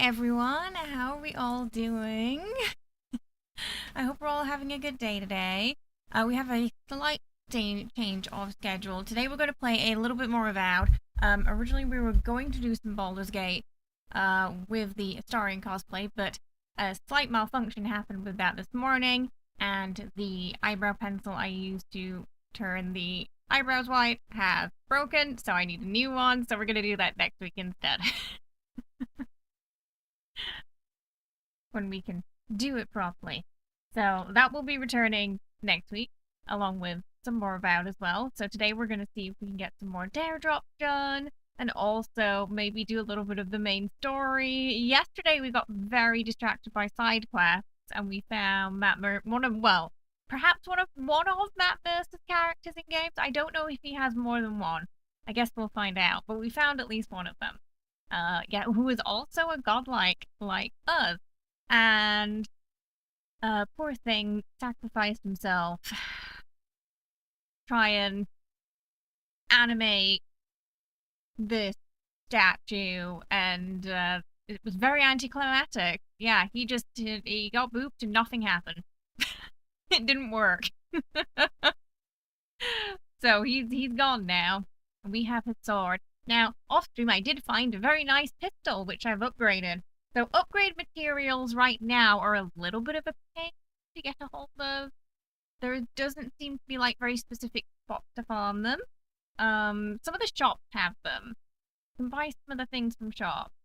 everyone. How are we all doing? I hope we're all having a good day today. We have a slight change of schedule. Today we're going to play a little bit more Avowed. Originally we were going to do some Baldur's Gate with the Astarion cosplay, but a slight malfunction happened with that this morning, and the eyebrow pencil I used to turn the eyebrows white has broken, so I need a new one, so we're going to do that next week instead. When we can do it properly. So that will be returning next week, along with some more Avowed as well. So today we're going to see if we can get some more dare drops done, and also maybe do a little bit of the main story. Yesterday we got very distracted by side quests, and we found perhaps one of Matt Mercer's characters in games. I don't know if he has more than one. I guess we'll find out, but we found at least one of them. Who is also a godlike like us. And poor thing sacrificed himself. Try and animate this statue, and it was very anticlimactic. Yeah, he got booped and nothing happened. It didn't work. So he's gone now. We have his sword. Now, off stream, I did find a very nice pistol, which I've upgraded. So upgrade materials right now are a little bit of a pain to get a hold of. There doesn't seem to be like very specific spots to farm them. Some of the shops have them. You can buy some of the things from shops.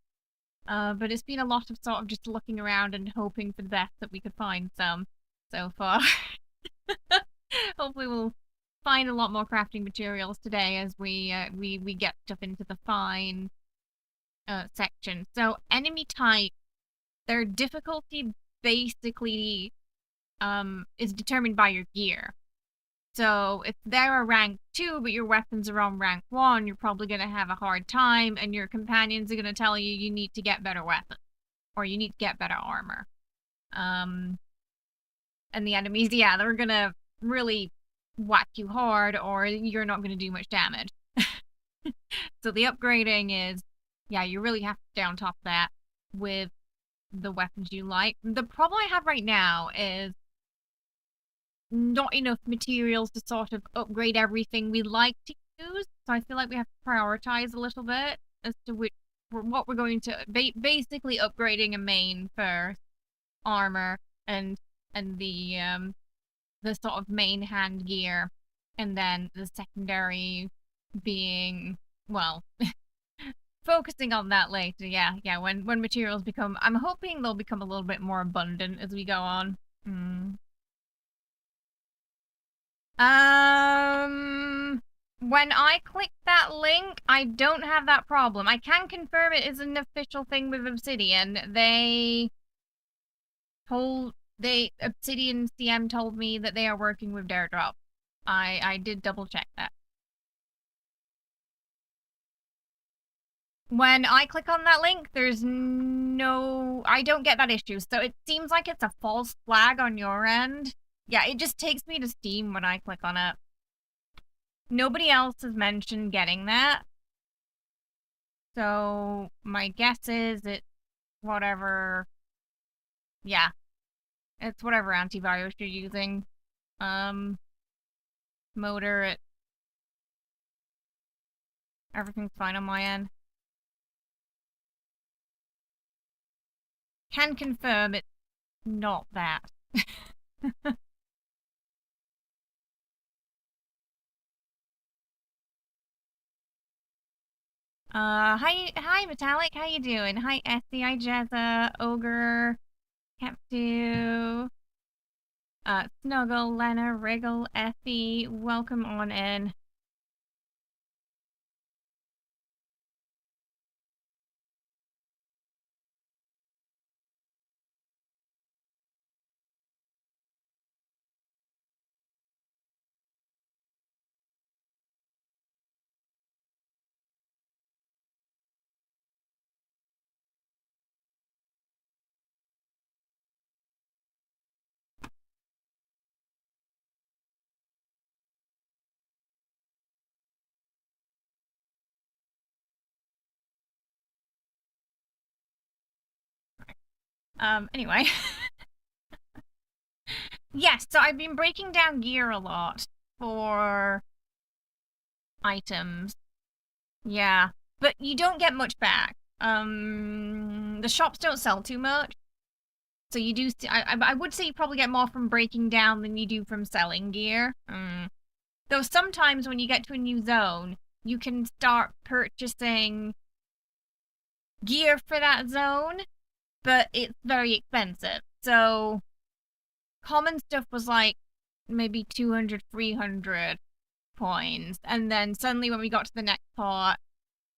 But it's been a lot of sort of just looking around and hoping for the best that we could find some so far. Hopefully we'll find a lot more crafting materials today as we get stuff into the fine section. So enemy type, their difficulty basically is determined by your gear. So if they're a rank 2 but your weapons are on rank 1, you're probably going to have a hard time, and your companions are going to tell you you need to get better weapons or you need to get better armor. And the enemies, yeah, they're going to really whack you hard or you're not going to do much damage. So the upgrading is, yeah, you really have to stay on top of that with the weapons you like. The problem I have right now is not enough materials to sort of upgrade everything we like to use. So I feel like we have to prioritize a little bit as to what we're going to basically upgrading a main first, armor and the sort of main hand gear, and then the secondary being, well, focusing on that later. Yeah, when materials become, I'm hoping they'll become a little bit more abundant as we go on. When I click that link, I don't have that problem. I can confirm it is an official thing with Obsidian. Obsidian CM told me that they are working with Daredrop. I did double check that. When I click on that link, I don't get that issue. So it seems like it's a false flag on your end. Yeah, it just takes me to Steam when I click on it. Nobody else has mentioned getting that. So my guess is it's whatever. Yeah. It's whatever antivirus you're using. Motor, everything's fine on my end. Can confirm it's not that. Hi, Metallic. How you doing? Hi, Essie. Hi, Jezza, Ogre, Captu, Snuggle, Lena, Wriggle, Effie. Welcome on in. Anyway. Yes, so I've been breaking down gear a lot for items. Yeah, but you don't get much back. The shops don't sell too much. So you do, I would say you probably get more from breaking down than you do from selling gear. Though sometimes when you get to a new zone, you can start purchasing gear for that zone, but it's very expensive. So common stuff was like maybe 200, 300 coins. And then suddenly when we got to the next part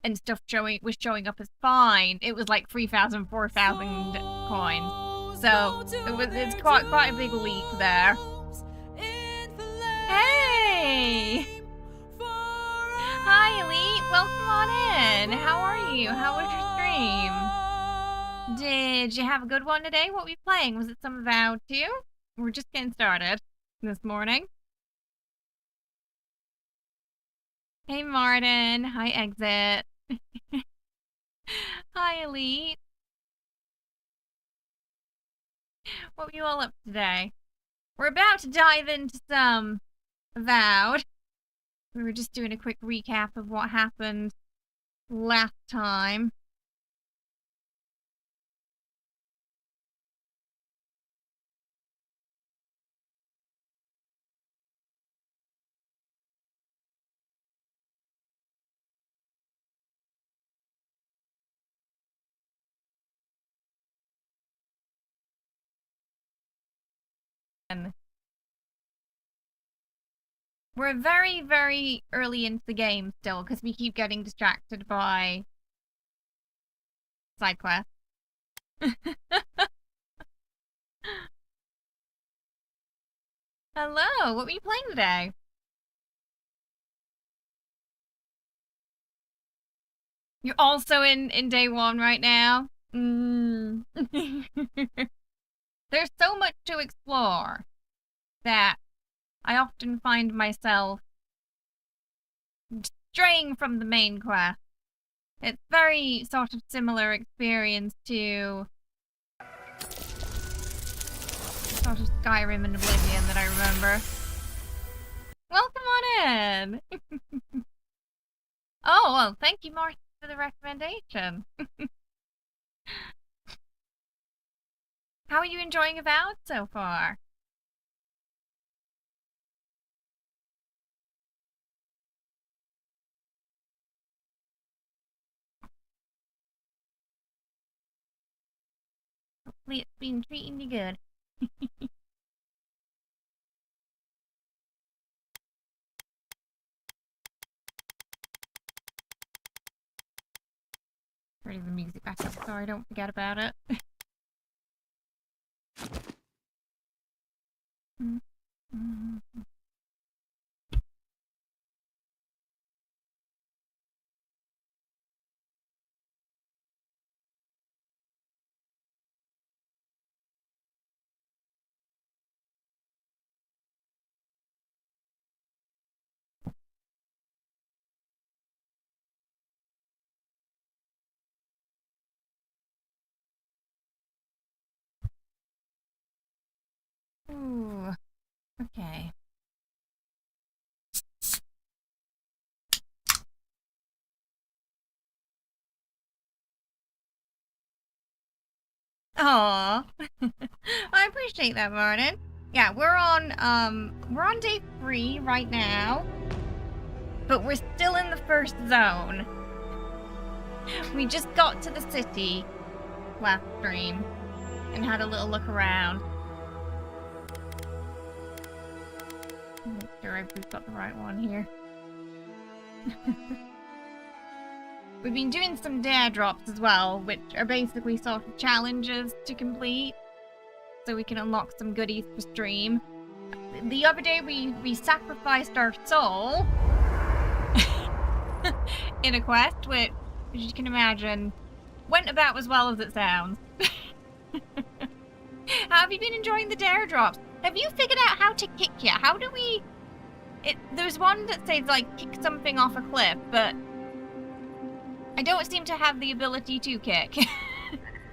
and stuff was showing up as fine, it was like 3,000, 4,000 coins. So it's quite a big leap there. Hey! Hi, Elite. Welcome on in. How are you? How was your stream? Did you have a good one today? What were you playing? Was it some Avowed too? We're just getting started this morning. Hey, Martin. Hi, Exit. Hi, Elite. What were you all up to today? We're about to dive into some Avowed. We were just doing a quick recap of what happened last time. And we're very, very early into the game still, because we keep getting distracted by side quests. Hello, what were you playing today? You're also in day one right now? There's so much to explore that I often find myself straying from the main quest. It's very sort of similar experience to sort of Skyrim and Oblivion that I remember. Welcome on in! Oh, well, thank you, Martha, for the recommendation. How are you enjoying Avowed so far? Hopefully it's been treating you good. Turning the music back up so I don't forget about it. Ooh, okay. Aww. I appreciate that, Martin. Yeah, we're on day 3 right now. But we're still in the first zone. We just got to the city last stream and had a little look around. Make sure I've got the right one here. We've been doing some dare drops as well, which are basically sort of challenges to complete, so we can unlock some goodies for stream. The other day we sacrificed our soul in a quest, which, as you can imagine, went about as well as it sounds. How have you been enjoying the dare drops? Have you figured out how to kick yet? How do we... There's one that says, like, kick something off a cliff, but I don't seem to have the ability to kick.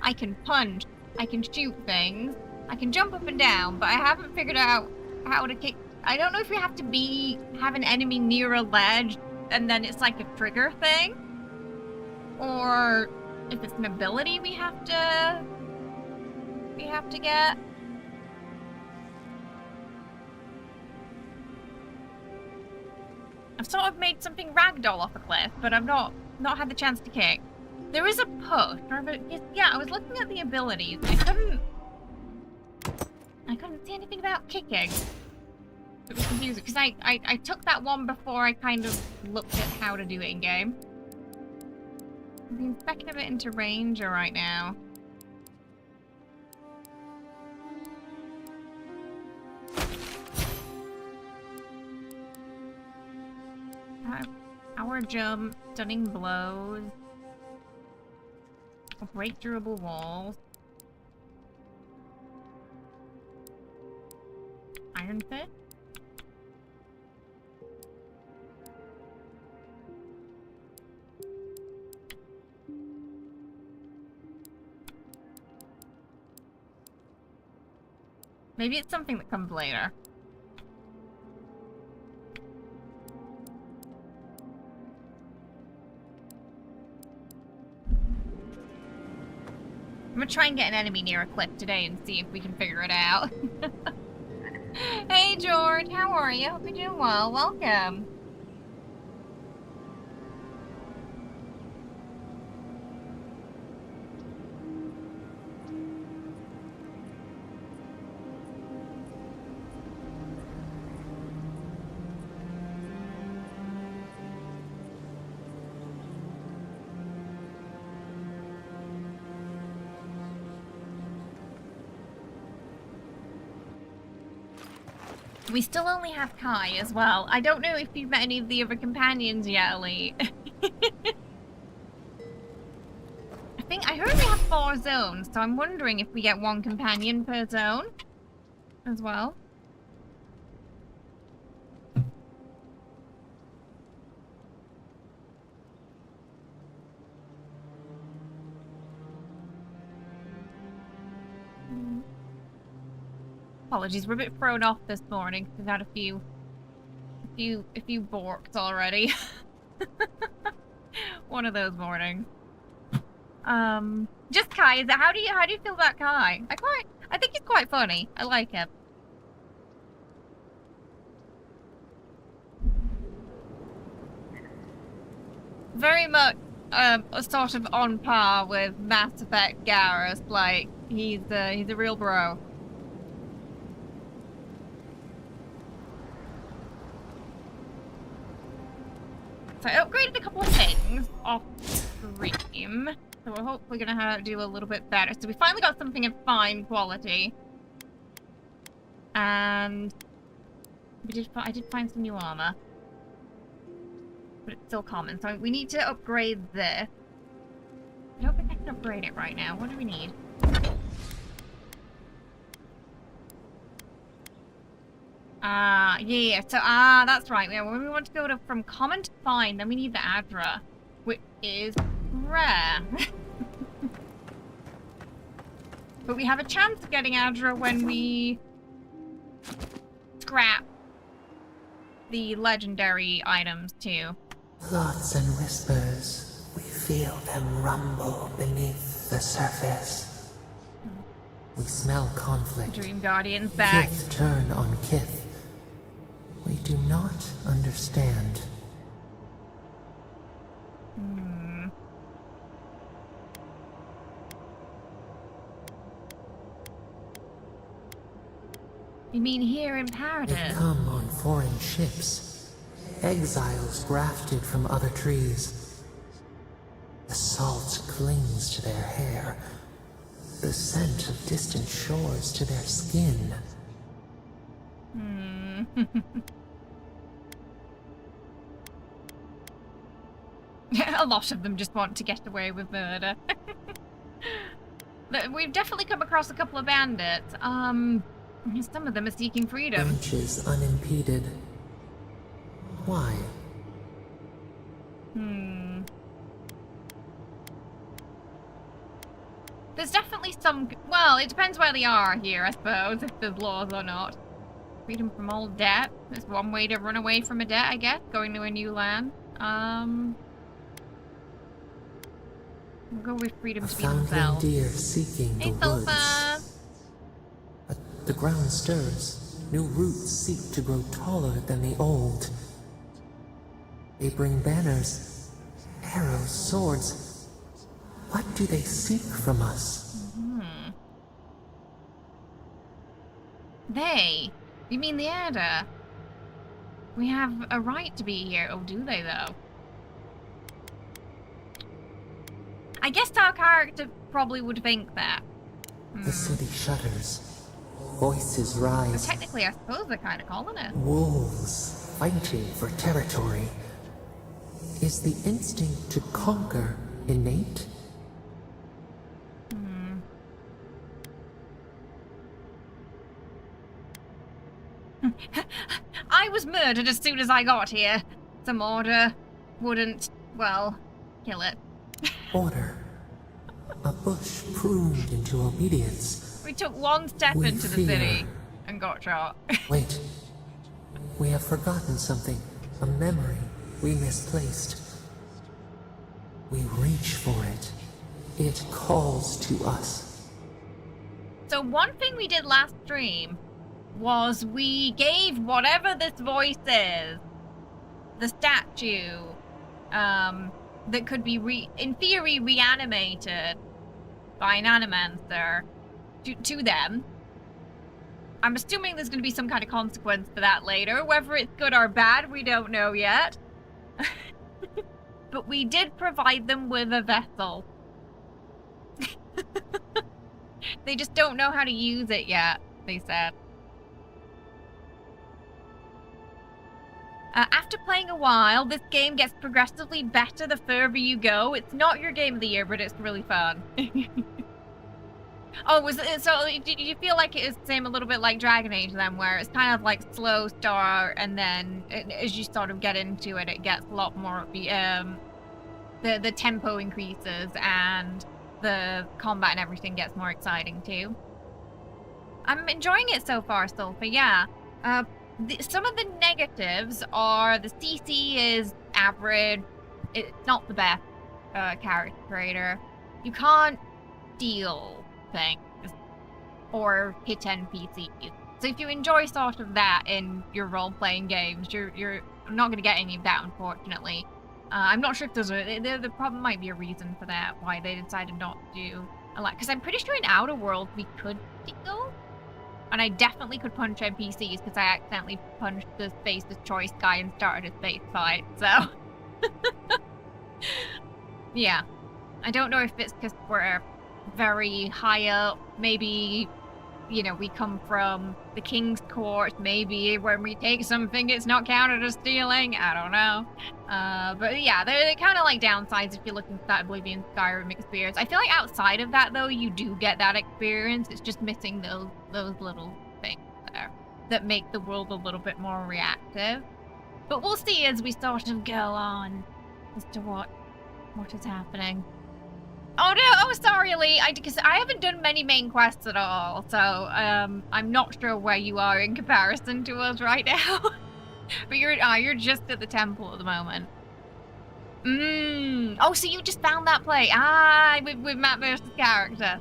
I can punch, I can shoot things. I can jump up and down, but I haven't figured out how to kick. I don't know if we have to have an enemy near a ledge and then it's like a trigger thing, or if it's an ability we have to get. I've sort of made something ragdoll off a cliff, but I've not had the chance to kick. There is a push, yeah, I was looking at the abilities. I couldn't see anything about kicking. It was confusing, because I took that one before I kind of looked at how to do it in-game. I'm being specking a bit into ranger right now. Power jump, stunning blows. Break durable walls. Iron Fist. Maybe it's something that comes later. I'm gonna try and get an enemy near a cliff today and see if we can figure it out. Hey George, how are you? Hope you're doing well. Welcome. We still only have Kai as well. I don't know if you've met any of the other companions yet, Elite. I heard we have 4 zones, so I'm wondering if we get 1 companion per zone as well. Apologies, we're a bit thrown off this morning. We've had a few borks already. One of those mornings. Just Kai. Is that how do you feel about Kai? I think he's quite funny. I like him. Very much a sort of on par with Mass Effect Garrus. Like he's a real bro. So I upgraded a couple of things off stream, so we're hopefully gonna do a little bit better. So we finally got something in fine quality, and I did find some new armor, but it's still common. So we need to upgrade this. I don't think I can upgrade it right now. What do we need? Yeah, so, that's right. Yeah, when we want to go from common to fine, then we need the Adra, which is rare. But we have a chance of getting Adra when we scrap the legendary items, too. Thoughts and whispers, we feel them rumble beneath the surface. We smell conflict. Dream Guardian's back. Kith turn on Kith. We do not understand. You mean here in Paradise? They come on foreign ships, exiles grafted from other trees. The salt clings to their hair, the scent of distant shores to their skin. A lot of them just want to get away with murder. We've definitely come across a couple of bandits. Some of them are seeking freedom. Branches unimpeded. Why? There's definitely some... Well, it depends where they are here, I suppose, if there's laws or not. Freedom from all debt. There's one way to run away from a debt, I guess. Going to a new land. We'll go with freedom to be foundling themselves. deer seeking Hey, the woods. Sulfa! The ground stirs. New roots seek to grow taller than the old. They bring banners, arrows, swords. What do they seek from us? They? You mean the Ada? We have a right to be here. Oh, do they, though? I guess our character probably would think that. The city shudders. Voices So rise. technically, I suppose they're kind of calling it. Wolves fighting for territory. Is the instinct to conquer innate? I was murdered as soon as I got here. Some order wouldn't, well, kill it. Order. A bush pruned into obedience. We took one step We into the fear. city and got shot. Wait. We have forgotten something. A memory we misplaced. We reach for it. It calls to us. So one thing we did last stream was we gave whatever this voice is, the statue, that could be, in theory, reanimated by an animancer to them. I'm assuming there's going to be some kind of consequence for that later. Whether it's good or bad, we don't know yet. But we did provide them with a vessel. They just don't know how to use it yet, they said. After playing a while, this game gets progressively better the further you go. It's not your game of the year, but it's really fun. Oh, was it, so did you feel like it was the same a little bit like Dragon Age then, where it's kind of like slow start, and then as you sort of get into it, it gets a lot more, the tempo increases, and the combat and everything gets more exciting too. I'm enjoying it so far, Sulfa, yeah. Some of the negatives are the CC is average. It's not the best character creator. You can't steal things or hit NPCs. So if you enjoy sort of that in your role-playing games, you're not going to get any of that, unfortunately. I'm not sure if there's there probably might be a reason for that, why they decided not to do a lot. Because I'm pretty sure in Outer Worlds we could steal. And I definitely could punch NPCs because I accidentally punched the space's choice guy and started a space fight, so... Yeah. I don't know if it's because we're very high up. Maybe, you know, we come from the King's Court. Maybe when we take something, it's not counted as stealing. I don't know. But yeah, they're kind of like downsides if you're looking for that Oblivion Skyrim experience. I feel like outside of that, though, you do get that experience. It's just missing those little things there that make the world a little bit more reactive. But we'll see as we sort of go on as to what is happening. Oh no! Oh, sorry, Lee. Because I haven't done many main quests at all, so I'm not sure where you are in comparison to us right now. But you're just at the temple at the moment. Oh, so you just found that play? With Matt versus character.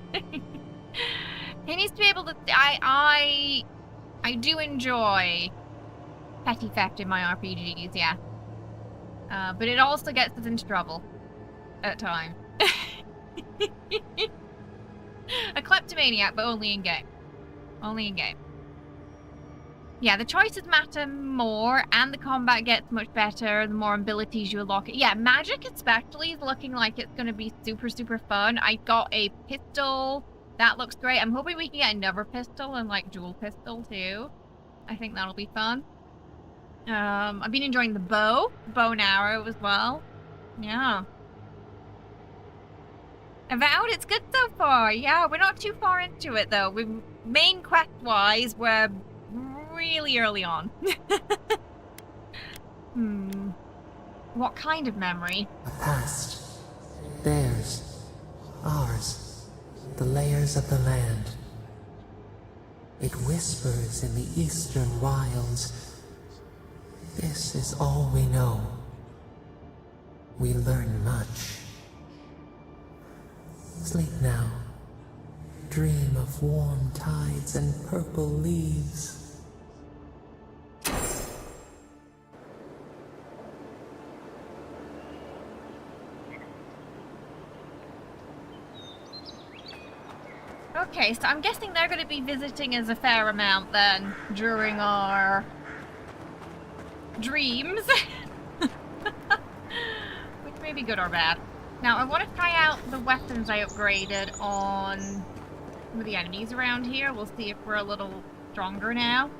He needs to be able to. I do enjoy petty theft in my RPGs, yeah. But it also gets us into trouble at times. A kleptomaniac, but only in game. Only in game. Yeah, the choices matter more, and the combat gets much better the more abilities you unlock. Yeah, magic especially is looking like it's going to be super, super fun. I got a pistol. That looks great. I'm hoping we can get another pistol and, like, dual pistol, too. I think that'll be fun. I've been enjoying the bow and arrow as well. Yeah. Avowed, it's good so far. Yeah, we're not too far into it, though. Main quest-wise, we're really early on. What kind of memory? A past. Theirs. Ours. the layers of the land. It whispers in the eastern wilds. This is all we know. We learn much. Sleep now. Dream of warm tides and purple leaves. Okay, so I'm guessing they're going to be visiting us a fair amount then during our dreams. Which may be good or bad. Now, I want to try out the weapons I upgraded on some of the enemies around here. We'll see if we're a little stronger now.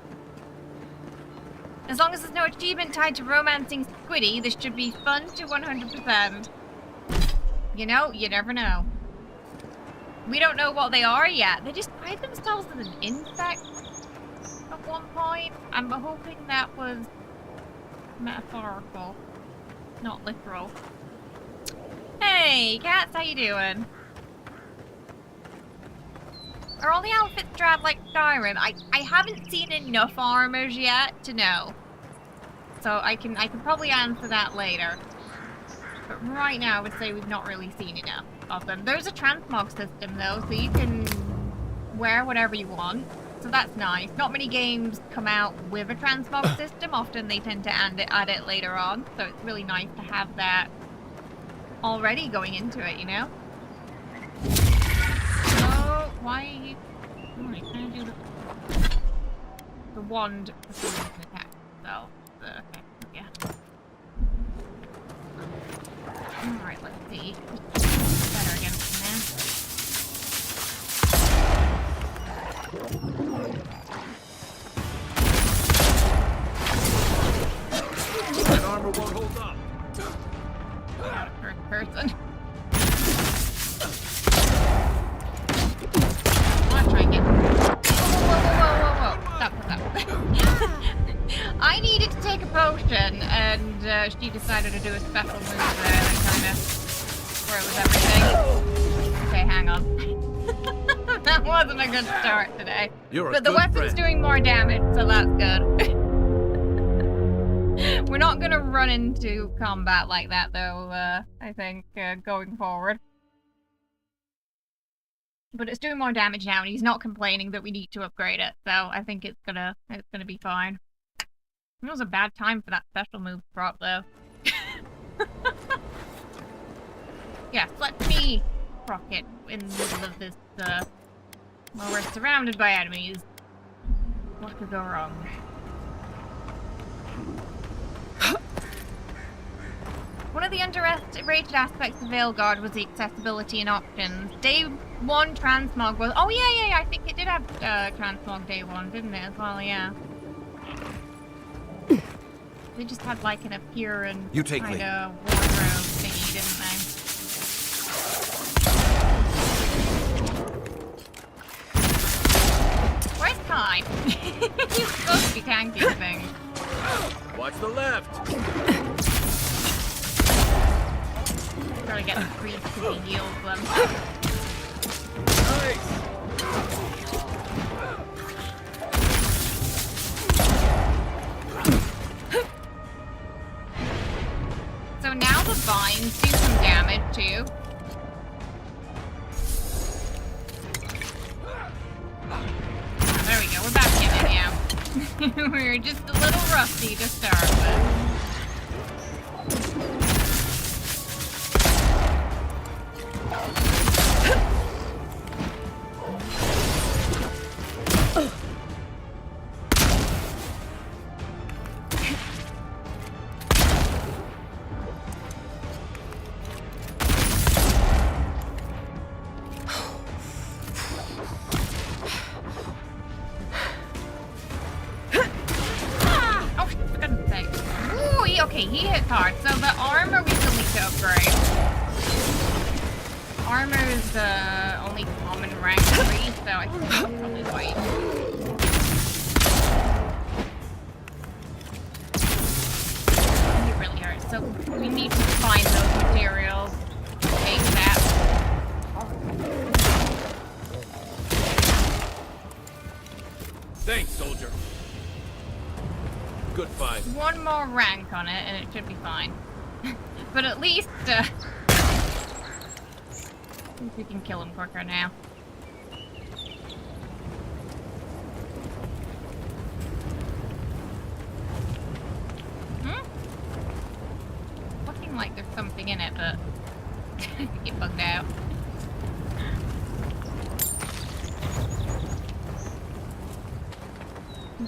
As long as there's no achievement tied to romancing Squiddy, this should be fun to 100%. You know, you never know. We don't know what they are yet. They described themselves as an insect at one point. I'm hoping that was metaphorical, not literal. Hey, cats, how you doing? Are all the outfits drab like Skyrim? I haven't seen enough armors yet to know. So I can probably answer that later. But right now I would say we've not really seen enough of them. There's a transmog system though, so you can wear whatever you want. So that's nice. Not many games come out with a transmog system. Often they tend to add it later on. So it's really nice to have that already going into it, you know? So, why are you... Alright, can I do the wand before you can attack? So, okay, yeah. Alright, let's see. Better against him now. That armor won't hold up. Not a first person. I want to try and get... Whoa. Stop. I needed to take a potion, and she decided to do a special move there that kind of throws everything. Okay, hang on. That wasn't a good start today. But the weapon's friend. Doing more damage, so that's good. We're not gonna run into combat like that, though, I think, going forward. But it's doing more damage now, and he's not complaining that we need to upgrade it, so I think it's gonna be fine. It was a bad time for that special move drop, though. Yes, let me proc it in the middle of this, while we're surrounded by enemies. What could go wrong? One of the underrated aspects of Veilguard was the accessibility and options. Day 1 transmog was... Oh, yeah, I think it did have transmog day 1, didn't it, as well, yeah. They just had, like, an appear and kind of wardrobe thingy, didn't they? Where's Kai? He's supposed to be tanking things. Watch the left! Gotta get the creeps because he heals them. Nice! So now the vines do some damage too. Oh, there we go, we're back in it now. We're just a little rusty to start with. Okay, he hits hard. So the armor we still need to upgrade. Armor is the only common rank 3, so I think I'll probably wait. It really hurts. So we need to find those materials. Take that. Thanks, soldier. Good fight. One more rank on it and it should be fine. But at least we can kill him quicker now. Looking like there's something in it, but get bugged out.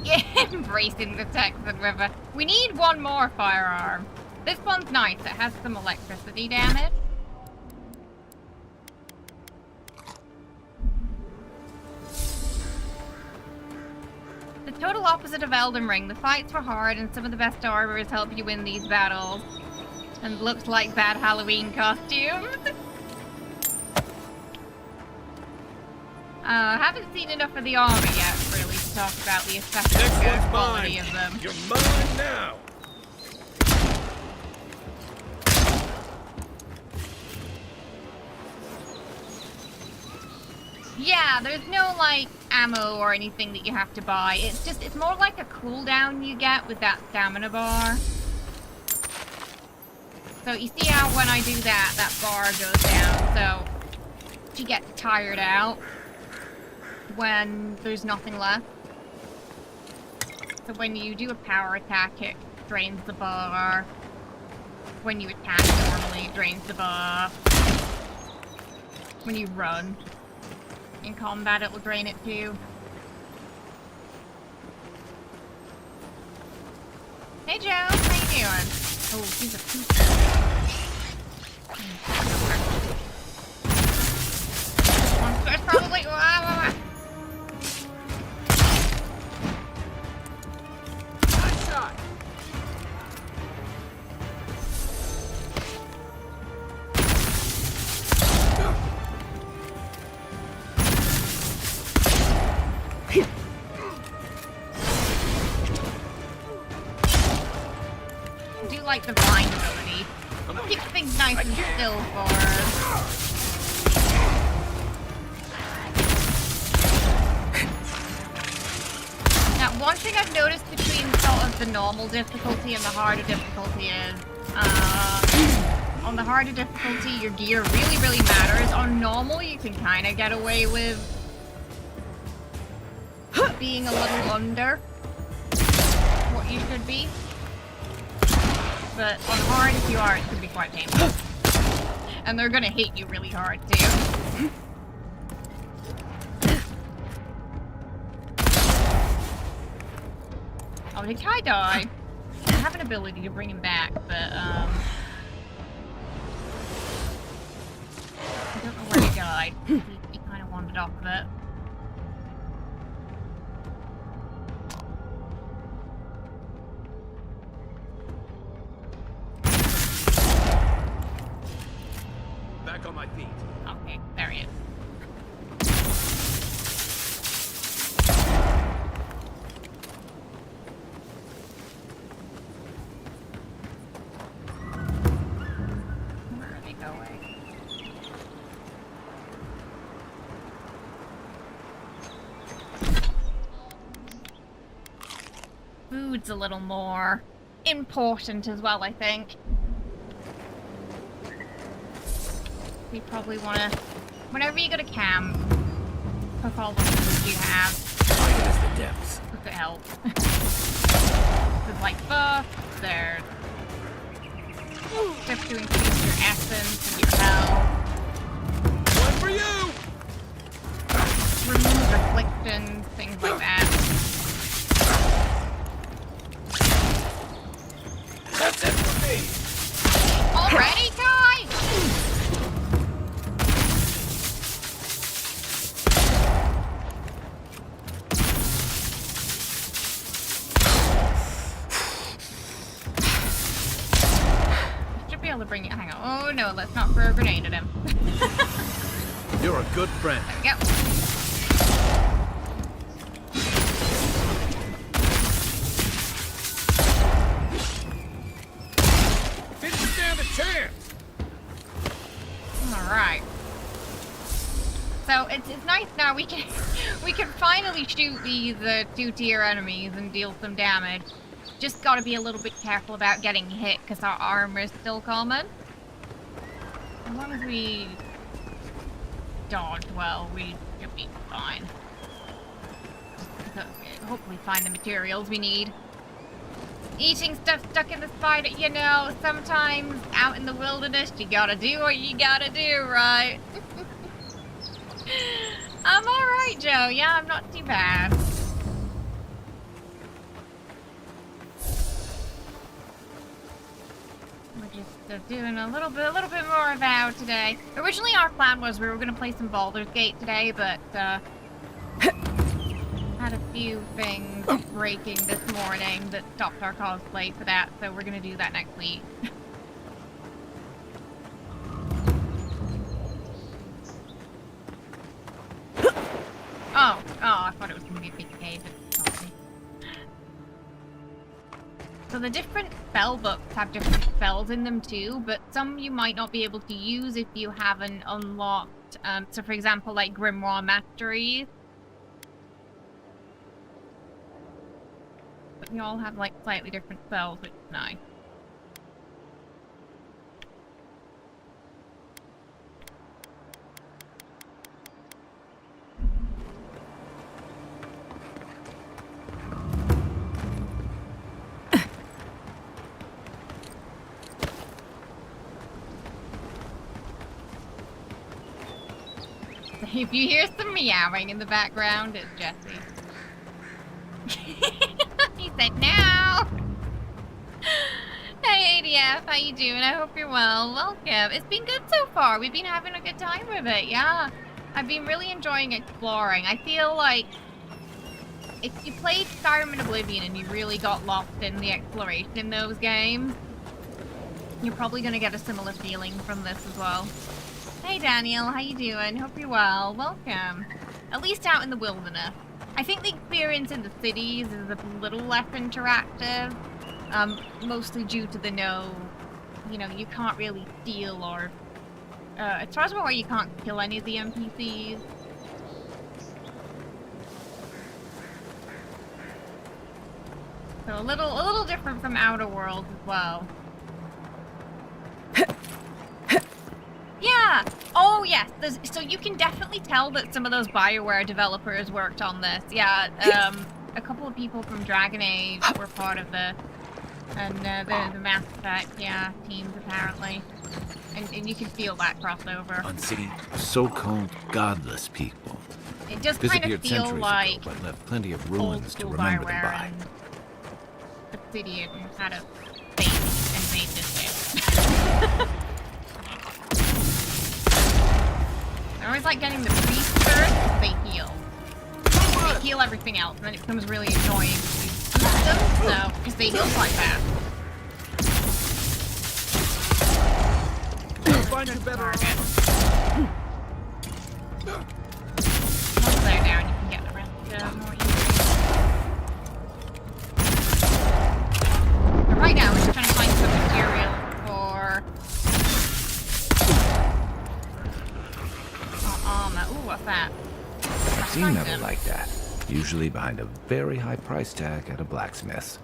Yeah, embracing the Texan River. We need one more firearm. This one's nice. It has some electricity damage. The total opposite of Elden Ring. The fights were hard and some of the best armors help you win these battles. And looks like bad Halloween costumes. Haven't seen enough of the army yet, really, to talk about the aesthetic quality of them. You're mine now. Yeah, there's no, like, ammo or anything that you have to buy. It's more like a cooldown you get with that stamina bar. So you see how when I do that, that bar goes down, so she gets tired out when there's nothing left. So when you do a power attack, it drains the bar. When you attack normally, it drains the bar. When you run in combat, it will drain it too. Hey Joe, how you doing? Oh, he's a pooper. That's probably... Nice shot. I do like the blind ability. Keep things nice and still for us. Now, one thing I've noticed between sort of the normal difficulty and the harder difficulty is, on the harder difficulty, your gear really, really matters. On normal, you can kind of get away with being a little under what you should be. But on hard, if you are, it could be quite painful. And they're gonna hit you really hard, too. Oh, did Kai die? I have an ability to bring him back, but, I don't know where he died. He kind of wandered off of it. Back on my feet. Okay, there he is. Where are they going? Food's a little more important as well, I think. You probably want to, whenever you go to camp, cook all the food you have. Light as the depths. Cook it helps. There's like buff, there's stuff to increase your essence and your health. One for you! Remove afflictions, things like that. That's it for me! Already, Kai? To bring it. Hang on. Oh no, let's not throw a grenade at him. You're a good friend. There we go. Didn't stand a chance! Alright. So it's nice now we can finally shoot these 2-tier enemies and deal some damage. Just gotta be a little bit careful about getting hit because our armor is still common. As long as we dodge well, we should be fine. So, hopefully find the materials we need. Eating stuff stuck in the spider, you know, sometimes out in the wilderness, you gotta do what you gotta do, right? I'm alright, Joe. Yeah, I'm not too bad. We're just doing a little bit more Avowed today. Originally, our plan was we were gonna play some Baldur's Gate today, but had a few things breaking this morning that stopped our cosplay for that, so we're gonna do that next week. Oh, I thought it was gonna be a big cave. So the different spell books have different spells in them too, but some you might not be able to use if you haven't unlocked, so for example, like Grimoire Masteries. But you all have like slightly different spells, which is nice. If you hear some meowing in the background, it's Jesse. He said no! Hey ADF, how you doing? I hope you're well. Welcome. It's been good so far. We've been having a good time with it, yeah. I've been really enjoying exploring. I feel like if you played Skyrim and Oblivion and you really got lost in the exploration in those games, you're probably going to get a similar feeling from this as well. Hey Daniel, how you doing? Hope you're well. Welcome. At least out in the wilderness. I think the experience in the cities is a little less interactive, mostly due to the you know, you can't really steal or, as far as I'm aware, you can't kill any of the NPCs. So a little different from Outer Worlds as well. Yeah! Oh, yes. So you can definitely tell that some of those BioWare developers worked on this. Yeah, a couple of people from Dragon Age were part of this. And the Mass Effect, yeah, teams apparently. And you can feel that crossover. Unseen, so-called godless people. It does kind of feel centuries like ago, but left plenty of old ruins to school remember them BioWare by. and Obsidian had a face and made this game. I always like getting the priests first because they heal. They heal everything else, and then it becomes really annoying to use them, so, because they heal quite fast. Find you better. Once they're down, you can get the rest more easily. But right now, we're just trying to find some material for armor. Ooh, what's that? Seen never like that. Usually behind a very high price tag at a blacksmith.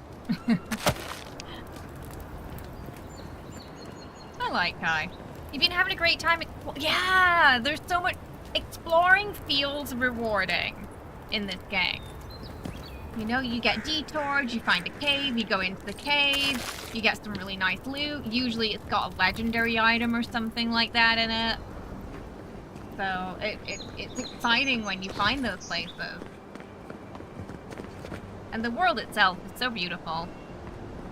I like Kai. You've been having a great time. Yeah, there's so much. Exploring feels rewarding in this game. You know, you get detours, you find a cave, you go into the cave, you get some really nice loot. Usually it's got a legendary item or something like that in it. So it's exciting when you find those places. And the world itself is so beautiful.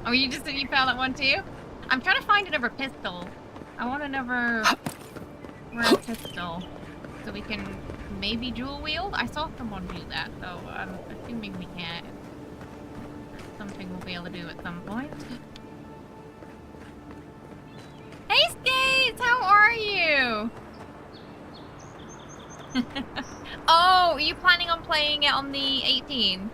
Oh, you found that one too? I'm trying to find another pistol. I want another round pistol. So we can maybe dual wield? I saw someone do that, so I'm assuming we can. Something we'll be able to do at some point. Hey Skates, how are you? Oh, are you planning on playing it on the 18th?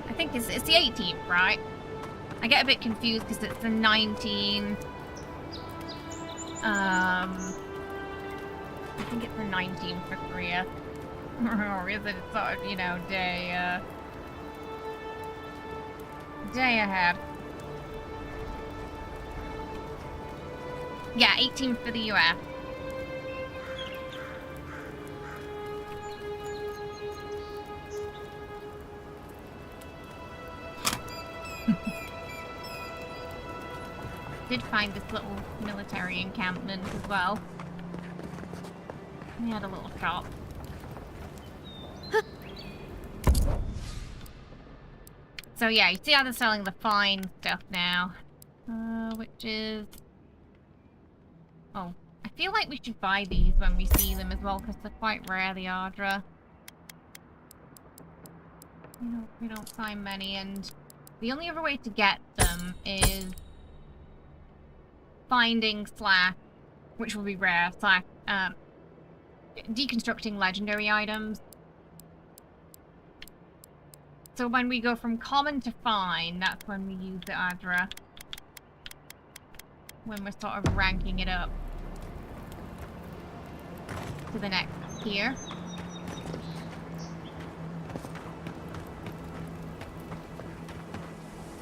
I think it's the 18th, right? I get a bit confused because it's the 19... I think it's the 19th for Korea. Or is it sort of, you know, day ahead. Yeah, 18th for the US. Did find this little military encampment as well. We had a little shop. So yeah, you see how they're selling the fine stuff now. Which is... Oh, I feel like we should buy these when we see them as well, because they're quite rare, the Ardra. We don't find many, and the only other way to get them is finding / which will be rare, / deconstructing legendary items. So when we go from common to fine, that's when we use the Ardra. When we're sort of ranking it up to the next tier.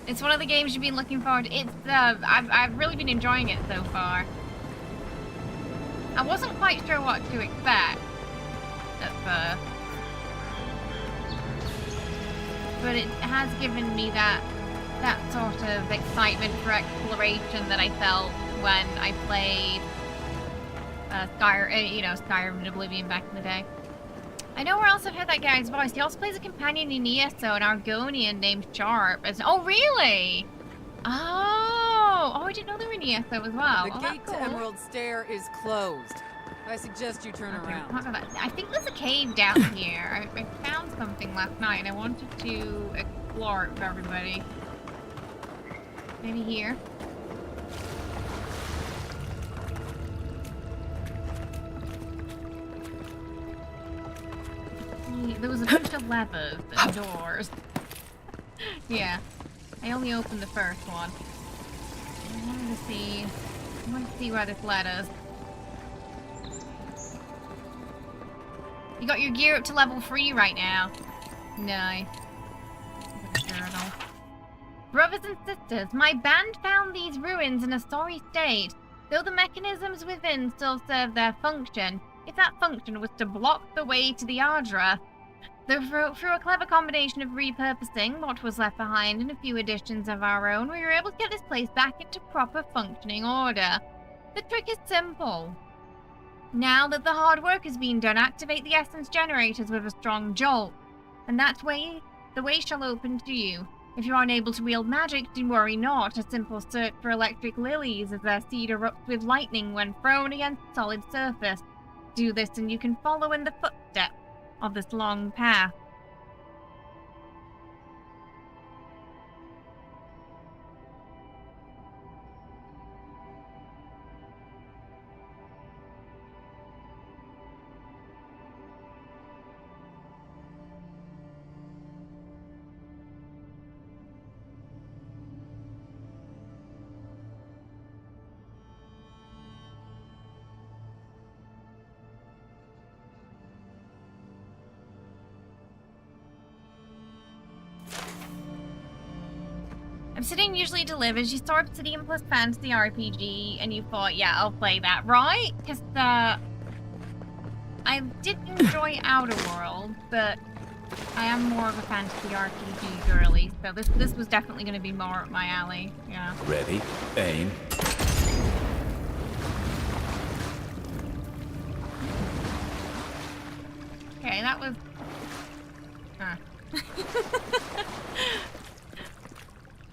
It's one of the games you've been looking forward to. It's I've really been enjoying it so far. I wasn't quite sure what to expect at first, but it has given me that sort of excitement for exploration that I felt when I played Skyrim and Oblivion back in the day. I know where else I've heard that guy's voice. He also plays a companion in ESO, an Argonian named Sharp. Oh, really? Oh, I didn't know they were in ESO as well. The gate to Emerald Stair is closed. I suggest you turn around. I think there's a cave down here. I found something last night and I wanted to explore it with everybody. Maybe here. There was a bunch of levers and doors. Yeah. I only opened the first one. I wanted to see where this led us. You got your gear up to level 3 right now. Nice. Journal. Brothers and sisters, my band found these ruins in a sorry state. Though the mechanisms within still serve their function, if that function was to block the way to the Ardra, through a clever combination of repurposing what was left behind and a few additions of our own, we were able to get this place back into proper functioning order. The trick is simple. Now that the hard work has been done, activate the essence generators with a strong jolt, and the way shall open to you. If you are unable to wield magic, do worry not. A simple search for electric lilies as their seed erupts with lightning when thrown against a solid surface. Do this and you can follow in the footsteps of this long path. Obsidian usually delivers. You saw Obsidian plus Fantasy RPG and you thought, yeah, I'll play that, right? Because I did enjoy Outer World, but I am more of a Fantasy RPG girly, so this was definitely going to be more up my alley, yeah. Ready, aim. Okay, that was...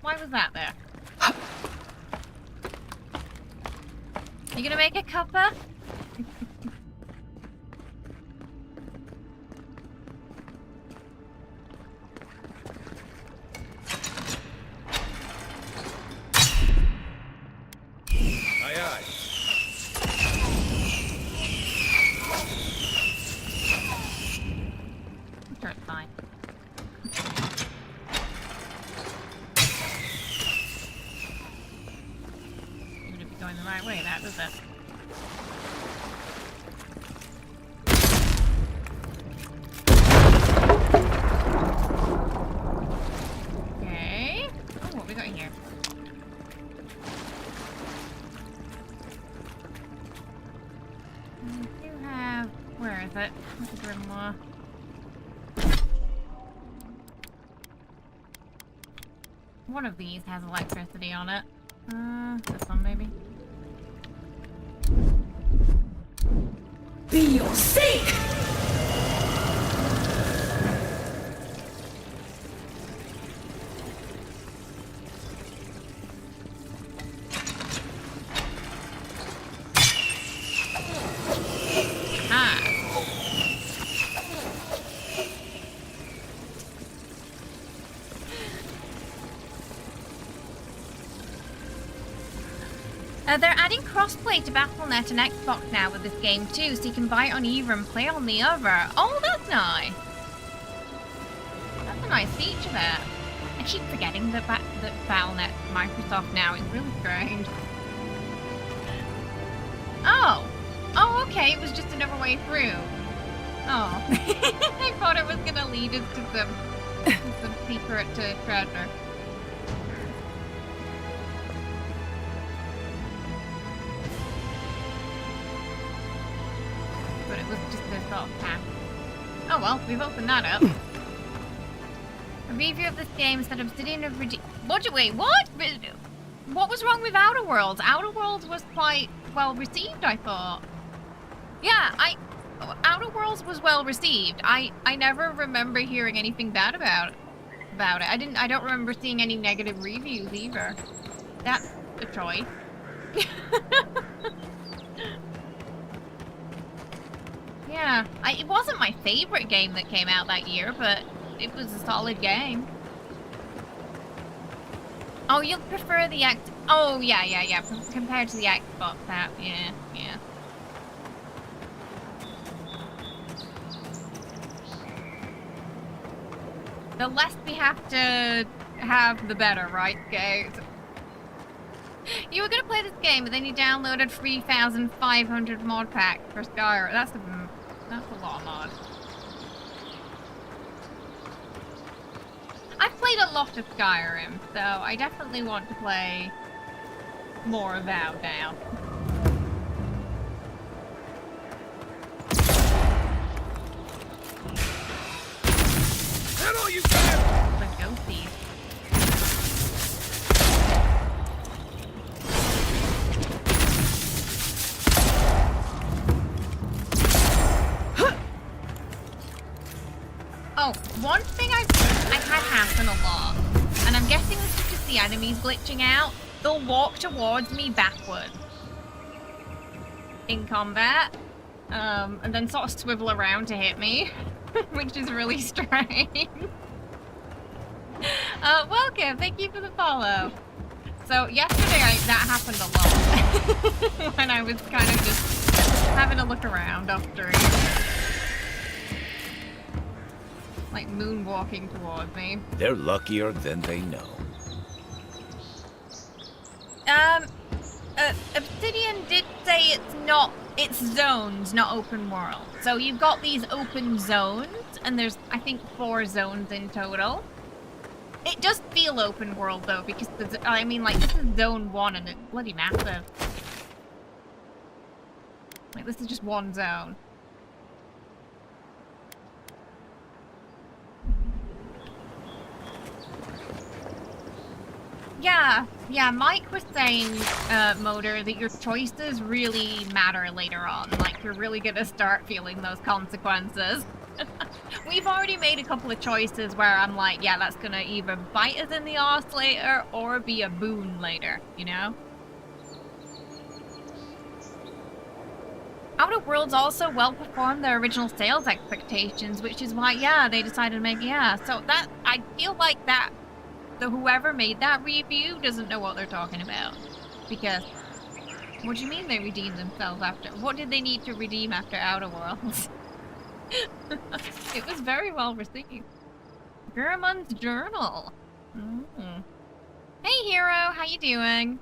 Why was that there? You gonna make a cuppa? Aye, aye. I'm sure it's fine. is it? Okay. Oh, what we got here? We do have... Where is it? What's the grimoire? One of these has electricity on it. This one maybe? Be your sake! Ah. They're adding crossplay to Battle.net and Xbox now with this game too, so you can buy it on either and play on the other. Oh, that's nice. That's a nice feature there. I keep forgetting that Battle.net Microsoft now is really strange. Oh. Oh, okay. It was just another way through. Oh. I thought it was gonna lead us to some secret treasure. But it was just a sort of path. Oh well, we've opened that up. A review of this game instead of Obsidian of wait, what? What was wrong with Outer Worlds? Outer Worlds was quite well received, I thought. Yeah, Outer Worlds was well received. I never remember hearing anything bad about it. I don't remember seeing any negative reviews either. That's a choice. Yeah, it wasn't my favorite game that came out that year, but it was a solid game. Oh, you'll prefer the X... Oh, yeah. Compared to the Xbox app, yeah. The less we have to have, the better, right, guys? You were gonna play this game, but then you downloaded 3,500 mod packs for Skyrim. That's a lot of mods. I've played a lot of Skyrim, so I definitely want to play more Avowed now. Hello, you guys! The ghosties. Oh, one thing I've had happen a lot, and I'm guessing this is just the enemies glitching out. They'll walk towards me backwards in combat, and then sort of swivel around to hit me, which is really strange. Welcome, thank you for the follow. So yesterday that happened a lot when I was kind of just having a look around after like moonwalking towards me. They're luckier than they know. Obsidian did say it's zones, not open world. So you've got these open zones, and there's, I think, 4 zones in total. It does feel open world, though, because, this is zone 1, and it's bloody massive. Like, this is just one zone. Yeah, Mike was saying, Motor, that your choices really matter later on. Like, you're really gonna start feeling those consequences. We've already made a couple of choices where I'm like, yeah, that's gonna either bite us in the arse later or be a boon later, you know? Outer Worlds also well-performed their original sales expectations, which is why, yeah, they decided to make, yeah. So that, I feel like that whoever made that review doesn't know what they're talking about. Because, what do you mean they redeemed themselves after? What did they need to redeem after Outer Worlds? It was very well received. Gurman's Journal. Hey Hero, how you doing?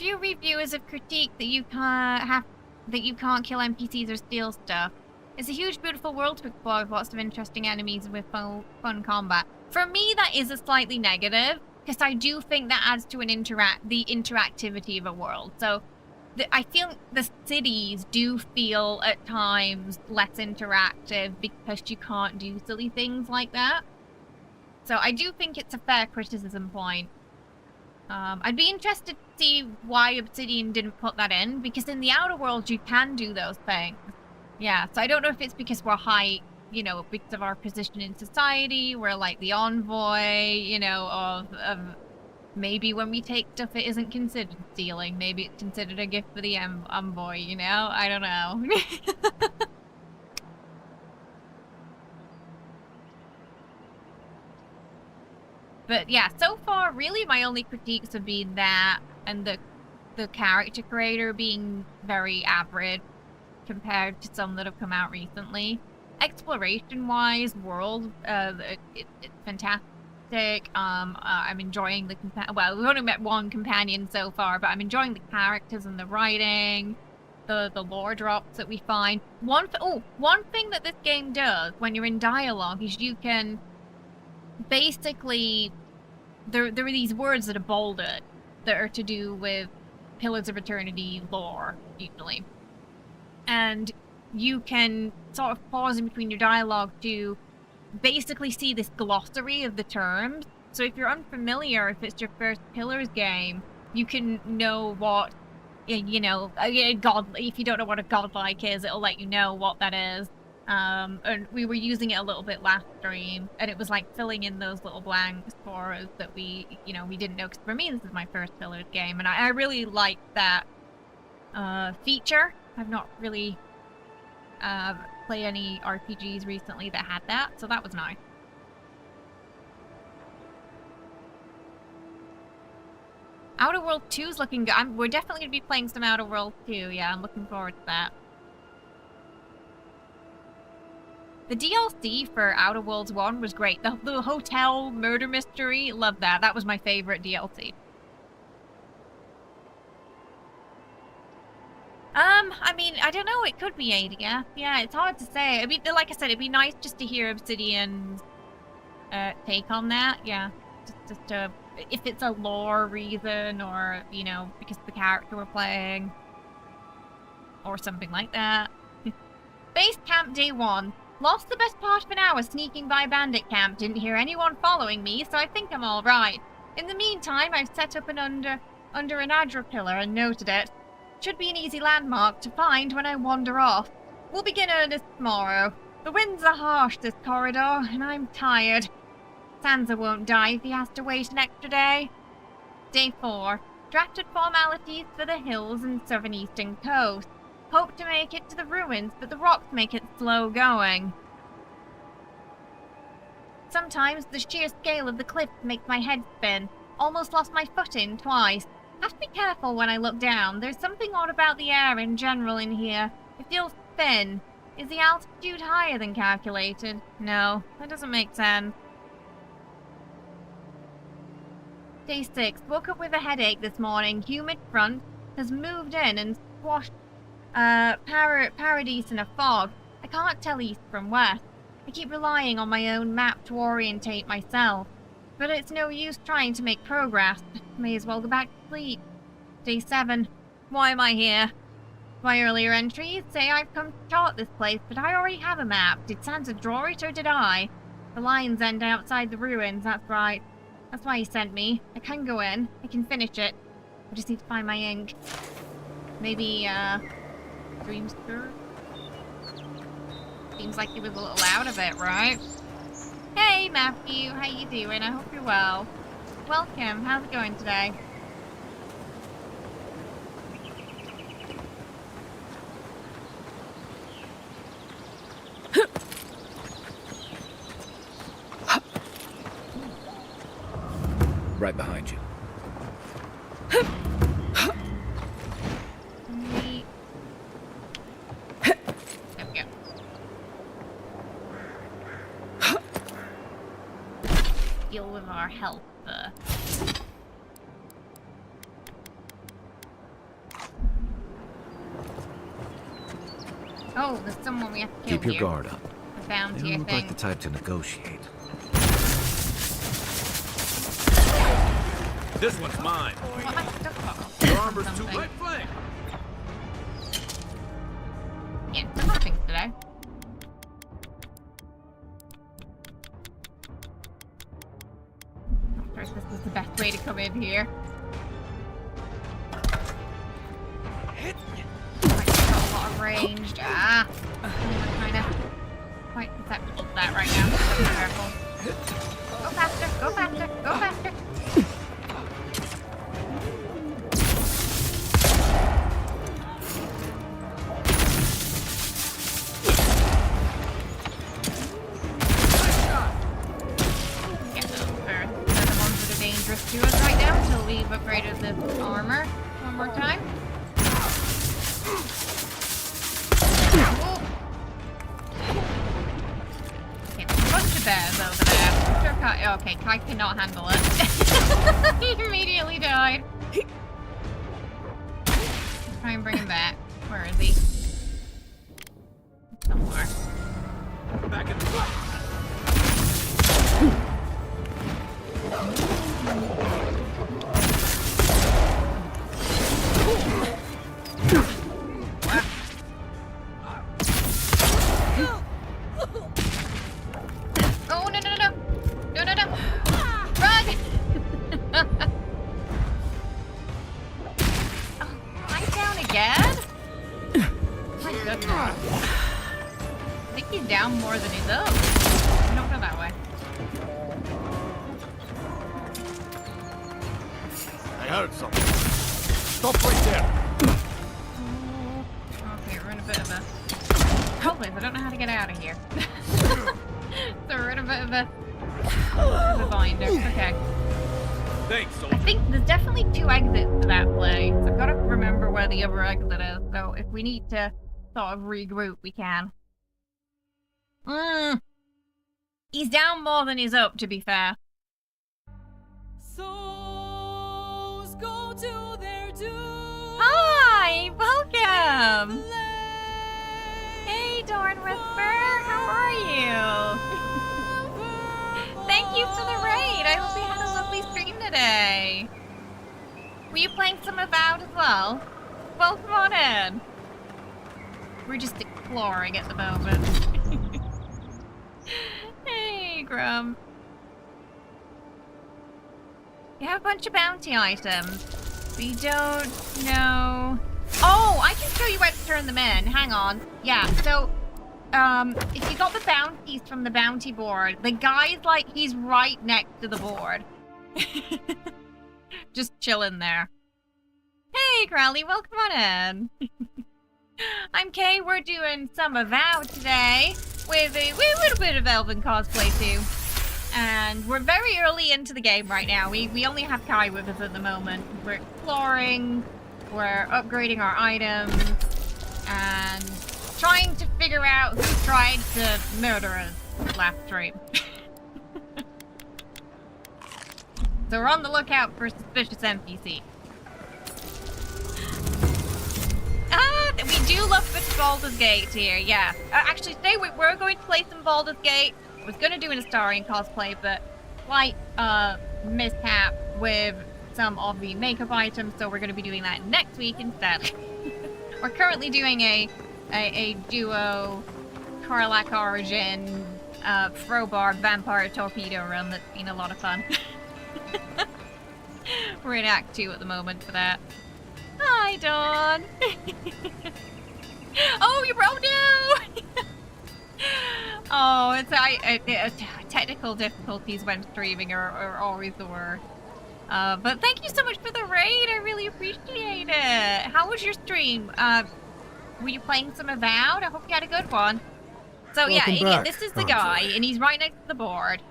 Few reviewers have critiqued that you can't kill NPCs or steal stuff. It's a huge, beautiful world to explore with lots of interesting enemies with fun combat. For me, that is a slightly negative, because I do think that adds to the interactivity of a world. So I feel the cities do feel at times less interactive because you can't do silly things like that. So I do think it's a fair criticism point. I'd be interested to see why Obsidian didn't put that in, because in the Outer Worlds you can do those things. Yeah, so I don't know if it's because we're high, you know, because of our position in society, we're like the envoy, you know, of maybe when we take stuff it isn't considered stealing, maybe it's considered a gift for the envoy, you know? I don't know. But yeah, so far, really my only critiques have been that and the character creator being very average compared to some that have come out recently. Exploration-wise, world, it's fantastic. I'm enjoying the well, we've only met one companion so far, but I'm enjoying the characters and the writing, the lore drops that we find. One thing that this game does when you're in dialogue is you can basically there are these words that are bolded that are to do with Pillars of Eternity lore, usually. And you can sort of pause in between your dialogue to basically see this glossary of the terms. So if you're unfamiliar, if it's your first Pillars game, you can know what, you know, if you don't know what a godlike is, it'll let you know what that is. And we were using it a little bit last stream, and it was like filling in those little blanks for us that we didn't know, because for me, this is my first Pillars game, and I really like that feature. I've not really played any RPGs recently that had that, so that was nice. Outer World 2 is looking good. We're definitely going to be playing some Outer World 2, yeah, I'm looking forward to that. The DLC for Outer Worlds 1 was great. The hotel murder mystery, love that. That was my favorite DLC. I mean, I don't know. It could be ADF. Yeah, it's hard to say. I mean, like I said, it'd be nice just to hear Obsidian's take on that. Yeah, just to, if it's a lore reason, or you know, because of the character we're playing, or something like that. Base camp day 1. Lost the best part of an hour sneaking by bandit camp. Didn't hear anyone following me, so I think I'm all right. In the meantime, I've set up under an Adra pillar and noted it. Should be an easy landmark to find when I wander off. We'll begin earnest tomorrow. The winds are harsh this corridor, and I'm tired. Sansa won't die if he has to wait an extra day. Day 4. Drafted formalities for the hills and southern eastern coast. Hope to make it to the ruins, but the rocks make it slow going. Sometimes the sheer scale of the cliffs makes my head spin. Almost lost my footing twice. Have to be careful when I look down. There's something odd about the air in general in here. It feels thin. Is the altitude higher than calculated? No, that doesn't make sense. Day 6. Woke up with a headache this morning. Humid front has moved in and squashed Paradise in a fog. I can't tell east from west. I keep relying on my own map to orientate myself. But it's no use trying to make progress. May as well go back to sleep. Day 7. Why am I here? My earlier entries say I've come to chart this place, but I already have a map. Did Santa draw it, or did I? The lines end outside the ruins, that's right. That's why he sent me. I can go in. I can finish it. I just need to find my ink. Maybe, Dreamster? Seems like he was a little out of it, right? Hey, Matthew. How you doing? I hope you're well. Welcome. How's it going today? Right behind you. Deal with our health first. Oh, there's someone we have to kill Keep your here. guard up. The bounty, You I don't look like think. the type to negotiate. This one's mine. What am I stuck on? Your armor's too Something. right flank. Yeah, there's nothing today. Of course, this is the best way to come in here. Right, got a lot of ranged. I'm kind of quite susceptible to that right now. So be careful. Go faster, go faster, go faster. Get those first. They're the ones that are dangerous to us right now until we've upgraded this armor one more time. Okay, there's a bunch of bears over there. Sure, Kai, okay, Kai cannot handle it. He immediately died. Try and bring him back. Where is he? Somewhere. Back in the fight. Oh, no, no, no, no. No, no, no. Run! Oh, I'm down again? My goodness. I think he's down more than he's up. Don't go that way. I heard something. Stop right there. Okay, we're in a bit of a... Hopeless, I don't know how to get out of here. So we're in a bit of a binder. Okay. Thanks, I soldier. think there's definitely 2 exits to that place. I've got to remember where the other exit is, so if we need to sort of regroup, we can. He's down more than he's up, to be fair. Souls go to their doom. Hi! Welcome! Hey, Dorn Whisper! How are you? Thank you for the raid! I hope you had a lovely stream today. Were you playing some Avowed as well? Well, come on in. We're just exploring at the moment. Hey, Grum. You have a bunch of bounty items. We don't know... Oh, I can show you where to turn them in. Hang on. Yeah, so... if you got the bounties from the bounty board, the guy's like, he's right next to the board. Just chilling there. Hey, Crowley, welcome on in. I'm Kay, we're doing some Avowed today with a little bit of Elven cosplay too. And we're very early into the game right now. We only have Kai with us at the moment. We're exploring, we're upgrading our items, and trying to figure out who tried to murder us last stream. So we're on the lookout for suspicious NPC. We do love a bit of Baldur's Gate here, yeah. Actually, today we're going to play some Baldur's Gate. I was going to do an Astarian cosplay, but slight mishap with some of the makeup items, so we're going to be doing that next week instead. We're currently doing a duo Karlak Origin Crowbar Vampire Torpedo run that's been a lot of fun. We're in Act 2 at the moment for that. Hi, Dawn! Oh, you broke no! Oh, it's technical difficulties when streaming are always the worst. But thank you so much for the raid. I really appreciate it. How was your stream? Were you playing some Avowed? I hope you had a good one. So Welcome yeah, back, this is the guy, and he's right next to the board.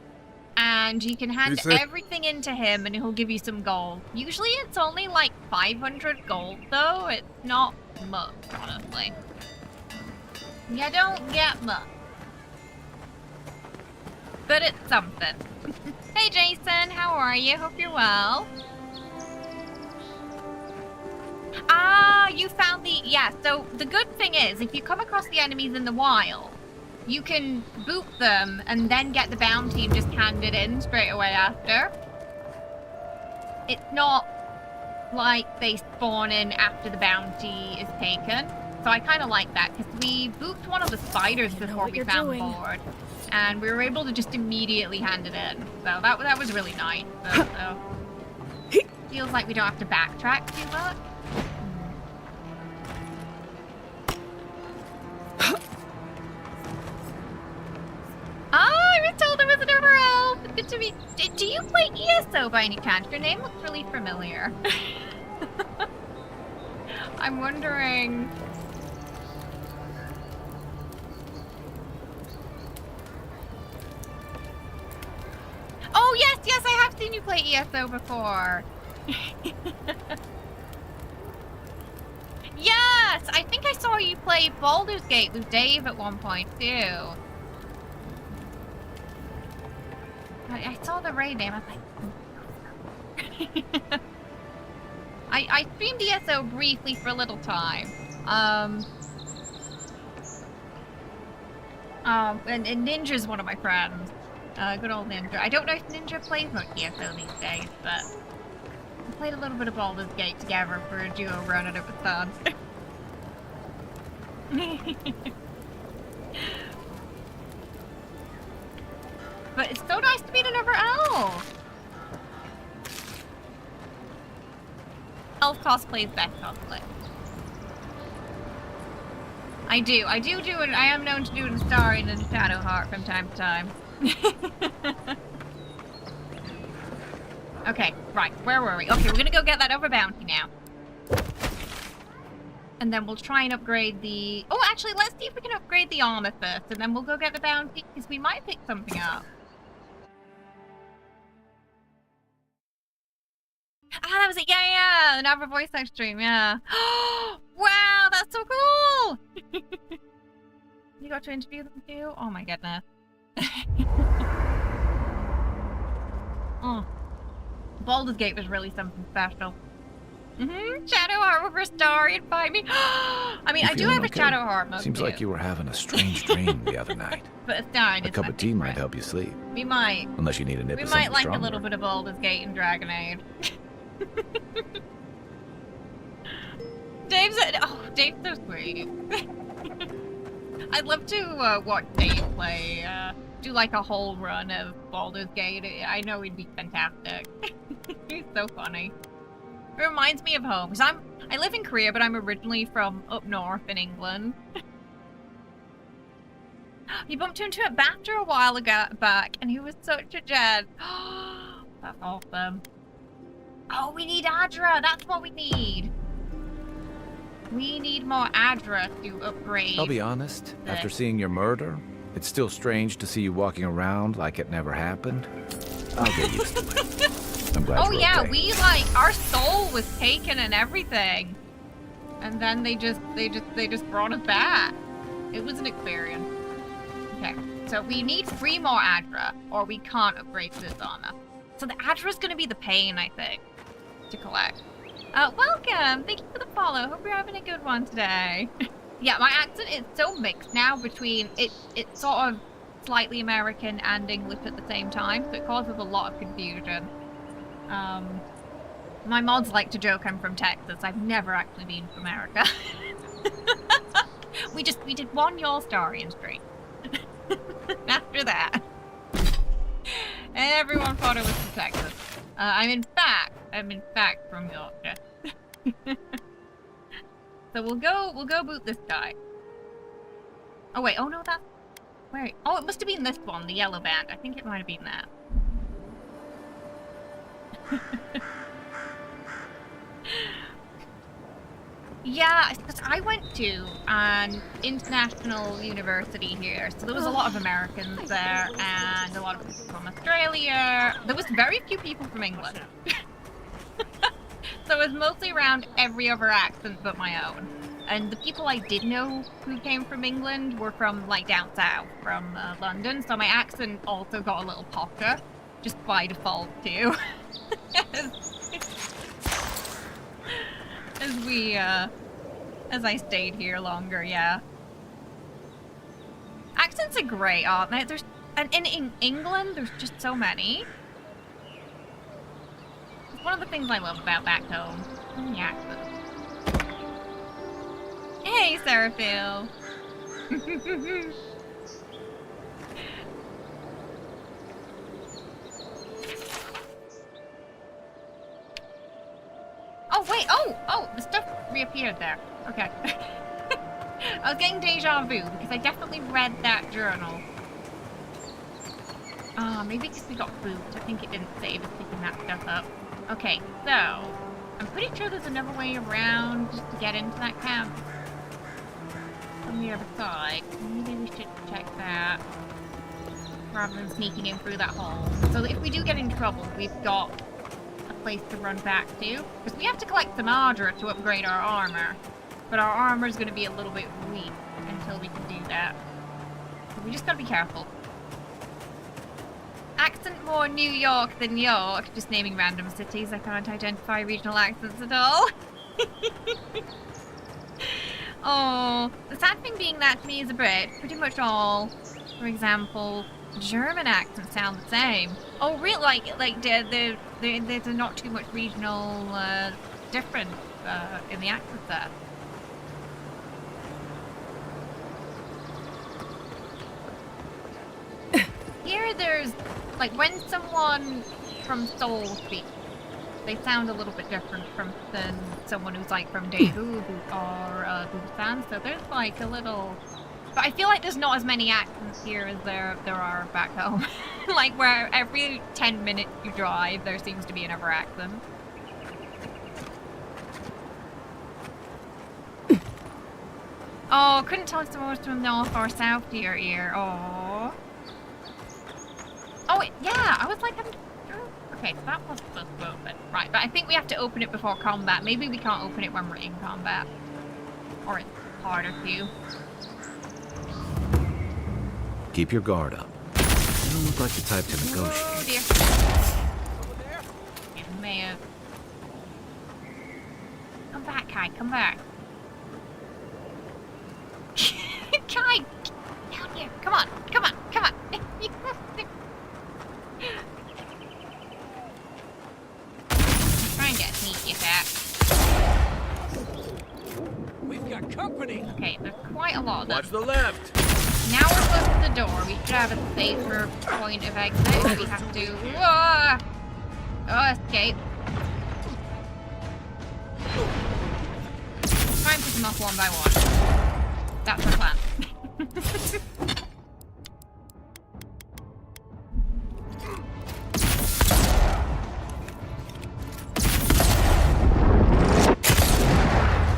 And you can hand everything into him, and he'll give you some gold. Usually it's only like 500 gold, though. It's not much, honestly. You don't get much. But it's something. Hey, Jason, how are you? Hope you're well. Ah, you found the... Yeah, so the good thing is, if you come across the enemies in the wild, you can boot them and then get the bounty and just hand it in straight away after. It's not like they spawn in after the bounty is taken. So I kind of like that, because we booped one of the spiders before we found the board. And we were able to just immediately hand it in. So that was really nice. So feels like we don't have to backtrack too much. Oh, I was told it was an overall. It's good to meet. Do you play ESO by any chance? Your name looks really familiar. I'm wondering. Oh yes, I have seen you play ESO before. Yes, I think I saw you play Baldur's Gate with Dave at one point too. I saw the raid name. I was like, I streamed ESO briefly for a little time. And Ninja's one of my friends. Good old Ninja. I don't know if Ninja plays much ESO these days, but we played a little bit of Baldur's Gate together for a duo run and it was fun. But it's so nice to meet another elf! Elf cosplay is best cosplay. I do it. I am known to do it in Starry and in Shadowheart from time to time. Okay, right, where were we? Okay, we're gonna go get that other bounty now. And then we'll try and upgrade the... Oh, actually, let's see if we can upgrade the armor first, and then we'll go get the bounty, because we might pick something up. Ah, that was it. Yeah. Another voice live stream, yeah. Wow, that's so cool! You got to interview them too? Oh my goodness. Oh. Baldur's Gate was really something special. Shadowheart over Starry and find me. I mean, I do have a Shadowheart mug. Seems like you were having a strange dream the other night. But Starry, a cup of tea might help you sleep. We might. Unless you need a nip We of might something like stronger. a little bit of Baldur's Gate and Dragonade. Dave's so sweet. I'd love to watch Dave play, do like a whole run of Baldur's Gate. I know he'd be fantastic. He's so funny. It reminds me of home, because I live in Korea, but I'm originally from up north in England. You bumped into a Bafta a while ago back, and he was such a gent. That's awesome. Oh, we need Adra. That's what we need. We need more Adra to upgrade. I'll be honest, after seeing your murder, it's still strange to see you walking around like it never happened. I'll get used to it. I'm glad Oh you're yeah, okay. we our soul was taken and everything. And then they just brought us back. It was an experience. Okay, so we need 3 more Adra, or we can't upgrade to this armor. So the Adra's gonna be the pain, I think, to collect. Welcome! Thank you for the follow. Hope you're having a good one today. Yeah, my accent is so mixed now between it's sort of slightly American and English at the same time, so it causes a lot of confusion. My mods like to joke I'm from Texas. I've never actually been to America. we did one Y'all Starian stream. After that, everyone thought it was from Texas. I'm in fact from Yorkshire. So we'll go boot this guy. Oh wait, oh no, that's wait. Oh, it must have been this one, the yellow band. I think it might have been that. Yeah, because I went to an international university here, so there was a lot of Americans there, and a lot of people from Australia. There was very few people from England. So it was mostly around every other accent but my own. And the people I did know who came from England were from, like, down south, from London, so my accent also got a little posher, just by default, too. as As I stayed here longer, yeah. Accents are great, aren't they? And in England, there's just so many. It's one of the things I love about back home. So many accents. Hey, Seraphil. Oh, wait. Oh, the stuff reappeared there. Okay. I was getting deja vu because I definitely read that journal. Maybe because we got booped. I think it didn't save us picking that stuff up. Okay, so I'm pretty sure there's another way around just to get into that camp from the other side. Maybe we should check that rather than sneaking in through that hole. So that if we do get in trouble, we've got a place to run back to. Because we have to collect some ardor to upgrade our armor. But our armor is going to be a little bit weak until we can do that. So we just got to be careful. Accent more New York than York. Just naming random cities. I can't identify regional accents at all. Oh, the sad thing being that to me as a Brit, pretty much all, for example, German accents sound the same. Oh, really? Like there's not too much regional difference in the accents there. Here there's, like, when someone from Seoul speaks, they sound a little bit different than someone who's, like, from Daegu or Busan, so there's, like, a little... But I feel like there's not as many accents here as there are back home. Like, where every 10 minutes you drive, there seems to be another accent. Oh, couldn't tell if someone was from north or south to your ear. Oh. Oh, yeah, I was like, okay, so that was supposed to open. Right, but I think we have to open it before combat. Maybe we can't open it when we're in combat. Or it's harder to. Keep your guard up. You don't look like the type to negotiate. Oh, dear. It may have... Come back, Kai, come back. Kai! Down here, come on, come on, come on. Try and get a sneaky attack. We've got company. Okay, there's quite a lot of them. Watch the left. Now we're close to the door. We should have a safer point of exit. We have to... Whoa! Oh, escape. Try and pick them off one by one. That's our plan.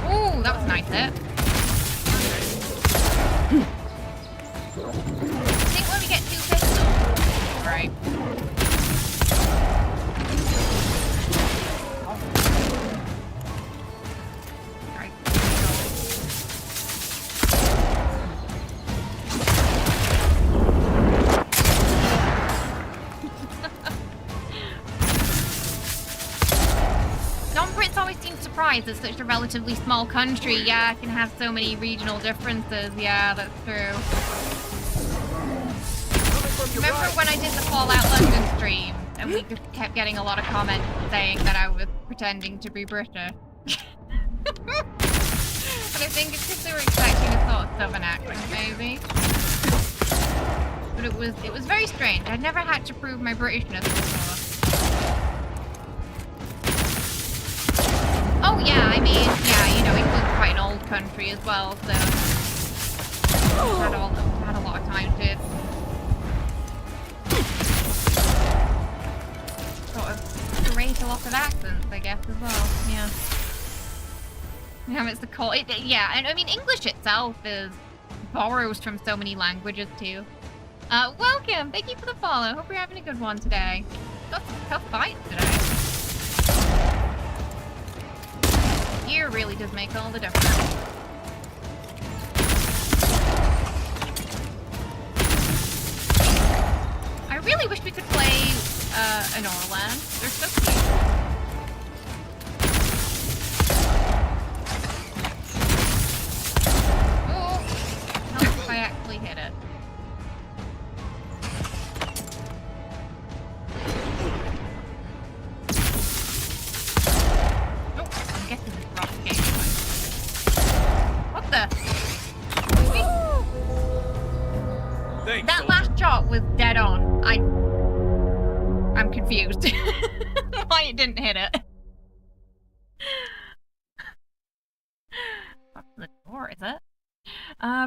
Ooh, that was a nice hit. I think when we get 2 pistols, right? Right. Non-Brits always seem surprised that such a relatively small country, yeah, can have so many regional differences. Yeah, that's true. Remember when I did the Fallout London stream and we just kept getting a lot of comments saying that I was pretending to be British? And I think it's because they were expecting a sort of southern accent, maybe. But it was very strange. I'd never had to prove my Britishness before. Oh yeah, I mean, yeah, you know, England's quite an old country as well, so had a lot of time to sort of create a lot of accents, I guess, as well. Yeah. Yeah, it's the call. Yeah, and I mean, English itself borrows from so many languages too. Welcome. Thank you for the follow. Hope you're having a good one today. Got some tough fights today. Gear really does make all the difference. I really wish we could play an Orland. They're so cute. It didn't hit it. What's the door, is it?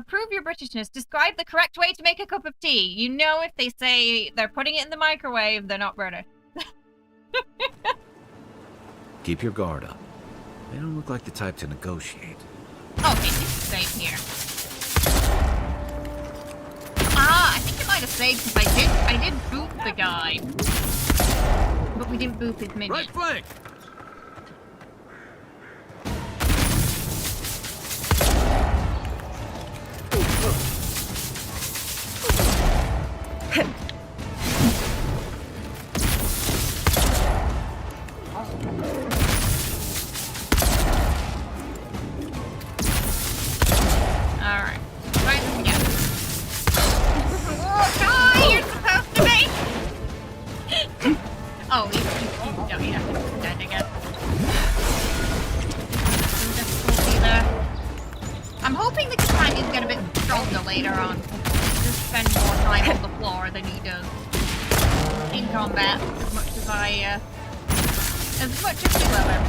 Prove your Britishness. Describe the correct way to make a cup of tea. You know if they say they're putting it in the microwave, they're not British. Keep your guard up. They don't look like the type to negotiate. Okay, this is safe here. Ah, I think it might have saved because I did boop the guy. But we didn't boop his minion. Right flank! Alright. Try this again. Oh, you're supposed to be! Oh, you don't have to pretend, I guess. Some difficulty there. I'm hoping the companions get a bit stronger later on. Just spend more time on the floor than he does in combat, as much as we love him.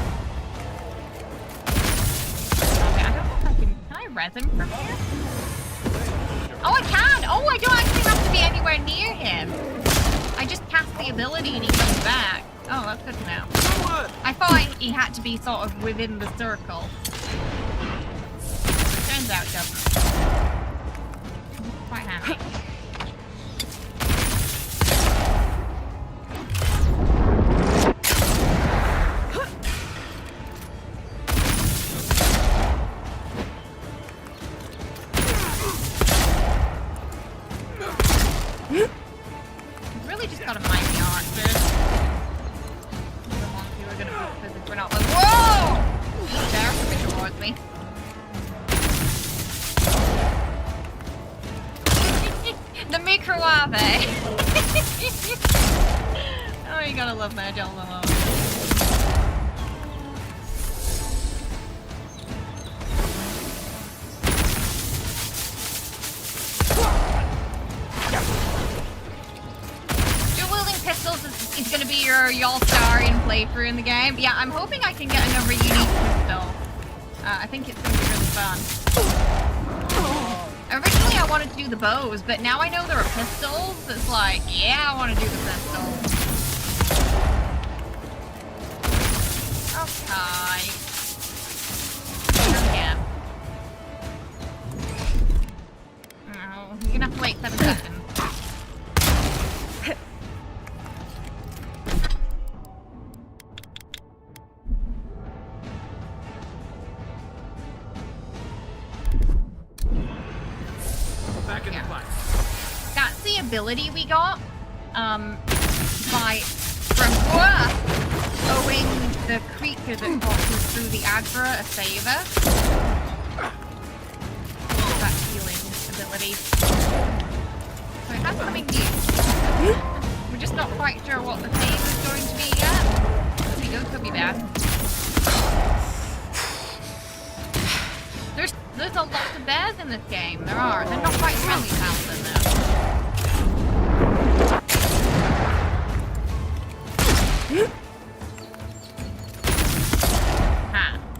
Okay, I don't know if I can I res him from here? Oh, I can! Oh, I don't actually have to be anywhere near him. I just cast the ability and he comes back. Oh, that's good to know. I thought he had to be sort of within the circle. But it turns out it doesn't. Quite handy. Really just gotta mind the archers. The ones who are gonna put because we're not like, whoa! They're coming towards me. The microwave. Oh, you gotta love that alone. It's gonna be your Yalstarian playthrough in the game. Yeah, I'm hoping I can get another unique pistol. I think it's gonna be really fun. Originally I wanted to do the bows, but now I know there are pistols. It's like, yeah, I want to do the pistols. Okay. Again. Oh, you're gonna have to wait 7 seconds. That's the ability we got from owing the creature that passes through the Agra a favor. That healing ability. So it has something new. We're just not quite sure what the theme is going to be yet. Could be good, could be bad. There's a lot of bears in this game. There are. They're not quite friendly paladin though.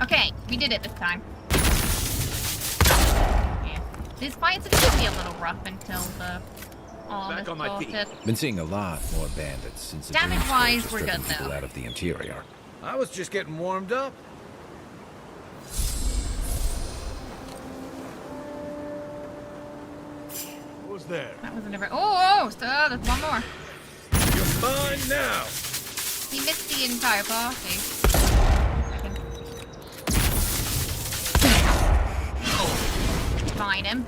Okay, we did it this time. Yeah. These fights are gonna be a little rough until the Back on my feet. Been seeing a lot more bandits since the Damage-wise, we're good people though. out of the interior. I was just getting warmed up. Who's there? That was a different. Oh, so there's one more. You're mine now. He missed the entire party. Find him.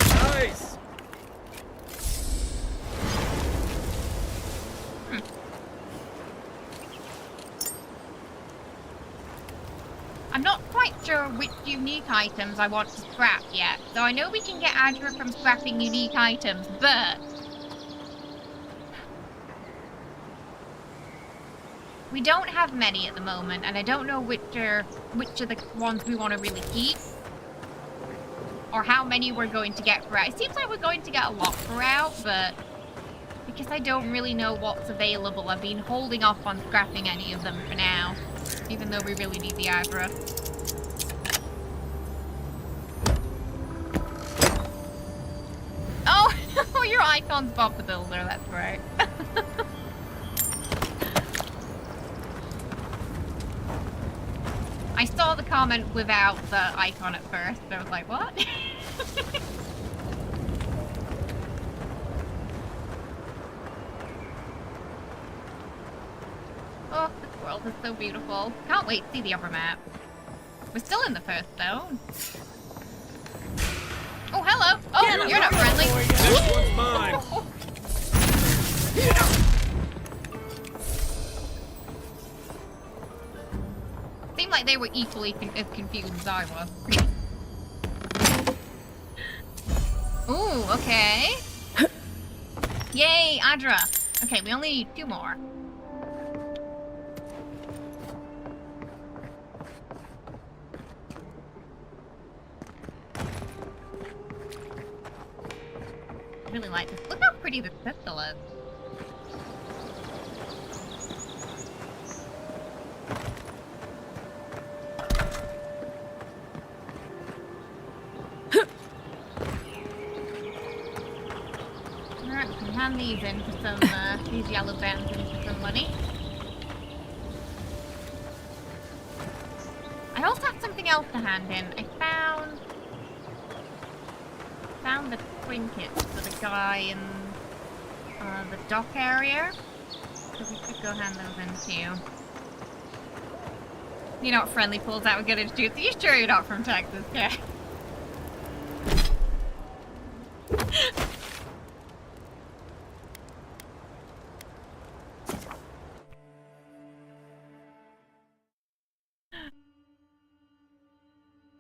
Nice. I'm not quite sure which unique items I want to scrap yet. So I know we can get Adra from scrapping unique items, but we don't have many at the moment, and I don't know which are the ones we want to really keep. Or how many we're going to get for out. It seems like we're going to get a lot for out, but Because I don't really know what's available. I've been holding off on scrapping any of them for now. Even though we really need the aggro. Oh! Your icon's Bob the Builder, that's right. I saw the comment without the icon at first, so I was like, what? Oh, this world is so beautiful. Can't wait to see the other map. We're still in the first zone. Oh, hello! Oh, you're not friendly! This one's mine! Seemed like they were equally as confused as I was. Ooh, okay. Yay, Adra! Okay, we only need 2 more. I really like this. Look how pretty this pistol is. Alright, we can hand these in for some, these yellow bands in for some money. I also have something else to hand in. I found the trinkets for the guy in the dock area. So we could go hand those in too. You're not friendly, pulls out a good introduce. Are you sure you're not from Texas, yeah?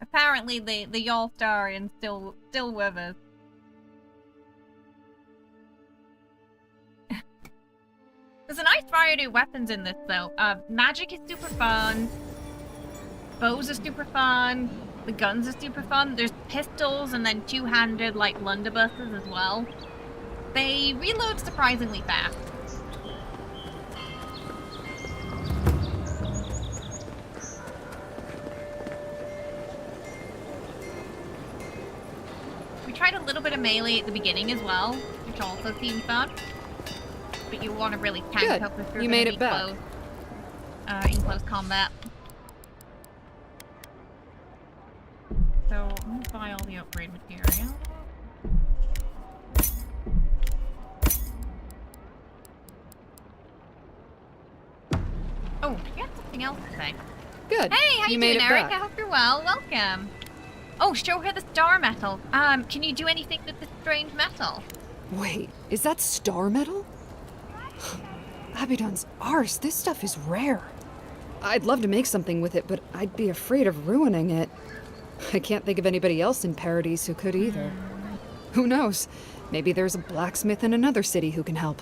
Apparently the Yalstarian's still with us. There's a nice variety of weapons in this though. Magic is super fun. Bows are super fun. The guns are super fun. There's pistols and then 2-handed like blunderbusses as well. They reload surprisingly fast. We tried a little bit of melee at the beginning as well, which also seemed fun. But you want to really tank up if you're going to be close, in close combat. So I'm going to buy all the upgrade material. Oh, you had something else to say. Good. Hey, how you doing, made it Eric? back. I hope you're well. Welcome. Oh, show her the star metal. Can you do anything with this strange metal? Wait, is that star metal? Abaddon's arse, this stuff is rare. I'd love to make something with it, but I'd be afraid of ruining it. I can't think of anybody else in Paradise who could either. Who knows? Maybe there's a blacksmith in another city who can help.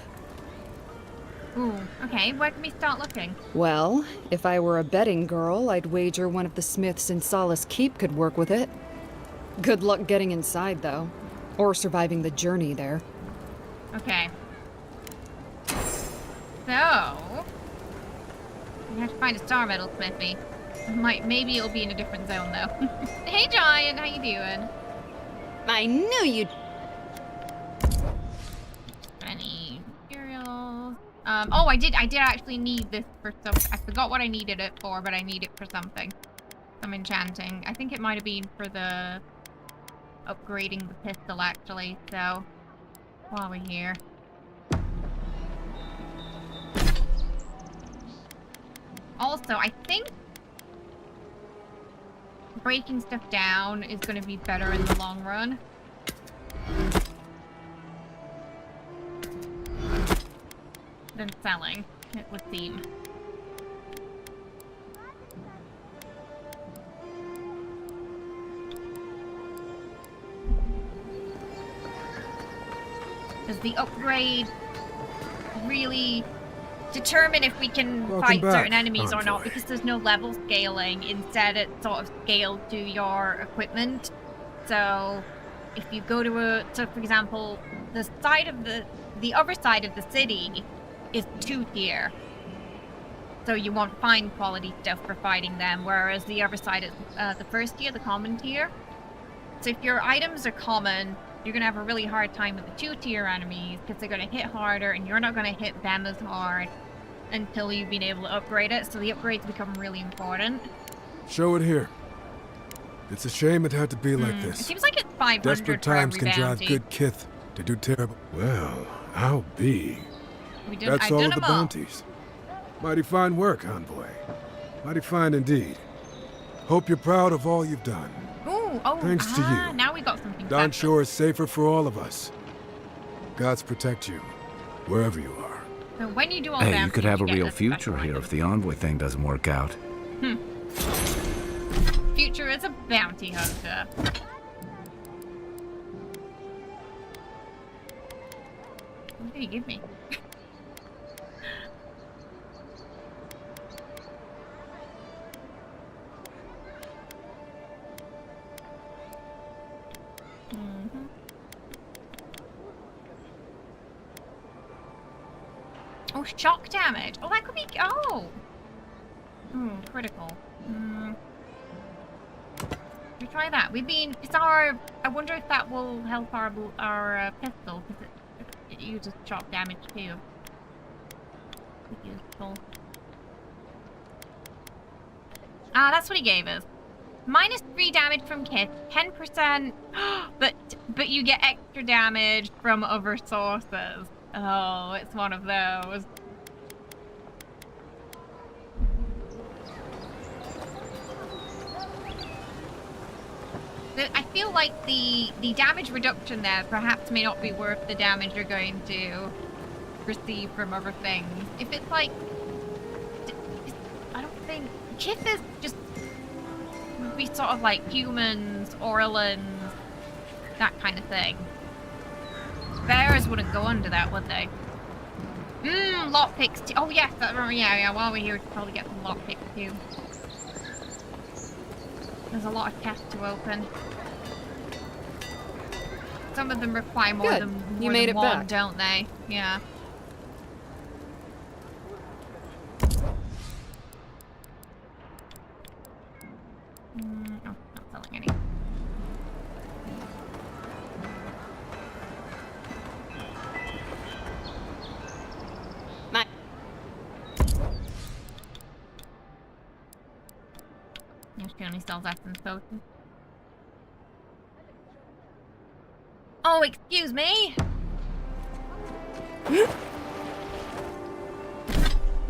Ooh, okay. Where can we start looking? Well, if I were a betting girl, I'd wager one of the smiths in Solace Keep could work with it. Good luck getting inside, though. Or surviving the journey there. Okay. So... we have to find a star metal smithy. Maybe it'll be in a different zone, though. Hey, Giant! How you doing? I knew you'd... Any materials? Oh, I did actually need this for some... I forgot what I needed it for, but I need it for something. Some enchanting. I think it might have been for the... upgrading the pistol, actually, so... while we're here. Also, I think... breaking stuff down is going to be better in the long run. Than selling, it would seem. Does the upgrade really determine if we can fight certain enemies or not? Because there's no level scaling. Instead, it's sort of scaled to your equipment. So, if you go to a... so, for example, the side of the the other side of the city is 2-tier. So you want fine quality stuff for fighting them, whereas the other side is the first tier, the common tier. So if your items are common, you're going to have a really hard time with the 2-tier enemies, because they're going to hit harder, and you're not going to hit them as hard until you've been able to upgrade it. So the upgrades become really important. Show it here. It's a shame it had to be like It this. seems like it's 500 Desperate for times every can drive bounty. good kith to do terrible. Well, I'll be. That's I've all done of the them all. bounties. Mighty fine work, Envoy. Mighty fine indeed. Hope you're proud of all you've done. Ooh, oh, Thanks to you. Now we got something. Don special. Shore is safer for all of us. Gods protect you, wherever you are. So when you do all Hey, that, you could have a get real this future special here item. if the Envoy thing doesn't work out. Future is a bounty hunter. What did he give me? Oh, shock damage. Oh, that could be. Oh. Critical. We try that. We've been. It's our. I wonder if that will help our pistol, because it uses shock damage too. Useful. Ah, that's what he gave us. -3 damage from kit, 10%, but you get extra damage from other sources. Oh, it's one of those. I feel like the damage reduction there perhaps may not be worth the damage you're going to receive from other things. If it's like, I don't think Kith is just would be sort of like humans, Orlans, that kind of thing. Bears wouldn't go under that, would they? Lockpicks too. Oh yes, yeah. While we're here, we should probably get some lockpicks too. There's a lot of chests to open. Some of them require more Good. than You made it one, back. don't they? Yeah. Oh, not selling any. She only sells essence potions. Oh, excuse me!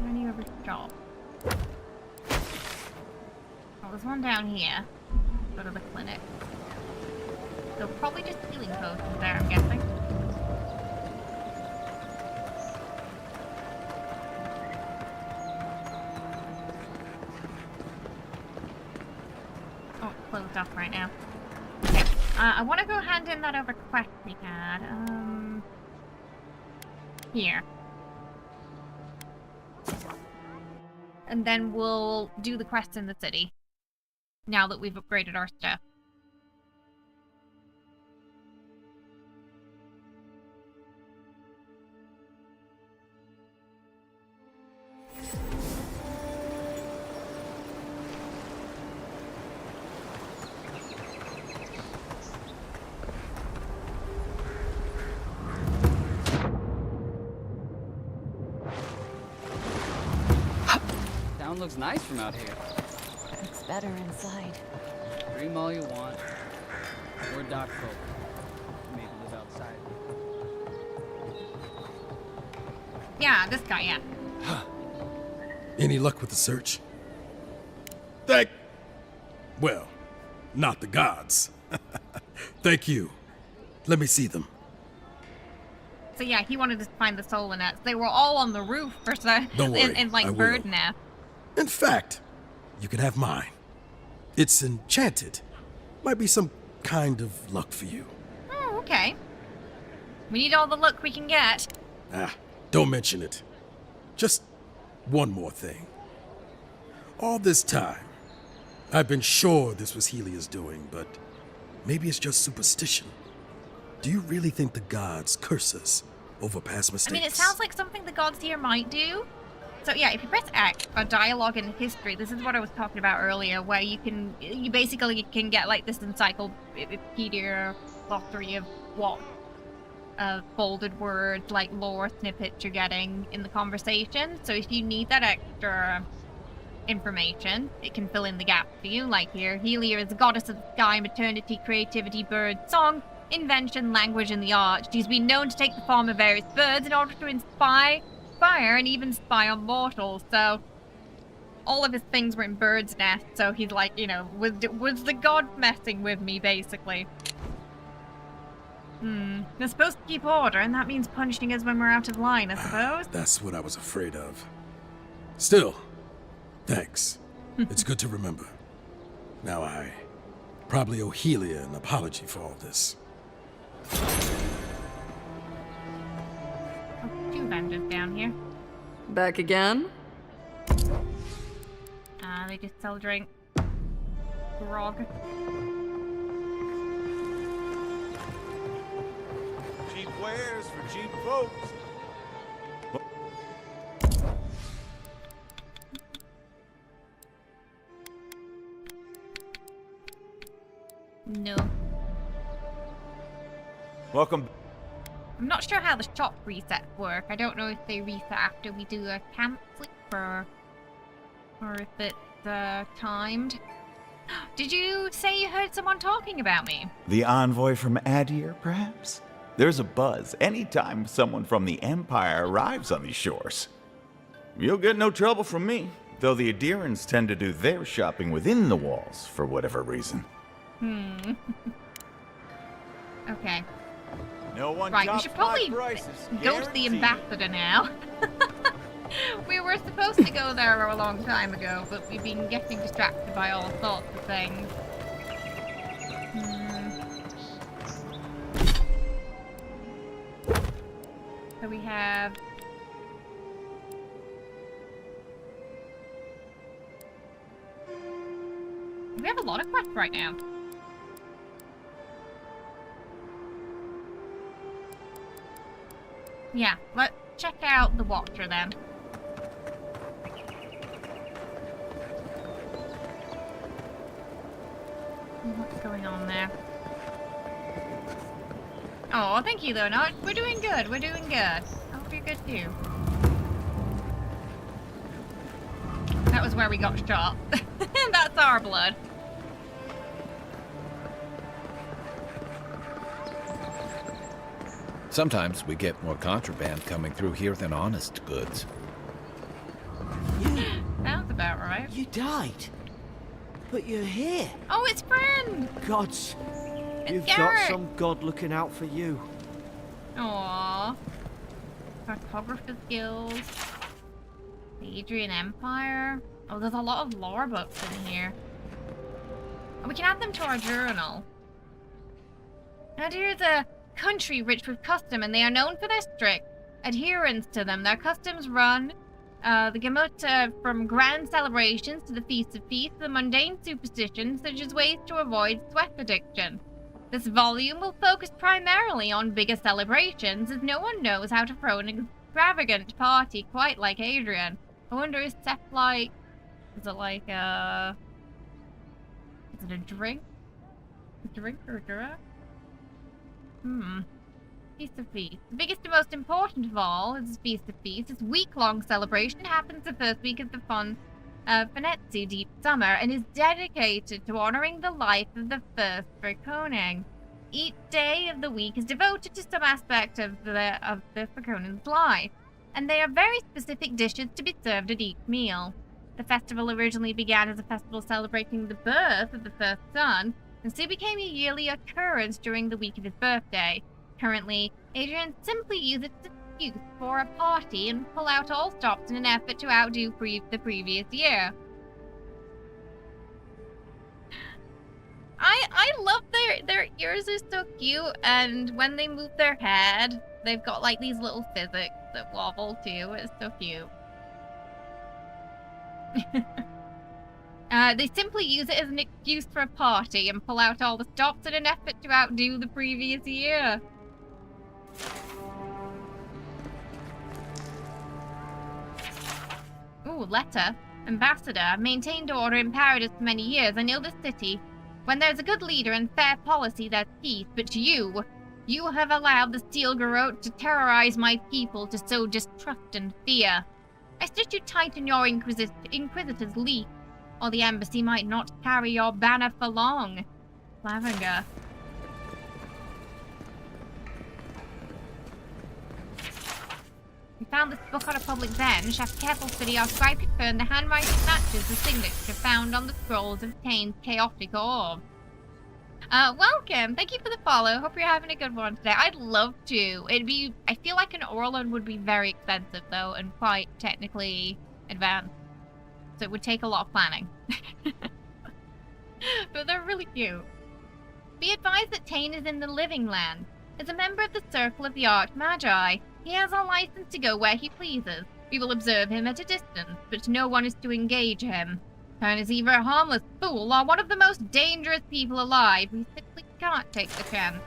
Any other shop? Oh, there's one down here. Go to the clinic. So probably just healing potions there, I'm guessing. Oh, it's closed off right now. Okay. I want to go hand in that other quest we had. Here. And then we'll do the quests in the city. Now that we've upgraded our stuff. Town looks nice from out here. It's better inside. Dream all you want. We're dock folk. Maybe live outside. Yeah, this guy, yeah. Any luck with the search? Well, not the gods. Thank you. Let me see them. So yeah, he wanted to find the solar nets. They were all on the roof for Don't worry, in like I bird will. nests. In fact, you can have mine. It's enchanted. Might be some kind of luck for you. Oh, okay. We need all the luck we can get. Don't mention it. Just one more thing. All this time, I've been sure this was Helia's doing, but maybe it's just superstition. Do you really think the gods curse us over past mistakes. I mean, it sounds like something the gods here might do. So yeah, if you press X on dialogue and history, this is what I was talking about earlier, where you basically can get like this encyclopedia glossary of what folded words, like lore snippets you're getting in the conversation. So if you need that extra information, it can fill in the gaps for you. Like here, Helia is the goddess of the sky, maternity, creativity, bird, song, invention, language, and the arts. She's been known to take the form of various birds in order to inspire and even spy on mortals. So all of his things were in birds' nests. So he's like, you know, was the god messing with me, basically? They're supposed to keep order, and that means punishing us when we're out of line, I suppose. That's what I was afraid of. Still, thanks. It's good to remember. Now I probably owe Helia an apology for all this. Oh, 2 vendors down here. Back again? They just sell drink. Grog. Cheap wares for cheap folks. No. Welcome. I'm not sure how the shop resets work. I don't know if they reset after we do a camp sleep or if it's timed. Did you say you heard someone talking about me? The envoy from Adir, perhaps? There's a buzz anytime someone from the Empire arrives on these shores. You'll get no trouble from me, though the Adirans tend to do their shopping within the walls for whatever reason. Okay. No one Right, we tops should probably my prices, go to the guaranteed. ambassador now. We were supposed to go there a long time ago, but we've been getting distracted by all sorts of things. So we have... We have a lot of quests right now. Yeah, let's check out the Watcher then. What's going on there? Oh, thank you though. No, we're doing good. We're doing good. I hope you're good too. That was where we got shot. That's our blood. Sometimes we get more contraband coming through here than honest goods. Sounds about right. You died. But you're here. Oh, it's Friend! Gods. You've Garrett. got some god looking out for you. Aww. Cartographer skills. The Adrian Empire. Oh, there's a lot of lore books in here. Oh, we can add them to our journal. Adir is a country rich with custom, and they are known for their strict adherence to them. Their customs run the gamut from grand celebrations to the Feast of Peace, the mundane superstitions such as ways to avoid sweat addiction. This volume will focus primarily on bigger celebrations, as no one knows how to throw an extravagant party quite like Adrian. I wonder, is Seth like... Is it like a... Is it a drink? A drink or a drug? Feast of Feast. The biggest and most important of all is Feast of Feast. This week-long celebration happens the first week of the Fenetsu Deep Summer and is dedicated to honoring the life of the first Draconing. Each day of the week is devoted to some aspect of the Draconing's life, and they are very specific dishes to be served at each meal. The festival originally began as a festival celebrating the birth of the first son, and soon became a yearly occurrence during the week of his birthday. Currently, Adrian simply uses its excuse for a party and pull out all stops in an effort to outdo the previous year. I love their ears are so cute, and when they move their head, they've got like these little physics that wobble too. It's so cute. They simply use it as an excuse for a party and pull out all the stops in an effort to outdo the previous year. Oh, letter. Ambassador, I've maintained order in paradise for many years. I know the city. When there's a good leader and fair policy, there's peace. But you have allowed the Steel Garrote to terrorize my people, to sow distrust and fear. I suggest you tighten your Inquisitor's leash, or the embassy might not carry your banner for long. Clavinger. We found this book on a public bench. After careful study, our scribe confirmed the handwriting matches the signature found on the scrolls of Tane's chaotic orb. Welcome. Thank you for the follow. Hope you're having a good one today. I'd love to. I feel like an Orlan would be very expensive, though, and quite technically advanced. So it would take a lot of planning. But they're really cute. Be advised that Tane is in the Living Land. As a member of the Circle of the Archmagi, he has a license to go where he pleases. We will observe him at a distance, but no one is to engage him. Tane is either a harmless fool or one of the most dangerous people alive. We simply can't take the chance.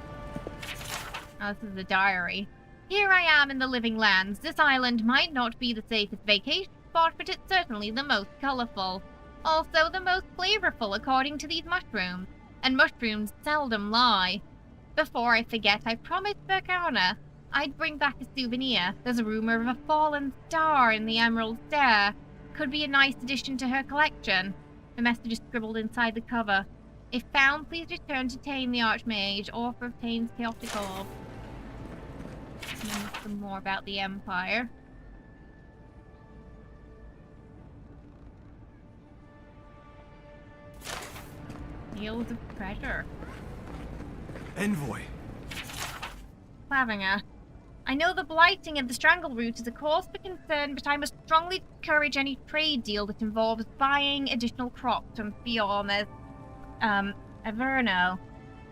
Oh, this is the diary. Here I am in the Living Lands. This island might not be the safest vacation spot, but it's certainly the most colorful. Also the most flavorful, according to these mushrooms. And mushrooms seldom lie. Before I forget, I promised Berkana I'd bring back a souvenir. There's a rumor of a fallen star in the Emerald Stair. Could be a nice addition to her collection. The message is scribbled inside the cover. If found, please return to Tane the Archmage, author of Tane's chaotic orb. And then some more about the Empire. Fields of treasure. Envoy. Clavinger. I know the blighting of the Strangle Root is a cause for concern, but I must strongly discourage any trade deal that involves buying additional crops from Fiorma's, Averno.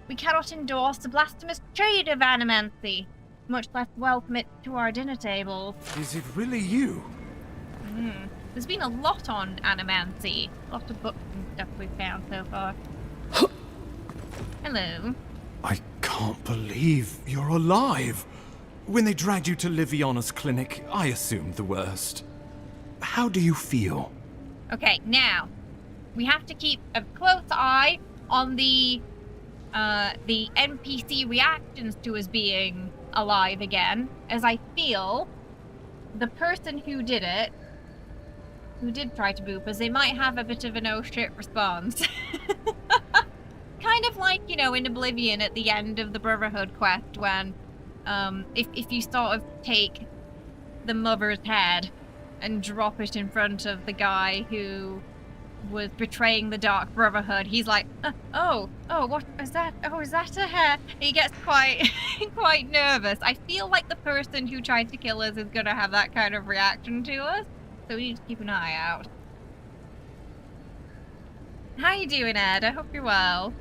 We cannot endorse the blasphemous trade of animancy, much less welcome it to our dinner tables. Is it really you? There's been a lot on animancy. Lots of books and stuff we've found so far. Hello. I can't believe you're alive. When they dragged you to Liviana's clinic, I assumed the worst. How do you feel? Okay, now, we have to keep a close eye on the NPC reactions to us being alive again, as I feel the person who did it, who did try to boop us, they might have a bit of an oh shit response. Kind of like, you know, in Oblivion at the end of the Brotherhood quest when if you sort of take the mother's head and drop it in front of the guy who was betraying the Dark Brotherhood, he's like, what is that? Oh, is that a hair? He gets quite quite nervous. I feel like the person who tried to kill us is gonna have that kind of reaction to us, so we need to keep an eye out. How you doing, Ed? I hope you're well.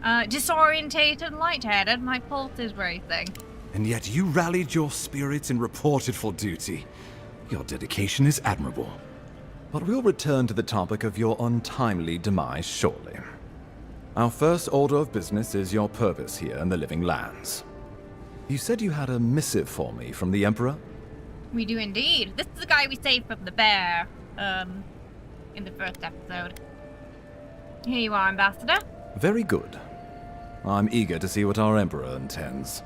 Disorientated and lightheaded, my pulse is racing. And yet you rallied your spirits and reported for duty. Your dedication is admirable. But we'll return to the topic of your untimely demise shortly. Our first order of business is your purpose here in the Living Lands. You said you had a missive for me from the Emperor? We do indeed. This is the guy we saved from the bear, in the first episode. Here you are, Ambassador. Very good. I'm eager to see what our Emperor intends.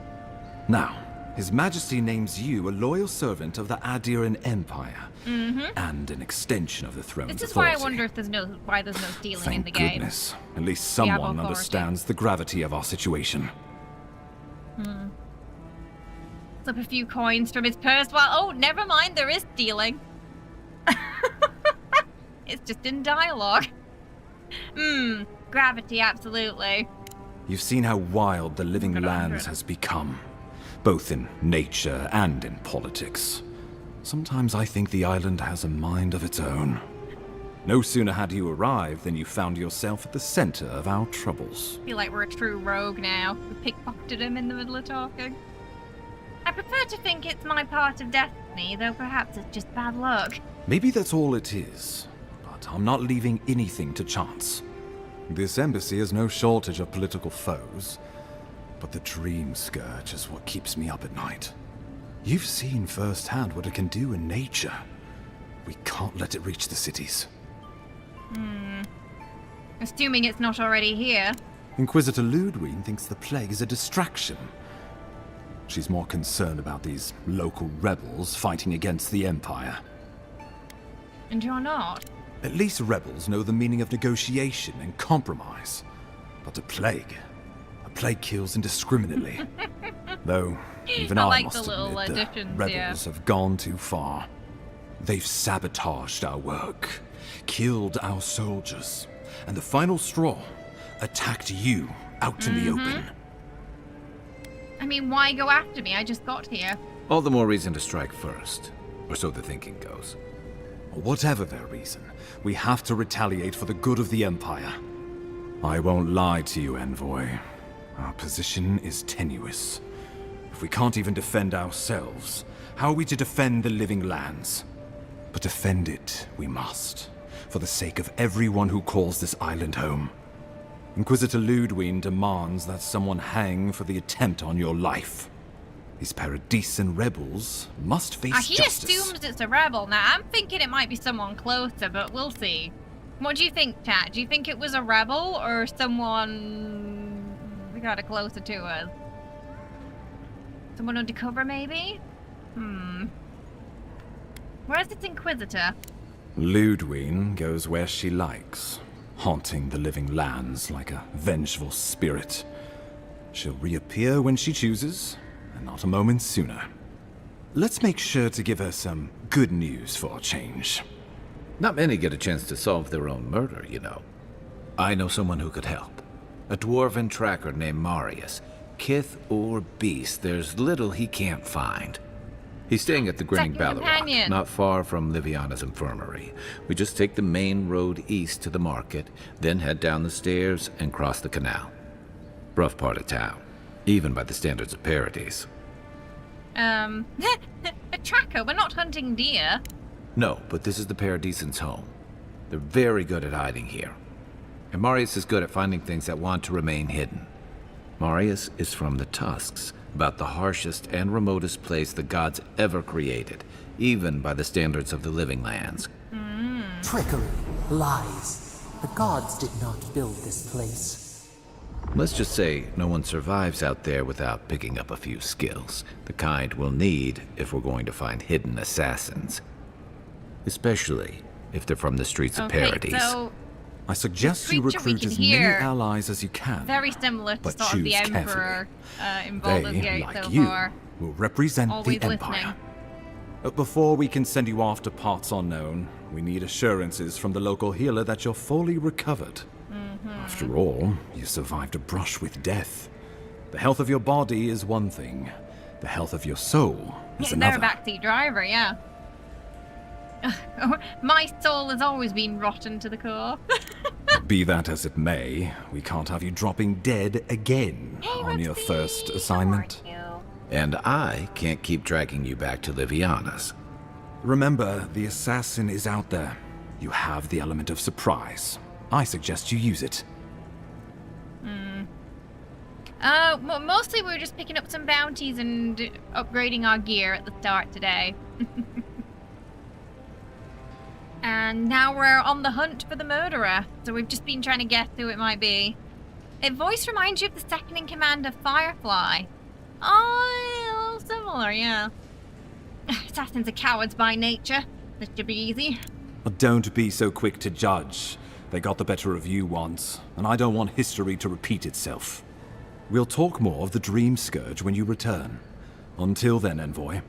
Now, His Majesty names you a loyal servant of the Adiran Empire, and an extension of the throne's authority. This is authority. why I wonder if there's no stealing in the game. Thank goodness. At least someone understands the gravity of our situation. Slip a few coins from his purse while... Oh, never mind, there is stealing. It's just in dialogue. Gravity, absolutely. You've seen how wild the Living Lands has become, both in nature and in politics. Sometimes I think the island has a mind of its own. No sooner had you arrived than you found yourself at the center of our troubles. I feel like we're a true rogue now. We pickpocketed him in the middle of talking. I prefer to think it's my part of destiny, though perhaps it's just bad luck. Maybe that's all it is, but I'm not leaving anything to chance. This embassy has no shortage of political foes, but the dream scourge is what keeps me up at night. You've seen firsthand what it can do in nature. We can't let it reach the cities. Assuming it's not already here. Inquisitor Ludwig thinks the plague is a distraction. She's more concerned about these local rebels fighting against the Empire. And you're not. At least rebels know the meaning of negotiation and compromise. But a plague kills indiscriminately. Though, even I I like must the little admit that additions, rebels have gone too far. They've sabotaged our work, killed our soldiers, and the final straw, attacked you out in the open. I mean, why go after me? I just got here. All the more reason to strike first, or so the thinking goes. Whatever their reason, we have to retaliate for the good of the Empire. I won't lie to you, Envoy. Our position is tenuous. If we can't even defend ourselves, how are we to defend the living lands? But defend it we must, for the sake of everyone who calls this island home. Inquisitor Ludwig demands that someone hang for the attempt on your life. These Paradisen rebels must face He justice. assumes it's a rebel. Now, I'm thinking it might be someone closer, but we'll see. What do you think, chat? Do you think it was a rebel or someone got it closer to us? Someone undercover, maybe? Where's this Inquisitor? Ludwig goes where she likes, haunting the living lands like a vengeful spirit. She'll reappear when she chooses, and not a moment sooner. Let's make sure to give her some good news for a change. Not many get a chance to solve their own murder, you know. I know someone who could help. A dwarven tracker named Marius. Kith or beast, there's little he can't find. He's staying at the Grinning Second companion. Ballarok, not far from Liviana's infirmary. We just take the main road east to the market, then head down the stairs and cross the canal. Rough part of town, even by the standards of Paradise. A tracker? We're not hunting deer. No, but this is the Paradisans' home. They're very good at hiding here. And Marius is good at finding things that want to remain hidden. Marius is from the Tusks, about the harshest and remotest place the gods ever created, even by the standards of the living lands. Trickery, lies. The gods did not build this place. Let's just say no one survives out there without picking up a few skills, the kind we'll need if we're going to find hidden assassins. Especially if they're from the streets of Paradise. So I suggest you creature we recruit can as many hear allies as you can. very similar to but sort of the choose Emperor in Baldur's They, Gate like so you, far. will represent Always the Empire. listening. Before we can send you off to parts unknown, we need assurances from the local healer that you're fully recovered. After all, you survived a brush with death. The health of your body is one thing. The health of your soul is Yeah, they're a another. backseat driver, yeah. My soul has always been rotten to the core. Be that as it may, we can't have you dropping dead again Hey, on your Rexy, first how assignment. are you? And I can't keep dragging you back to Liviana's. Remember, the assassin is out there. You have the element of surprise. I suggest you use it. Mostly we're just picking up some bounties and upgrading our gear at the start today. And now we're on the hunt for the murderer, so we've just been trying to guess who it might be. A voice reminds you of the second in command of Firefly. Oh, a little similar, yeah. Assassins are cowards by nature. This should be easy. But don't be so quick to judge. They got the better of you once, and I don't want history to repeat itself. We'll talk more of the Dream Scourge when you return. Until then, Envoy.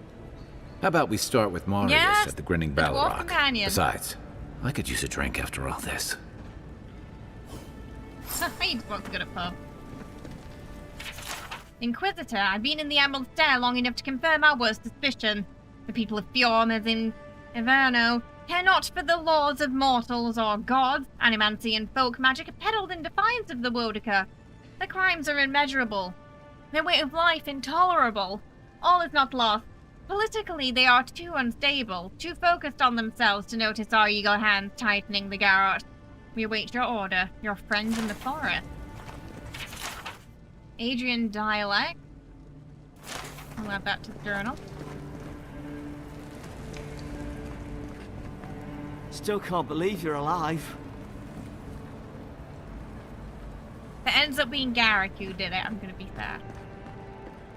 How about we start with Marius Yes, at the Grinning the dwarf Ballarok? companion. Besides, I could use a drink after all this. He just wants to go to pub. Inquisitor, I've been in the Emerald Stair long enough to confirm our worst suspicion. The people of Fjorm, as in Everno, care not for the laws of mortals or gods. Animancy and folk magic are peddled in defiance of the Woedica. Their crimes are immeasurable. Their way of life intolerable. All is not lost. Politically, they are too unstable, too focused on themselves to notice our eagle hands tightening the garrote. We await your order. Your friends in the forest. Adrian dialect. I'll add that to the journal. Still can't believe you're alive. If it ends up being Garrick who did it, I'm gonna be sad.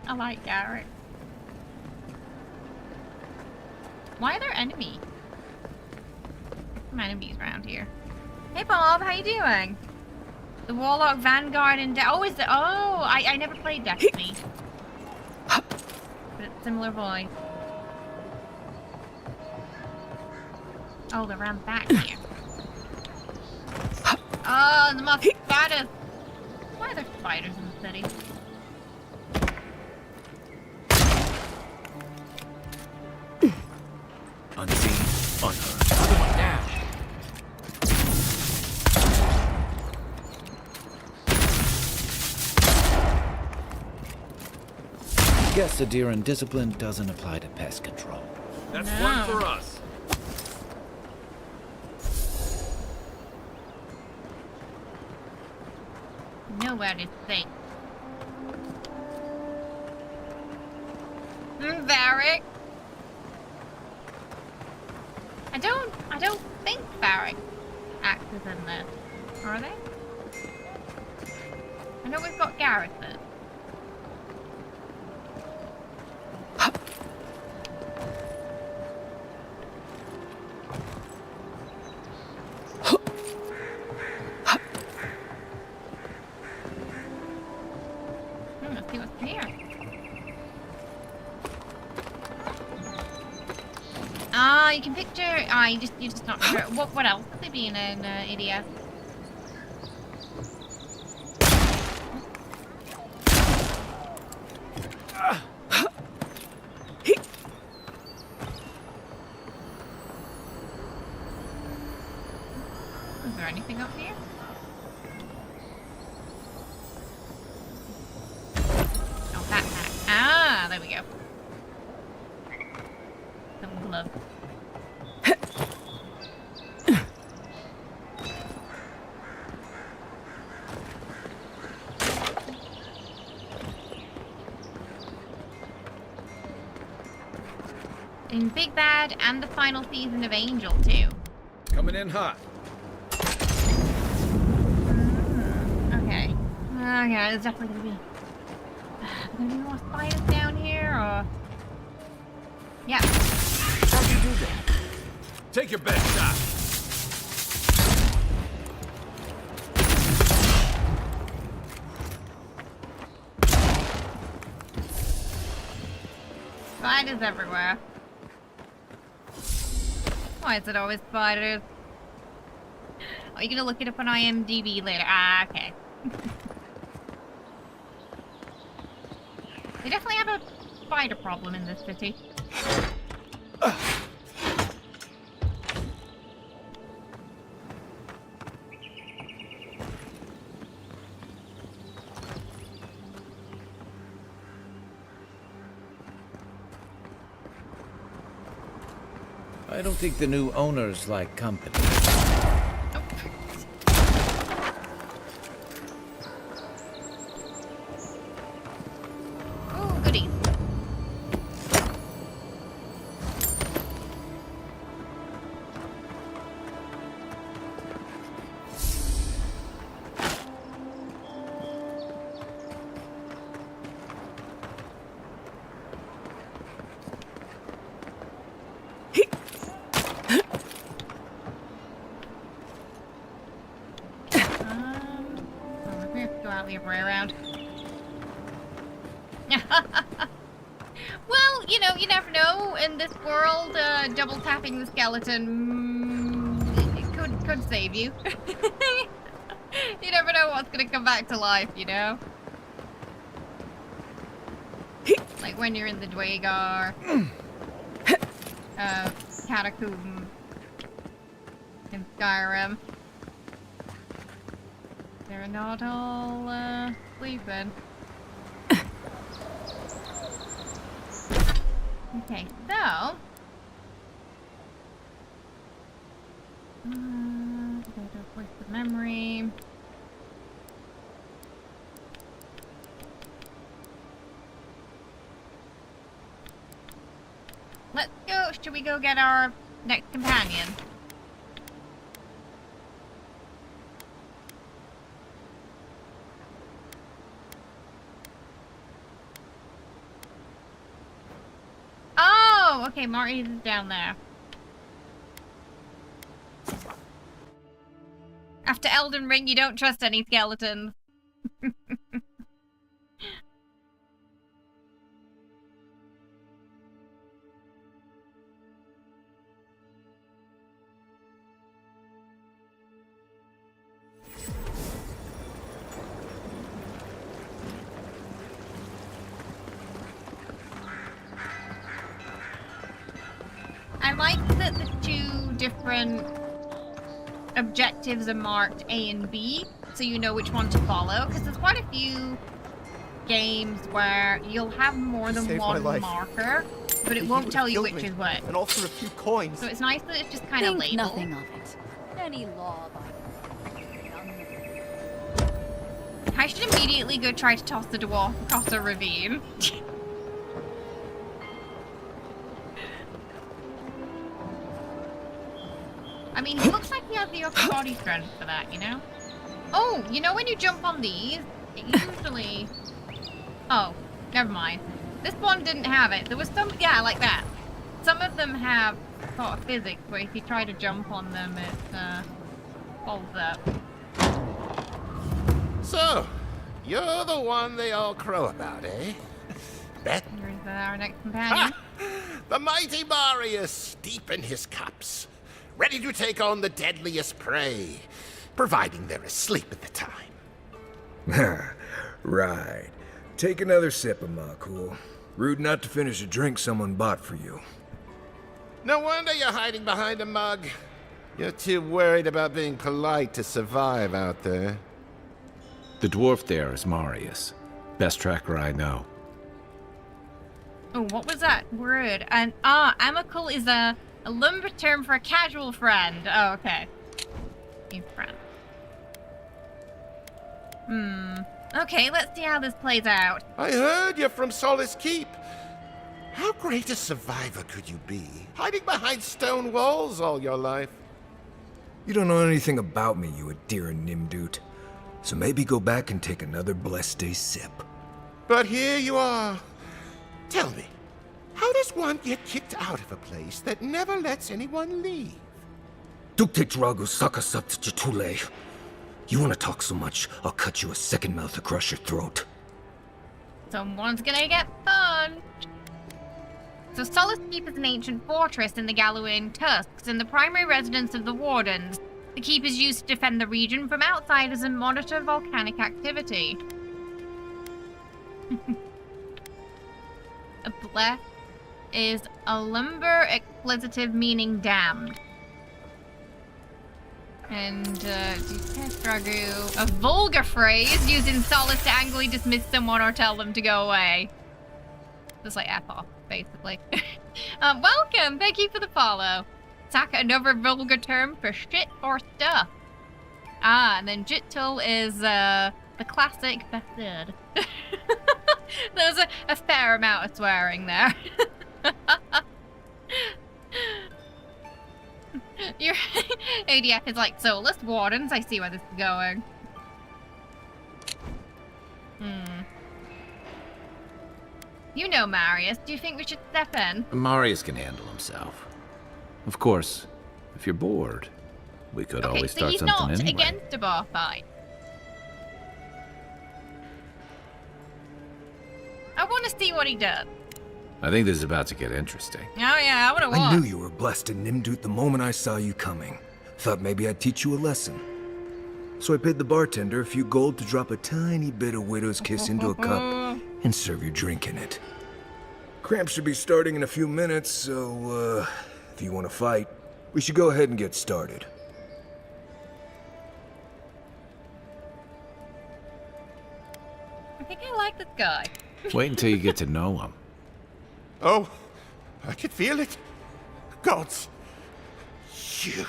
I like Garrick. Why are there enemies? Some enemies around here. Hey Bob, how you doing? The Warlock Vanguard and oh, is it? Oh, I never played Destiny. But it's similar voice. Oh, they're around back here. Oh, the most spiders. Why are there spiders in the city? Unseen, unheard. Another one down. Guess the Aderan discipline doesn't apply to pest control. That's one for us. Nowhere to think. Varric. I don't think Varric acts as in this. Are they? I know we've got Gareth. Let's see what's here. Ah, you can picture. Ah, you're just not sure. What else could they be in an idiot? Is there anything up here? Oh, backpack. Ah, there we go. Some gloves. In Big Bad and the final season of Angel too. Coming in hot. Okay. Okay, there's definitely gonna be. Are there any more spiders down here, or? Yeah. How do you do that? Take your best shot. Spiders everywhere. Why is it always spiders? Oh, you're gonna look it up on IMDb later. Ah, okay. They definitely have a spider problem in this city. I don't think the new owners like company. Oh, goody. We have to go out the other way around. Well, you know, you never know. In this world, double tapping the skeleton it could save you. You never know what's gonna come back to life, you know? Like when you're in the Dwagar catacomb in Skyrim. They're not all sleeping. Okay, so Where's the memory? Let's go. Should we go get our next companion? Oh, okay. Marty's is down there. After Elden Ring, you don't trust any skeletons. I like that the two different objectives are marked A and B, so you know which one to follow, because there's quite a few games where you'll have more than one marker, but it won't tell you which is what. And also a few coins. So it's nice that it's just kind of labeled. Nothing of it. Any law I should immediately go try to toss the dwarf across a ravine. I mean, he looks like he has the upper body strength for that, you know? Oh, you know when you jump on these, it usually... Oh, never mind. This one didn't have it. There was some... Yeah, like that. Some of them have sort of physics where if you try to jump on them, it folds up. So, you're the one they all crow about, eh? Bet. Here's our next companion. The mighty Marius, deep in his cups, ready to take on the deadliest prey, providing they're asleep at the time. Right. Take another sip of my cool. Rude not to finish a drink someone bought for you. No wonder you're hiding behind a mug. You're too worried about being polite to survive out there. The dwarf there is Marius. Best tracker I know. Oh, what was that word? And amicable is a lumber term for a casual friend. Oh, okay. A friend. Okay, let's see how this plays out. I heard you're from Solace Keep. How great a survivor could you be, hiding behind stone walls all your life? You don't know anything about me, you Adira Nimdut. So maybe go back and take another blessed day sip. But here you are. Tell me, how does one get kicked out of a place that never lets anyone leave? Dukte Drago Sakasat Jatule. You wanna talk so much, I'll cut you a second mouth across your throat. Someone's gonna get punched. So Solace Keep is an ancient fortress in the Gallowin Tusks and the primary residence of the Wardens. The keep is used to defend the region from outsiders and monitor volcanic activity. A bless is a lumber explicitive meaning damned. And, a vulgar phrase used in Solace to angrily dismiss someone or tell them to go away. Just like F off, basically. Welcome! Thank you for the follow. Taka, another vulgar term for shit or stuff. And then Jittul is, the classic bastard. There's a fair amount of swearing there. Your ADF is like, soulless wardens, I see where this is going. You know Marius, do you think we should step in? Marius can handle himself. Of course, if you're bored, we could always start something anyway. So he's not against a bar fight. I want to see what he does. I think this is about to get interesting. Oh yeah, I want to watch. I knew you were blessed in Nimdut the moment I saw you coming. Thought maybe I'd teach you a lesson. So I paid the bartender a few gold to drop a tiny bit of Widow's Kiss into a cup and serve your drink in it. Cramps should be starting in a few minutes, so, if you want to fight, we should go ahead and get started. I think I like this guy. Wait until you get to know him. Oh, I can feel it. Gods, you.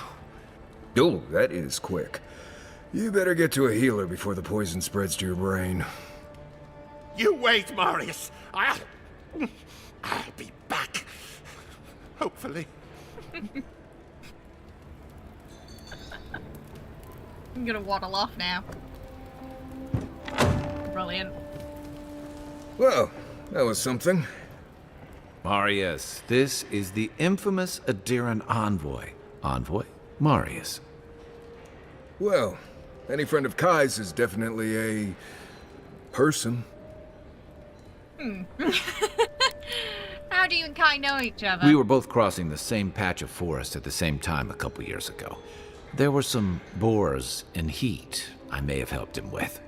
Oh, that is quick. You better get to a healer before the poison spreads to your brain. You wait, Marius. I'll be back. Hopefully. I'm gonna waddle off now. Brilliant. Well, that was something. Marius, this is the infamous Adiran Envoy. Envoy? Marius. Well, any friend of Kai's is definitely a... person. How do you and Kai know each other? We were both crossing the same patch of forest at the same time a couple years ago. There were some boars in heat I may have helped him with.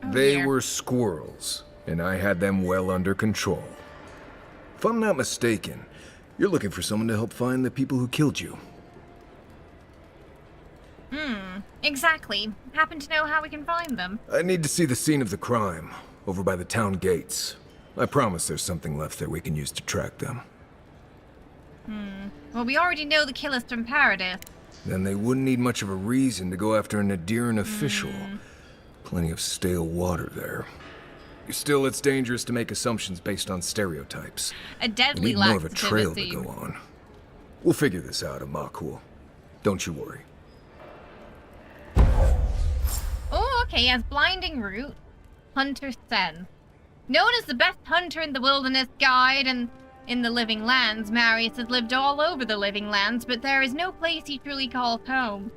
They were squirrels, and I had them well under control. If I'm not mistaken, you're looking for someone to help find the people who killed you. Exactly. Happen to know how we can find them? I need to see the scene of the crime, over by the town gates. I promise there's something left there we can use to track them. Well, we already know the killer's from Paradis. Then they wouldn't need much of a reason to go after an Adiran official. Plenty of stale water there. Still, it's dangerous to make assumptions based on stereotypes. A deadly We need more of a trail laxativity. to go on. We'll figure this out, Amakul. Don't you worry. Oh, okay, he has blinding root. Hunter Sen. Known as the best hunter in the wilderness guide and in the living lands, Marius has lived all over the living lands, but there is no place he truly calls home.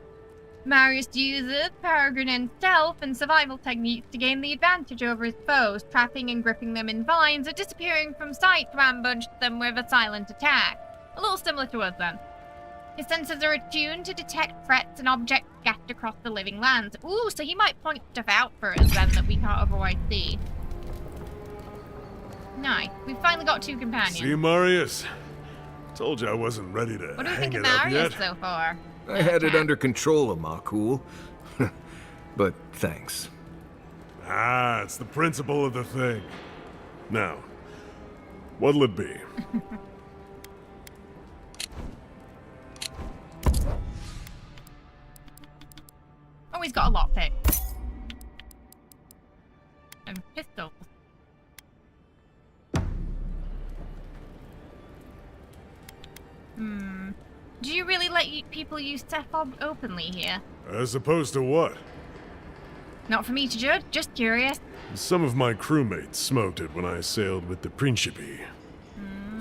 Marius uses peregrine stealth and survival techniques to gain the advantage over his foes, trapping and gripping them in vines or disappearing from sight to ambush them with a silent attack. A little similar to us then. His senses are attuned to detect threats and objects scattered across the living lands. Ooh, so he might point stuff out for us then that we can't otherwise see. Nice. We've finally got two companions. See, Marius? Told you I wasn't ready to What do we hang think of it up Marius yet. so far? I had it under control, Amakul. But thanks. Ah, it's the principle of the thing. Now, what'll it be? Oh, he's got a lockpick. And pistols. Do you really let people use Cephob openly here? As opposed to what? Not for me to judge, just curious. Some of my crewmates smoked it when I sailed with the Principe.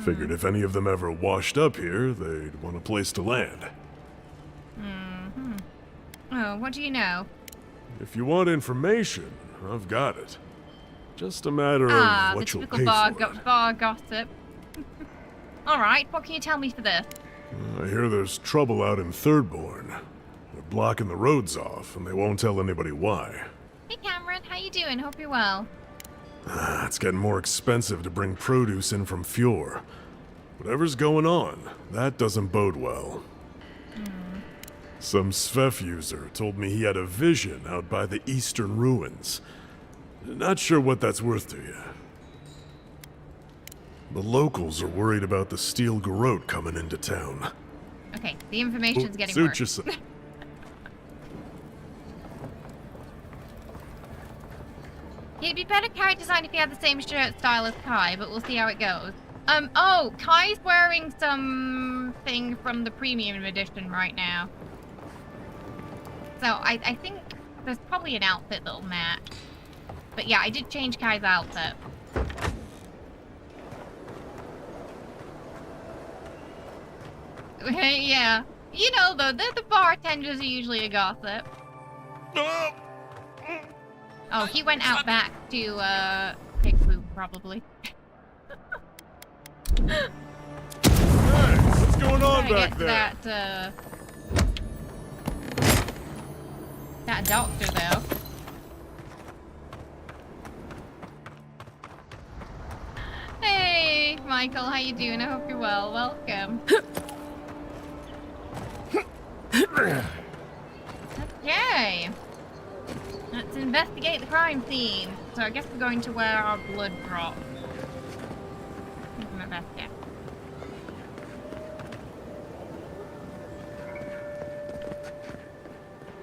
Figured if any of them ever washed up here, they'd want a place to land. Oh, what do you know? If you want information, I've got it. Just a matter of The what you'll typical pay bar, for it. bar gossip. Alright, what can you tell me for this? I hear there's trouble out in Thirdborn. They're blocking the roads off, and they won't tell anybody why. Hey Cameron, how you doing? Hope you're well. It's getting more expensive to bring produce in from Fjord. Whatever's going on, that doesn't bode well. Some Svef user told me he had a vision out by the eastern ruins. Not sure what that's worth to you. The locals are worried about the steel garrote coming into town. Okay, the information's getting Suit worse. yourself. He'd be better character design if he had the same shirt style as Kai, but we'll see how it goes. Oh, Kai's wearing something from the premium edition right now. So I think there's probably an outfit that'll match. But yeah, I did change Kai's outfit. Yeah. You know, though, the bartenders are usually a gossip. Oh, he went out back to, pick food, probably. Hey, what's going on Trying to back get there? to that doctor, though. Hey, Michael, how you doing? I hope you're well. Welcome. Okay. Let's investigate the crime scene. So I guess we're going to where our blood dropped. This is my best guess.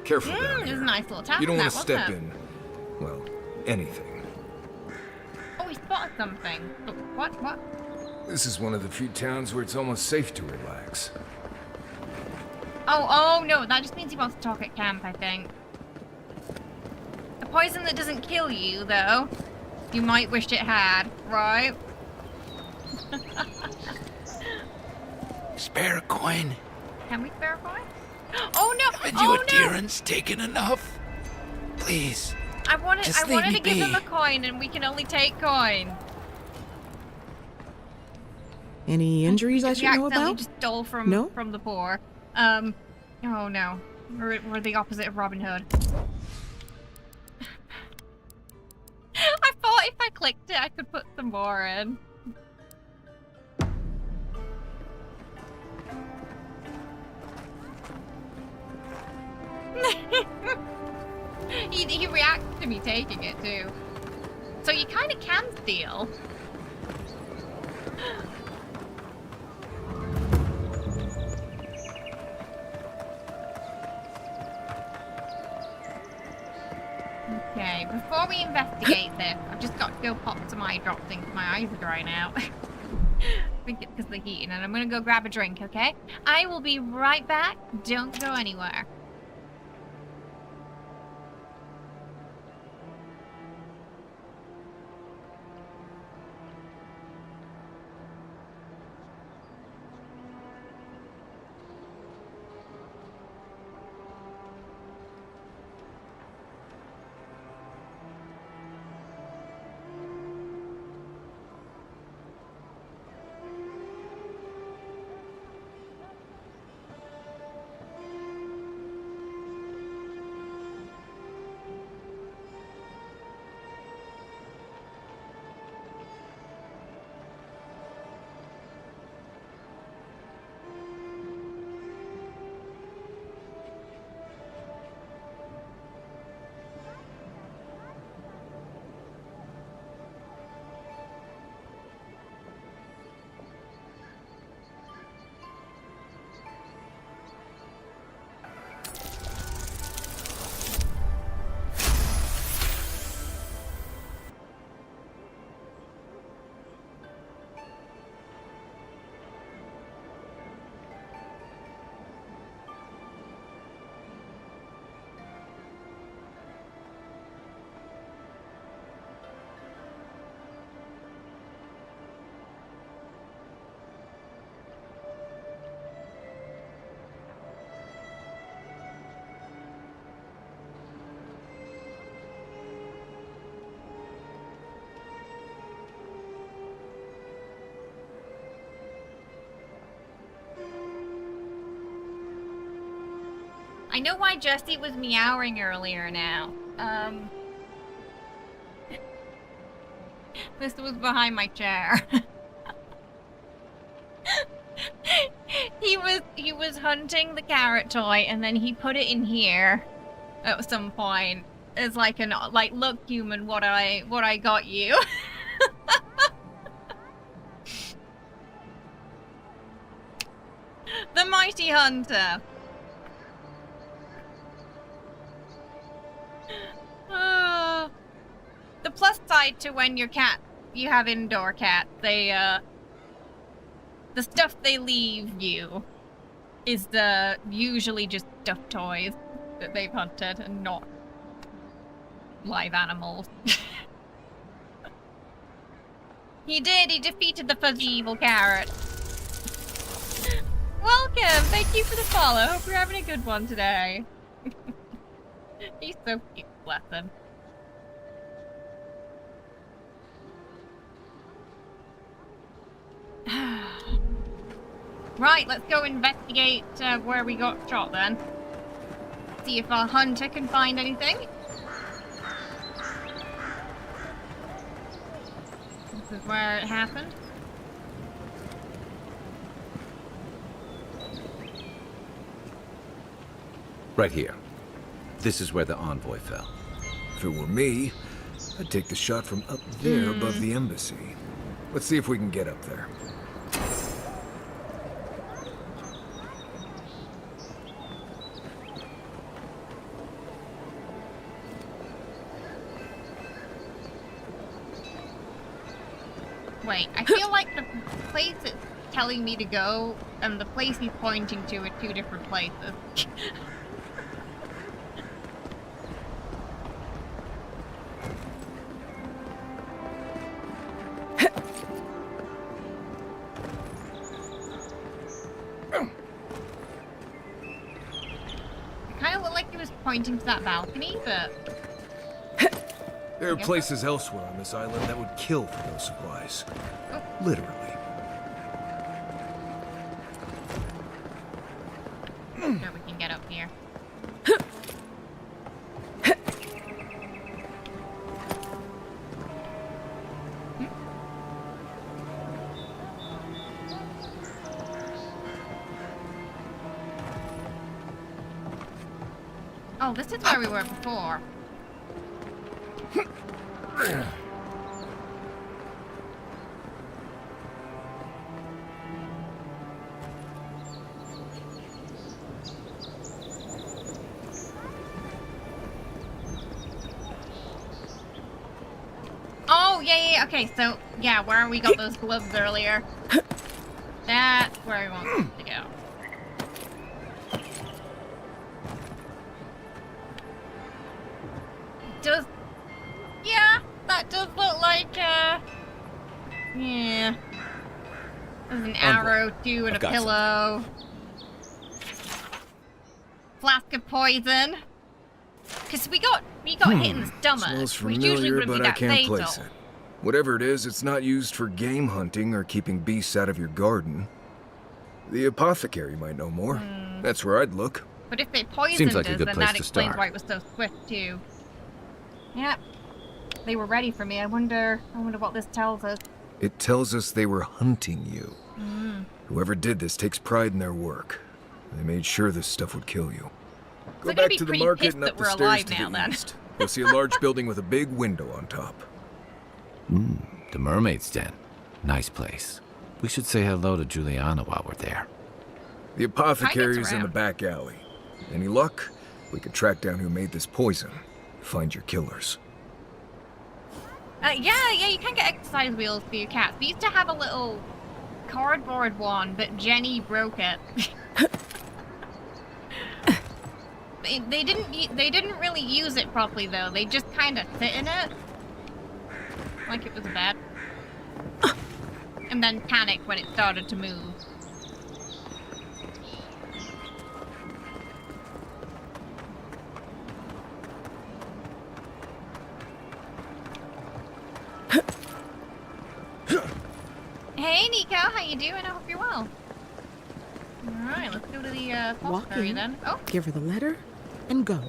Careful down There's a here. nice little tavern You don't there, want to wasn't step there? in, well, anything. Oh, we spotted something. Oh, what? This is one of the few towns where it's almost safe to relax. Oh, no, that just means he wants to talk at camp, I think. A poison that doesn't kill you, though, you might wish it had, right? Spare a coin. Can we spare a coin? Oh, no! Haven't you adherents taken enough? Please. I wanted just to leave me give him be. a coin, and we can only take coin. Any injuries I should know We accidentally about? just stole No? from the poor. Oh no. We're the opposite of Robin Hood. I thought if I clicked it, I could put some more in. He reacts to me taking it too. So you kind of can steal. Okay, before we investigate this, I've just got to go pop some eye drops in because my eyes are drying out. I think it's because of the heating, and I'm gonna go grab a drink, okay? I will be right back. Don't go anywhere. I know why Jesse was meowing earlier now. This was behind my chair. He was hunting the carrot toy, and then he put it in here at some point. It's like look, human, what I got you. The mighty hunter. The plus side to when you have indoor cats, the stuff they leave you is usually just stuffed toys that they've hunted and not live animals. He defeated the fuzzy evil carrot. Welcome! Thank you for the follow. Hope you're having a good one today. He's so cute, bless him. Right, let's go investigate where we got shot then. See if our hunter can find anything. This is where it happened. Right here. This is where the Envoy fell. If it were me, I'd take the shot from up there above the embassy. Let's see if we can get up there. Wait, I feel like the place it's telling me to go and the place he's pointing to are two different places. Kind of looked like he was pointing to that balcony, but... There are places elsewhere on this island that would kill for those supplies. Oh. Literally. Sure, we can get up here. Oh, this is where we were before. Oh, yeah, okay, so, yeah, where we got those gloves earlier. That's where we want to go. Does... Yeah, that does look like, yeah. There's an arrow, too, and a pillow. Flask of poison. Because we got hit in the stomach, Smells which usually familiar, wouldn't be but I that can't fatal. place it. Whatever it is, it's not used for game hunting or keeping beasts out of your garden. The apothecary might know more. That's where I'd look. But if they poisoned Seems like a us, good then place that to explains start. why it was so swift, too. Yep. They were ready for me. I wonder what this tells us. It tells us they were hunting you. Whoever did this takes pride in their work. They made sure this stuff would kill you. Go they're gonna back be to the pretty market pissed and that up the we're stairs alive to now, the then. east. You'll see a large building with a big window on top. The Mermaid's Den. Nice place. We should say hello to Juliana while we're there. The apothecary's in the around. back alley. Any luck? We could track down who made this poison. Find your killers. Yeah, you can get exercise wheels for your cats. We used to have a little cardboard one, but Jenny broke it. They didn't really use it properly though. They just kind of sit in it like it was a bed, and then panicked when it started to move. Hey Nico, how you doing? I hope you're well. Alright, let's go to the Walk apothecary in, then. Oh, give her the letter, and go.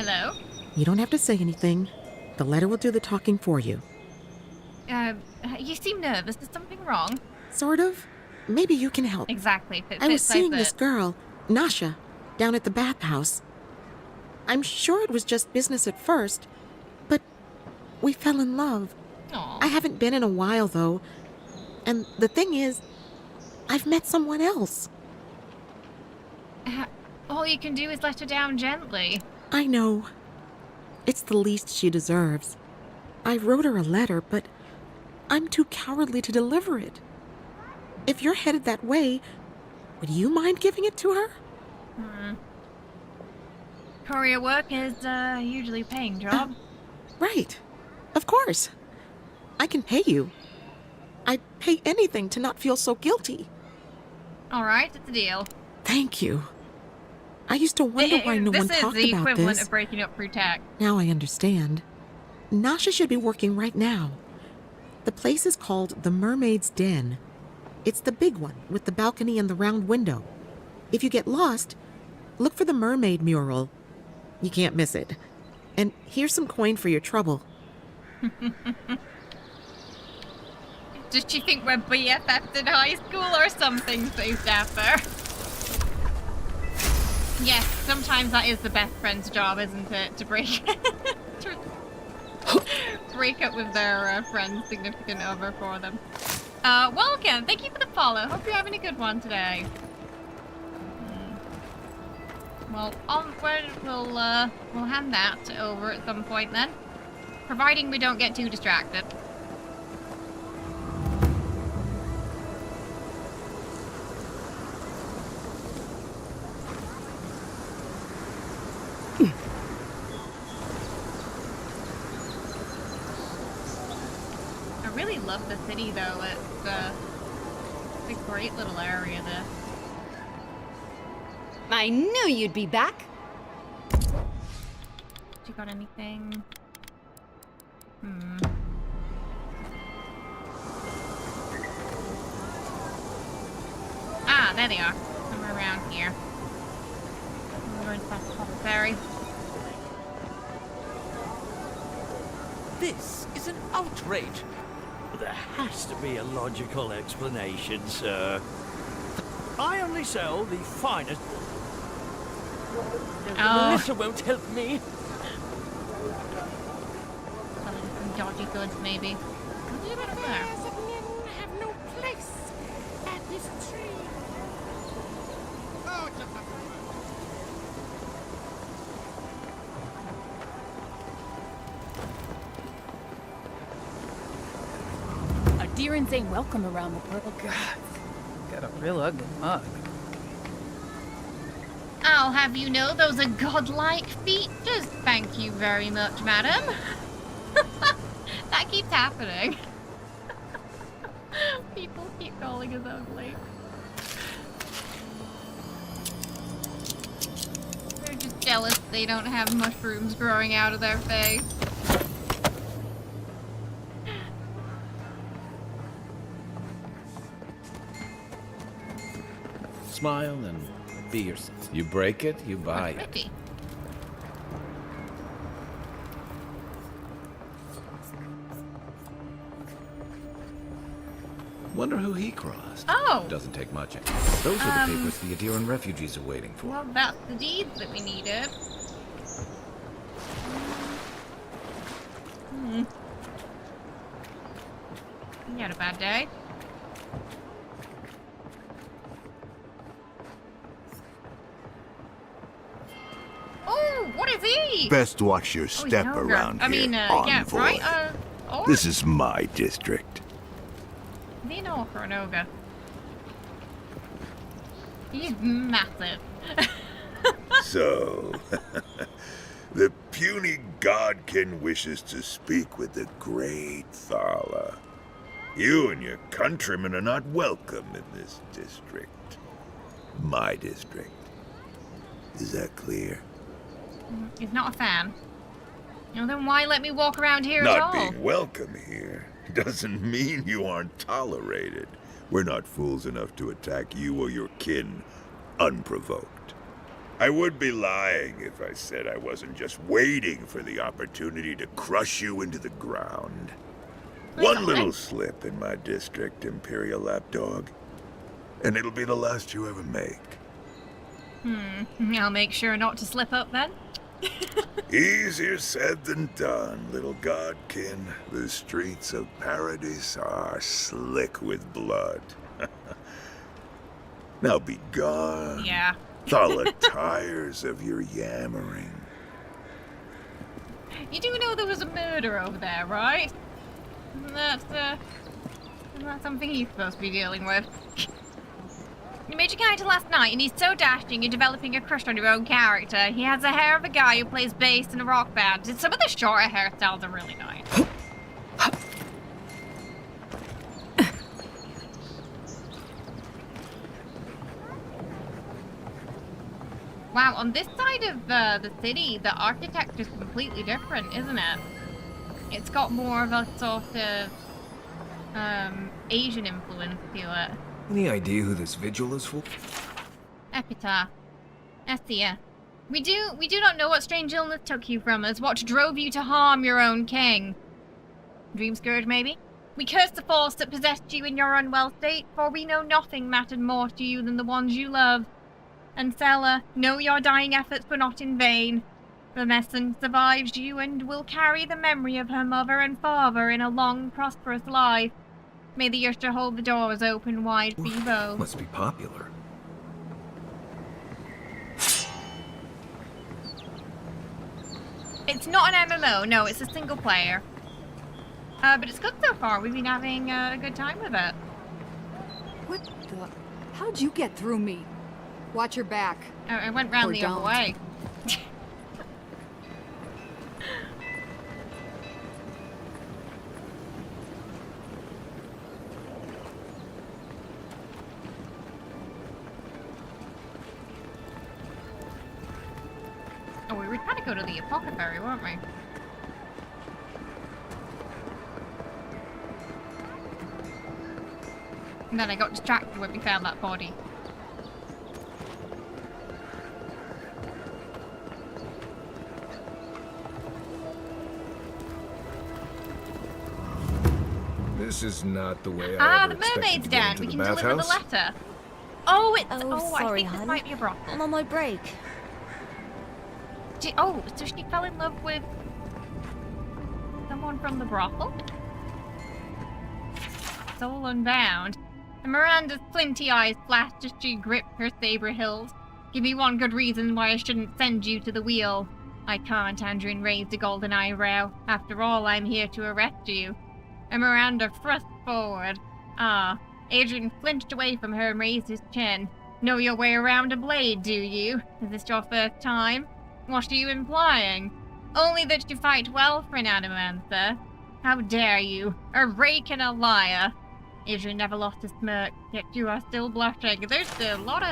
hello. You don't have to say anything. The letter will do the talking for you. You seem nervous. Is something wrong? Sort of. Maybe you can help. Exactly. I was seeing this girl, Nasha, down at the bathhouse. I'm sure it was just business at first, but we fell in love. Aw. I haven't been in a while, though. And the thing is, I've met someone else. All you can do is let her down gently. I know. It's the least she deserves. I wrote her a letter, but I'm too cowardly to deliver it. If you're headed that way, would you mind giving it to her? Courier work is usually a paying job. Right. Of course. I can pay you. I'd pay anything to not feel so guilty. All right, it's a deal. Thank you. I used to wonder why no one talked about This is the equivalent this. of breaking up through tech. Now I understand. Nasha should be working right now. The place is called the Mermaid's Den. It's the big one with the balcony and the round window. If you get lost, look for the mermaid mural. You can't miss it. And here's some coin for your trouble. Does she think we're BFFs in high school or something, Safe Dapper? Yes, sometimes that is the best friend's job, isn't it? To break to break up with their friend's significant other for them. Welcome. Thank you for the follow. Hope you're having a good one today. Well, onward. We'll hand that over at some point then, providing we don't get too distracted. really love the city though. It's a great little area there. I knew you'd be back. You got anything? Ah, there they are. Somewhere around here. I'm going to pass the ferry. This is an outrage. There has to be a logical explanation, sir. I only sell the finest. Melissa won't help me. Selling some dodgy goods, maybe. What's it about there? Have no place at this tree. Oh, Adherents ain't welcome around the purple. God, got a real ugly mug. I'll have you know those are godlike features. Thank you very much, madam. That keeps happening. People keep calling us ugly. They're just jealous they don't have mushrooms growing out of their face. Smile and be yourself. You break it, you buy it. Pretty. Wonder who he crossed. Oh! Doesn't take much. Those are the papers the Adiran refugees are waiting for. Well, that's the deeds that we needed. You had a bad day. Oh, what is he? Best watch your step younger. around I here, mean, yeah, Envoy. right? Or This is my district. is he an orc or an ogre? He's massive. So, the puny godkin wishes to speak with the great Thala. You and your countrymen are not welcome in this district. My district. Is that clear? He's not a fan. Well, then why let me walk around here at Not all? being welcome here doesn't mean you aren't tolerated. We're not fools enough to attack you or your kin unprovoked. I would be lying if I said I wasn't just waiting for the opportunity to crush you into the ground. One little slip in my district, Imperial Lapdog, and it'll be the last you ever make. I'll make sure not to slip up then. Easier said than done, little godkin. The streets of Paradise are slick with blood. Now be gone. Yeah. Thala tires of your yammering. You do know there was a murder over there, right? Isn't that something he's supposed to be dealing with? You made your character last night, and he's so dashing you're developing a crush on your own character. He has the hair of a guy who plays bass in a rock band. Some of the shorter hairstyles are really nice. Wow, on this side of the city, the architecture is completely different, isn't it? It's got more of a sort of Asian influence to it. Any idea who this vigil is for? Epitaph. Essia. We do not know what strange illness took you from us, what drove you to harm your own king. Dream scourge, maybe? We curse the force that possessed you in your unwell state, for we know nothing mattered more to you than the ones you love. And Sela, know your dying efforts were not in vain. The Messon survives you and will carry the memory of her mother and father in a long, prosperous life. May the Yusha hold the doors open wide for you both. Must be popular. It's not an MMO, no, it's a single player. But it's good so far. We've been having a good time with it. What the? How'd you get through me? Watch your back. I went round Or the don't. other way. go to the apothecary, won't we? And then I got distracted when we found that body. This is not the way I ever the expected mermaid's to get den. into We the can deliver the bathhouse. letter. Oh, it's. Oh, I sorry, think this hun. might be a brothel. I'm on my break. Oh, so she fell in love with someone from the brothel? Soul unbound. And Miranda's flinty eyes flashed as she gripped her saber hilt. Give me one good reason why I shouldn't send you to the wheel. I can't, Andrin raised a golden eyebrow. After all, I'm here to arrest you. And Miranda thrust forward. Adrian flinched away from her and raised his chin. Know your way around a blade, do you? Is this your first time? What are you implying? Only that you fight well for an Adamancer. How dare you? A rake and a liar. Adrian never lost a smirk, yet you are still blushing. There's a lot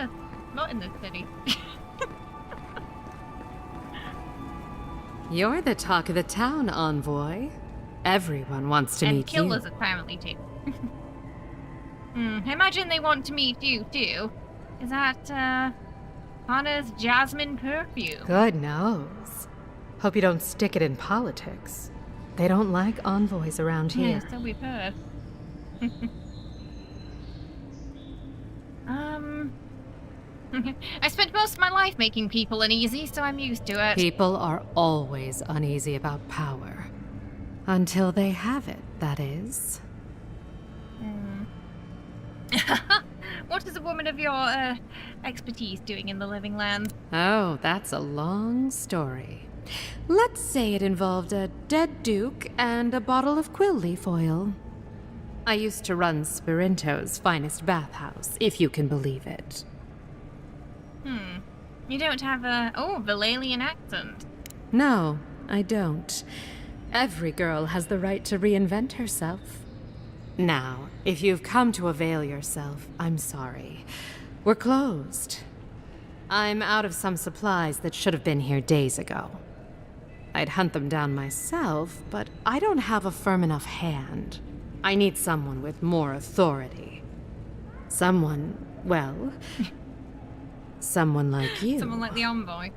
in this city. You're the talk of the town, Envoy. Everyone wants to meet you. And killers apparently too. I imagine they want to meet you too. Is that, Hana's jasmine perfume? Good knows. Hope you don't stick it in politics. They don't like envoys around here. Yeah, so we've heard. I spent most of my life making people uneasy, so I'm used to it. People are always uneasy about power. Until they have it, that is. What is a woman of your, expertise doing in the living land? Oh, that's a long story. Let's say it involved a dead duke and a bottle of quill leaf oil. I used to run Spirinto's finest bathhouse, if you can believe it. You don't have a, Valalian accent. No, I don't. Every girl has the right to reinvent herself. Now, if you've come to avail yourself, I'm sorry. We're closed. I'm out of some supplies that should have been here days ago. I'd hunt them down myself, but I don't have a firm enough hand. I need someone with more authority. Someone, well, someone like you. Someone like the envoy.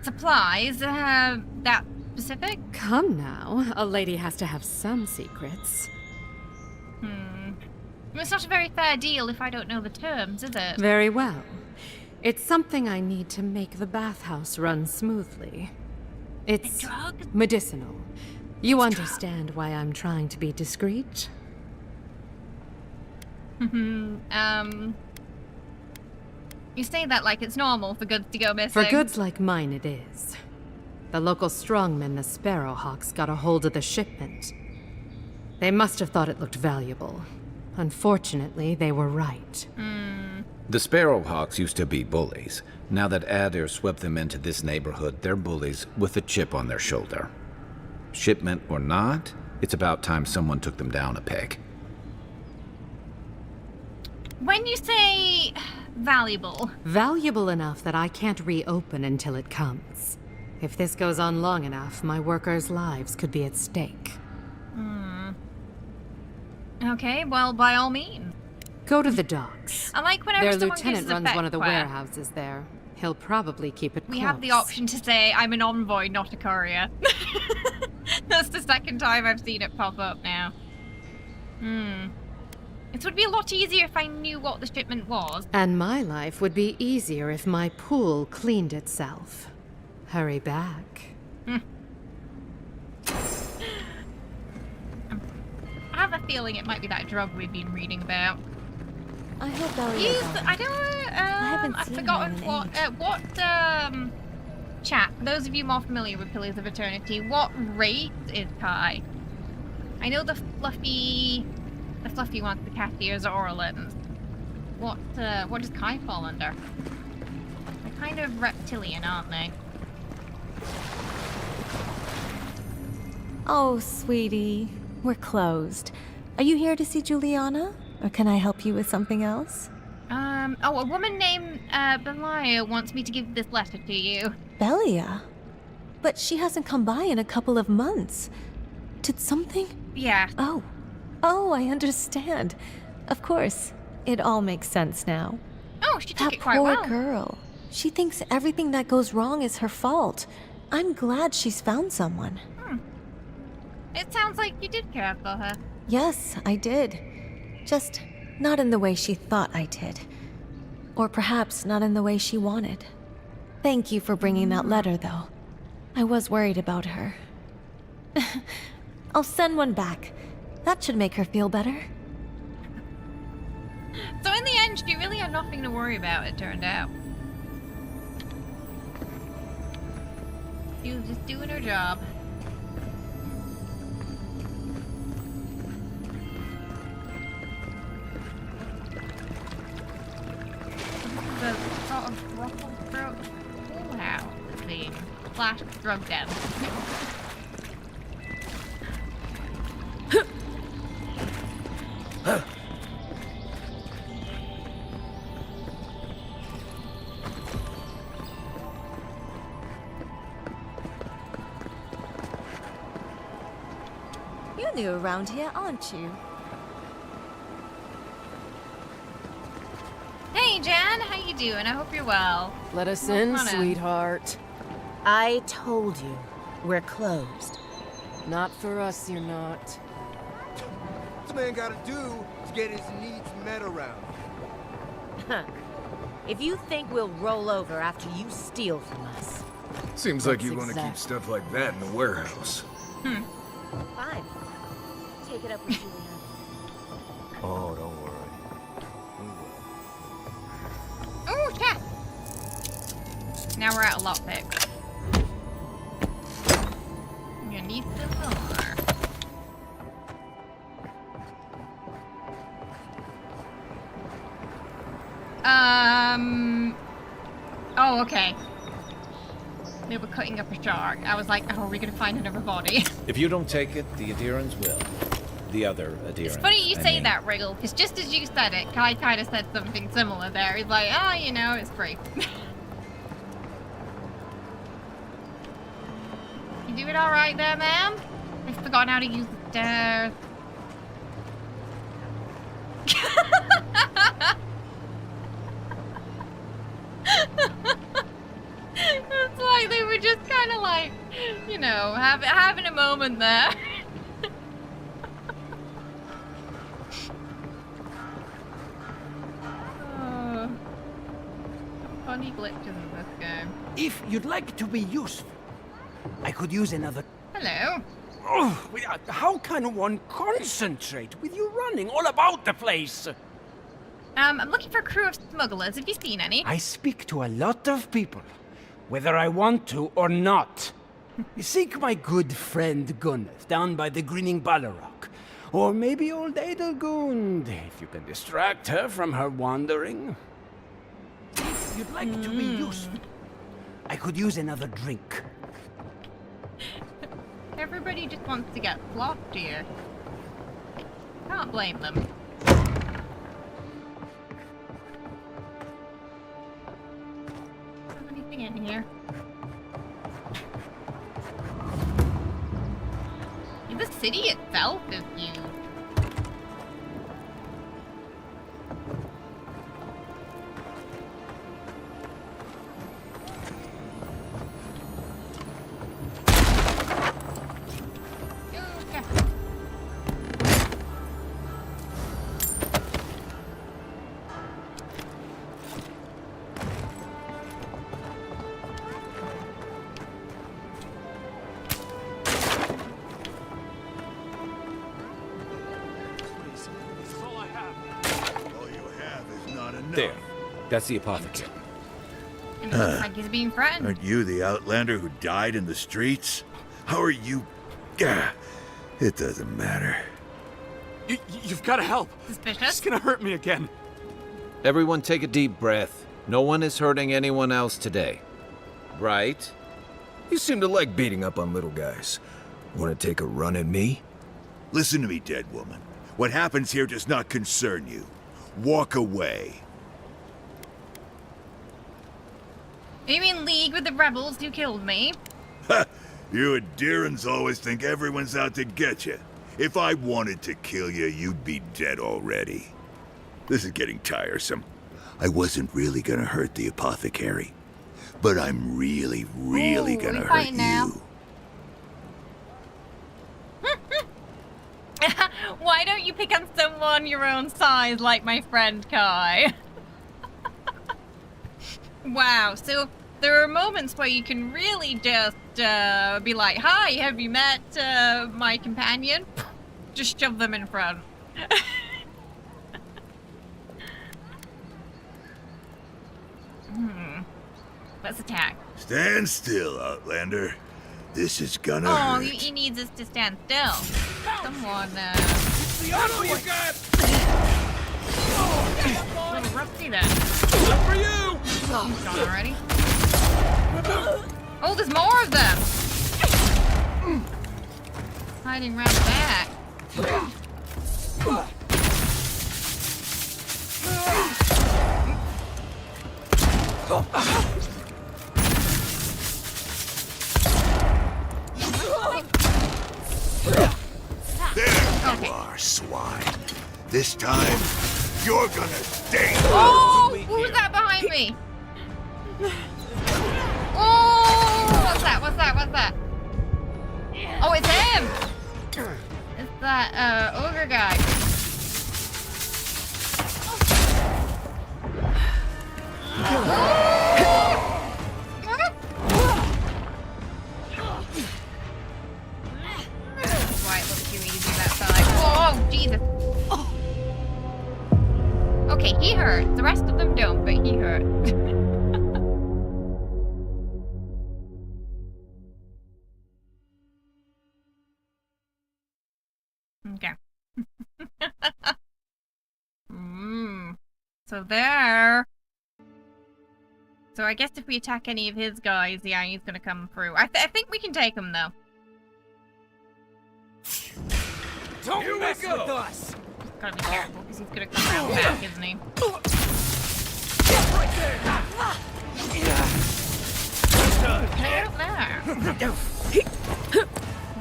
Supplies, that specific? Come now, a lady has to have some secrets. It's not a very fair deal if I don't know the terms, is it? Very well. It's something I need to make the bathhouse run smoothly. It's medicinal. You understand why I'm trying to be discreet? You say that like it's normal for goods to go missing. For goods like mine, it is. The local strongmen, the Sparrowhawks, got a hold of the shipment. They must have thought it looked valuable. Unfortunately, they were right. The Sparrowhawks used to be bullies. Now that Adair swept them into this neighborhood, they're bullies with a chip on their shoulder. Shipment or not, it's about time someone took them down a peg. When you say valuable... Valuable enough that I can't reopen until it comes. If this goes on long enough, my workers' lives could be at stake. Okay, well, by all means. Go to the docks. I like whenever Their someone lieutenant gives us a runs one of the backquest. warehouses there. He'll probably keep it We close. have the option to say, I'm an envoy, not a courier. That's the second time I've seen it pop up now. It would be a lot easier if I knew what the shipment was. And my life would be easier if my pool cleaned itself. Hurry back. I have a feeling it might be that drug we've been reading about. I hope Elliot's on. I don't. I've forgotten what chat. For those of you more familiar with Pillars of Eternity, what race is Kai? I know the fluffy ones, the Cathiers or Orlans. What does Kai fall under? They're kind of reptilian, aren't they? Oh, sweetie. We're closed. Are you here to see Juliana? Or can I help you with something else? Oh, a woman named, Belia wants me to give this letter to you. Belia? But she hasn't come by in a couple of months. Did something? Yeah. Oh, I understand. Of course. It all makes sense now. Oh, she took That it quite well. poor girl. She thinks everything that goes wrong is her fault. I'm glad she's found someone. It sounds like you did care for her. Yes, I did. Just not in the way she thought I did. Or perhaps not in the way she wanted. Thank you for bringing that letter, though. I was worried about her. I'll send one back. That should make her feel better. So in the end, she really had nothing to worry about, it turned out. She was just doing her job. The sort of ruffled throat wow theme slash drug den. You're new around here, aren't you? Hey Jan, how you doing? I hope you're well. Let us Come in, on sweetheart. I told you, we're closed. Not for us, you're not. This man gotta do is get his needs met around. If you think we'll roll over after you steal from us. Seems like you want to keep stuff like that in the warehouse. Fine. Take it up with Julian. Oh, don't worry. Oh, yeah. Now we're at a lockpick. You need some more. Oh, okay. They were cutting up a shark. I was like, oh, are we gonna find another body? If you don't take it, the Adherans will. The other Adherans. It's funny you I say mean. that, Wriggle, because just as you said it, Kai kind of said something similar there. He's like, oh, you know, it's free. You doing alright there, ma'am? I've forgotten how to use the stairs. It's like they were just kind of like, you know, having a moment there. Oh, funny glitches in this game. If you'd like to be useful, I could use another... Hello. Oh, how can one concentrate with you running all about the place? I'm looking for a crew of smugglers. Have you seen any? I speak to a lot of people, whether I want to or not. Seek my good friend Gunneth down by the grinning Ballarok. Or maybe old Edelgund, if you can distract her from her wandering. If you'd like to be useful, I could use another drink. Everybody just wants to get flopped here. Can't blame them. Anything in here? The city itself is huge. There. That's the apothecary. And it looks like he's being threatened. Aren't you the outlander who died in the streets? How are you... Gah, it doesn't matter. You've got to help. Suspicious. It's gonna hurt me again. Everyone take a deep breath. No one is hurting anyone else today. Right? You seem to like beating up on little guys. Want to take a run at me? Listen to me, dead woman. What happens here does not concern you. Walk away. You in league with the rebels who killed me? Ha! You Adirans always think everyone's out to get you. If I wanted to kill you, you'd be dead already. This is getting tiresome. I wasn't really gonna hurt the apothecary, but I'm really gonna hurt you. Why don't you pick on someone your own size like my friend Kai? Wow, so there are moments where you can really just be like, hi, have you met my companion? Just shove them in front. Let's attack. Stand still, Outlander. This is gonna Oh, hurt. he needs us to stand still. Someone, It's the ammo you got! a little rusty then. Not for you! He's gone already. Oh, there's more of them! Hiding around the back. There you are, swine. This time, you're gonna stay. Oh! Who's that behind me? Oh! What's that? What's that? What's that? Oh, it's him! It's that, ogre guy. That's why it looks too easy that side. Oh, Jesus. Okay, he hurt. The rest of them don't, but he hurt. Okay. So there. So I guess if we attack any of his guys, yeah, he's gonna come through. I think we can take him though. Don't mess with us! Gotta be careful because he's gonna come around back, isn't he? Right there! There. This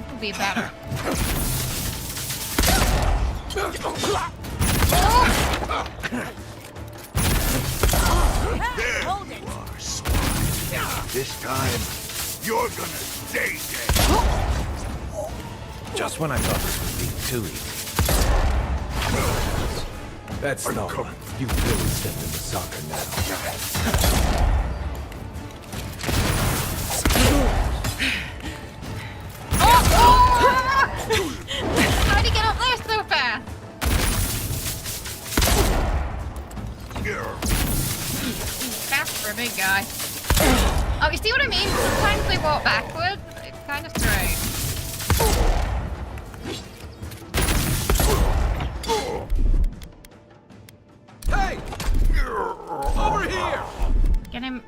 will be better. There you are, swine. This time, you're gonna stay dead. Just when I thought this would be too easy. That's not one. You really stepped into soccer now. How'd he get up there so fast? Fast for a big guy. Oh, you see what I mean? Sometimes they walk backwards. It's kind of strange. Hey! Over here! Get him.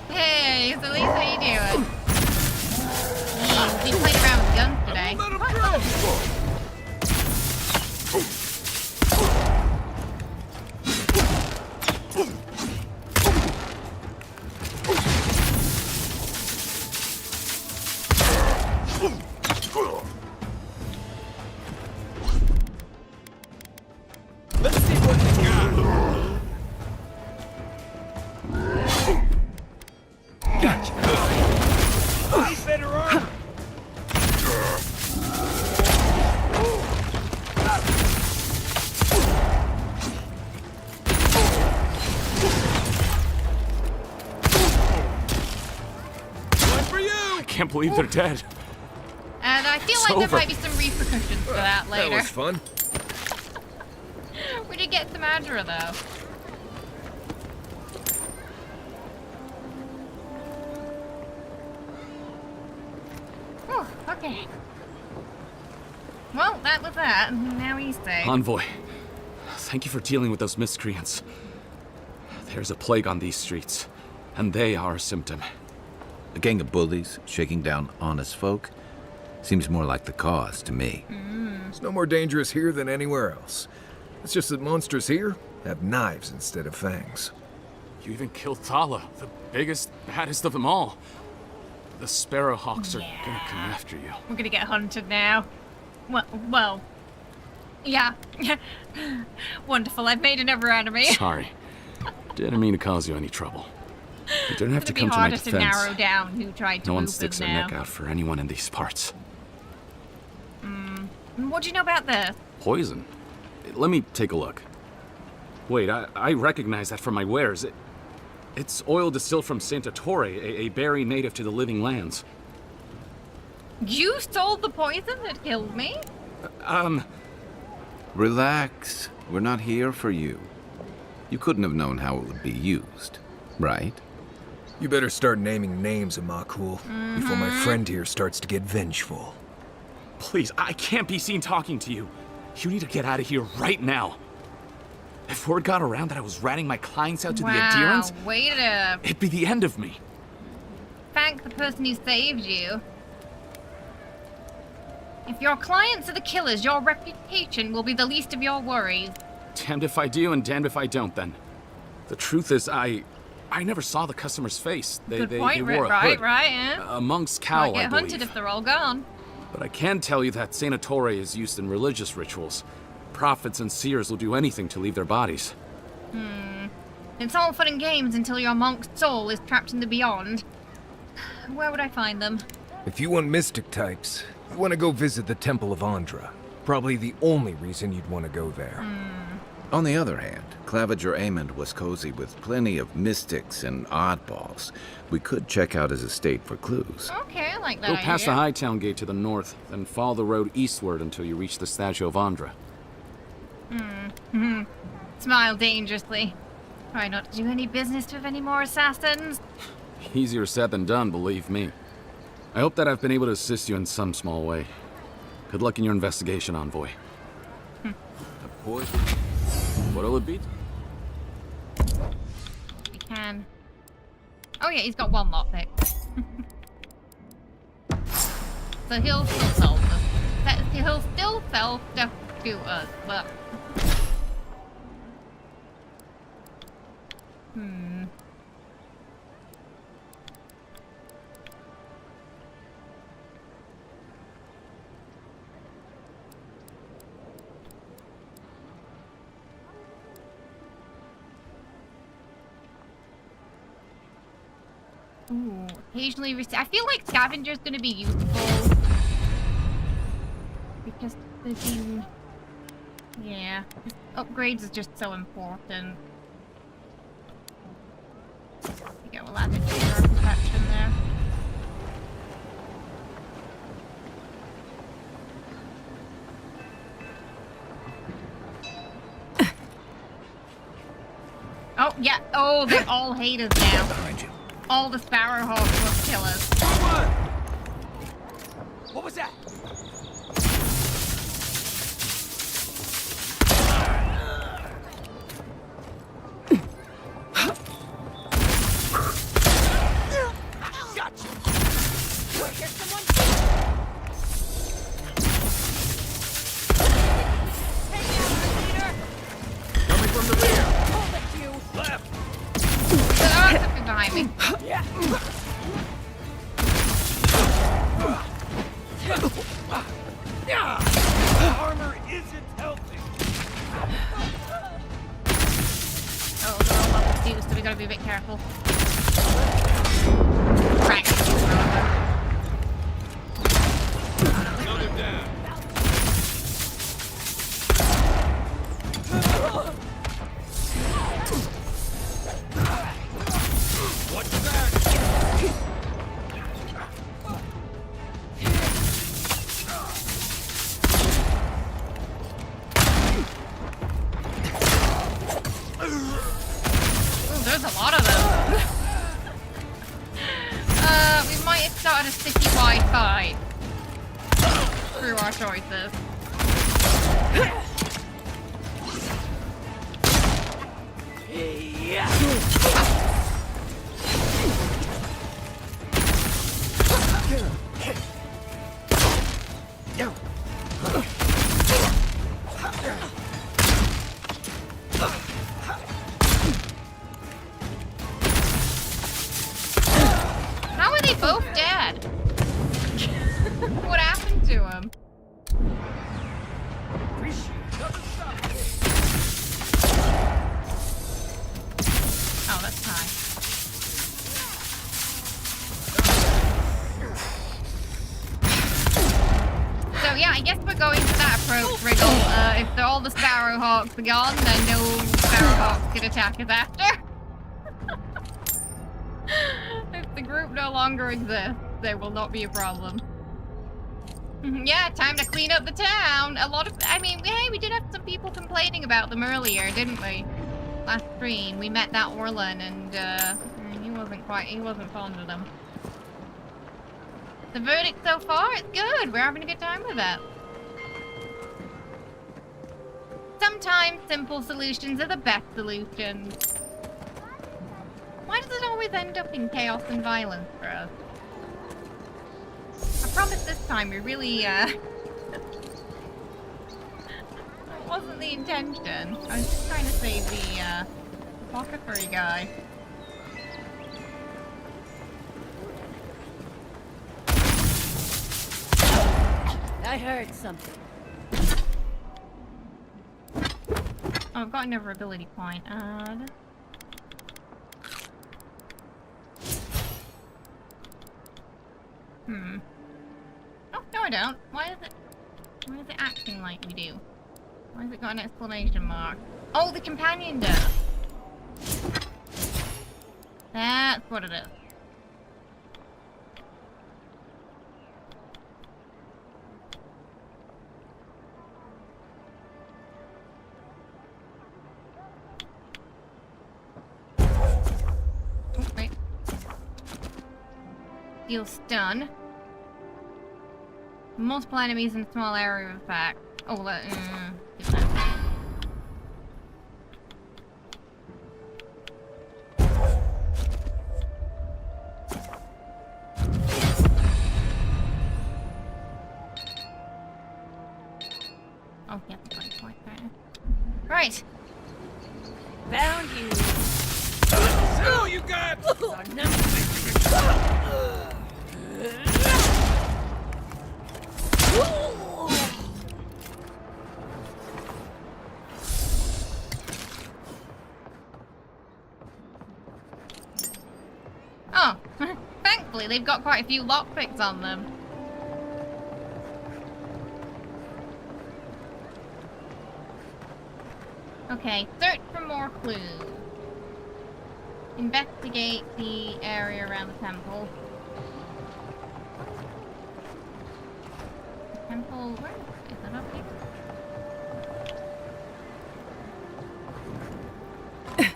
Hey, so Lisa, how you doing? We played around with guns today. Let's see what we got! Gotcha! Need better armor! One for you! I can't believe they're dead. And I feel It's like there over. might be some repercussions for that later. That was fun. We did get some Adra though. Whew, Okay. Well, that was that. Now he's safe. Envoy, thank you for dealing with those miscreants. There's a plague on these streets, and they are a symptom. A gang of bullies shaking down honest folk seems more like the cause to me. It's no more dangerous here than anywhere else. It's just that monsters here have knives instead of fangs. You even killed Thala, the biggest, baddest of them all. The Sparrowhawks are gonna come after you. We're gonna get hunted now. Well, yeah. Wonderful, I've made another enemy. Sorry. Didn't mean to cause you any trouble. You didn't have to come to my defense. It'd be harder to narrow down who tried to No one move sticks them their now. neck out for anyone in these parts. What do you know about this? Poison? Let me take a look. Wait, I recognize that from my wares. It's oil distilled from Santa Torre, a berry native to the Living Lands. You sold the poison that killed me? Relax. We're not here for you. You couldn't have known how it would be used, right? You better start naming names, Amakul, before my friend here starts to get vengeful. Please, I can't be seen talking to you. You need to get out of here right now. If word got around that I was ratting my clients out to the adherents, way to it'd be the end of me. thank the person who saved you. If your clients are the killers, your reputation will be the least of your worries. Damned if I do and damned if I don't, then. The truth is, I never saw the customer's face. They wore a hood. Right, yeah. A monk's cowl, Might get I believe. hunted if they're all gone. But I can tell you that Santa Torre is used in religious rituals. Prophets and seers will do anything to leave their bodies. It's all fun and games until your monk's soul is trapped in the beyond. Where would I find them? If you want mystic types, you want to go visit the Temple of Andra. Probably the only reason you'd want to go there. On the other hand, Claviger Amond was cozy with plenty of mystics and oddballs. We could check out his estate for clues. Okay, I like that Go past the idea. Hightown Gate to the north, then follow the road eastward until you reach the statue of Andra. Smile dangerously. Try not to do any business with any more assassins. Easier said than done, believe me. I hope that I've been able to assist you in some small way. Good luck in your investigation, Envoy. What'll it be? We can. Oh yeah, he's got one lockpick. So he'll still sell them. He'll still sell stuff to us, but... Ooh, occasionally I feel like Scavenger's gonna be useful. Because the yeah, upgrades is just so important. Okay, we'll add it to our protection there. Oh, yeah. Oh, they all hate us now. Behind you. All the Sparrowhawks will kill us. What was that? Gotcha. Here's someone. Take it out, leader. Coming from the rear. Hold it, you. Left. Something behind me. Yeah. Armor isn't healthy. Oh, they're all level 2, so we gotta be a bit careful. Right. Another down. Watch your back. Ooh, there's a lot of them. We might have started a city-wide fight. through our choices. How are they both dead? What happened to him? Oh, that's high. So yeah, I guess we're going to that approach, Wriggle. If all the Sparrowhawks are gone, then no Sparrowhawks can attack us after. If the group no longer exists, there will not be a problem. Yeah, time to clean up the town. I mean, hey, we did have some people complaining about them earlier, didn't we? Last stream, we met that Orlan, and he wasn't fond of them. The verdict so far, it's good. We're having a good time with it. Sometimes simple solutions are the best solutions. Why does it always end up in chaos and violence for us? I promise this time we really, it wasn't the intention. I was just trying to save the apothecary guy. I heard something. Oh, I've got another ability point. Add. Oh, no I don't. Why is it acting like we do? Why has it got an exclamation mark? Oh, the companion does! That's what it is. Oh, wait. Deal stun. Multiple enemies in a small area of effect. Oh, that. Oh, yeah, the point right. Right. Found you. Oh, you got! Oh, thankfully they've got quite a few lockpicks on them. Okay, search for more clues. Investigate the area around the temple. The temple, where is it? Up here?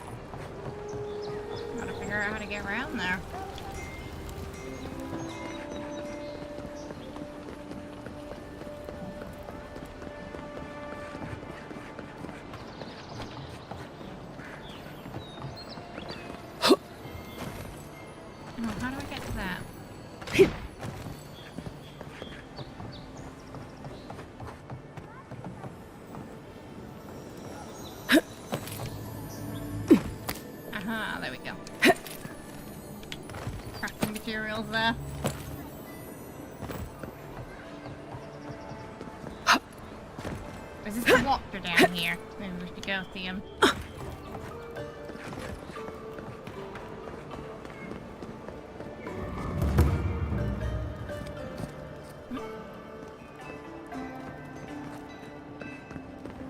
Gotta figure out how to get around there. How do I get to that? Aha, there we go. Crafting materials there. Is this the walker down here? Maybe we should go see him.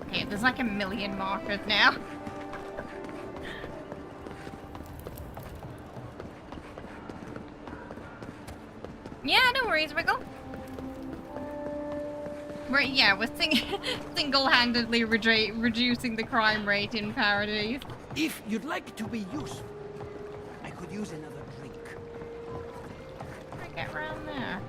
Okay, there's like a million markers now. Yeah, no worries, Wiggle. We're single-handedly reducing the crime rate in Paradise. If you'd like to be useful, I could use another drink. How do I get around there?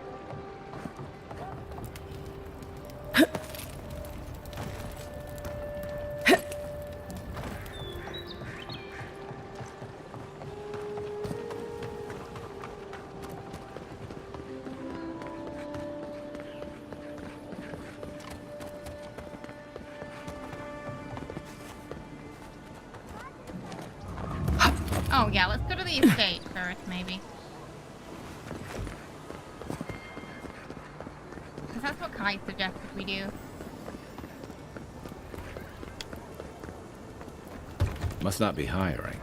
Oh yeah, let's go to the estate first, maybe. Because that's what Kai suggested we do. Must not be hiring.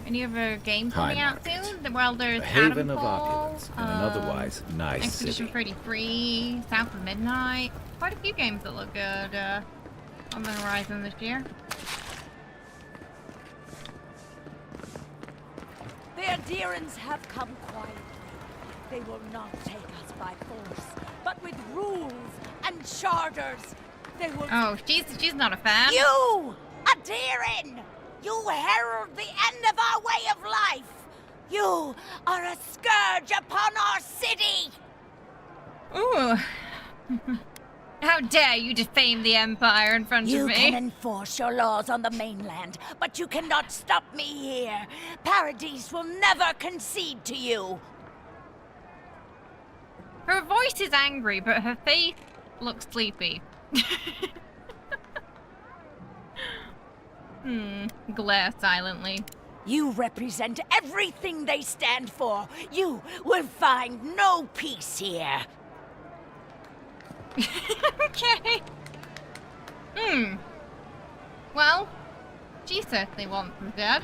Any other games coming out soon? Well, there's A haven of Adamfall, opulence in an otherwise nice Expedition city. 33, South of Midnight. Quite a few games that look good on the horizon this year. The Adherents have come quietly. They will not take us by force, but with rules and charters. They will. Oh, she's not a fan. You, Adherin! You herald the end of our way of life! You are a scourge upon our city! Ooh. How dare you defame the Empire in front of me? You can enforce your laws on the mainland, but you cannot stop me here. Paradise will never concede to you. Her voice is angry, but her face looks sleepy. Glare silently. You represent everything they stand for. You will find no peace here. Okay. Well, she certainly wants them dead.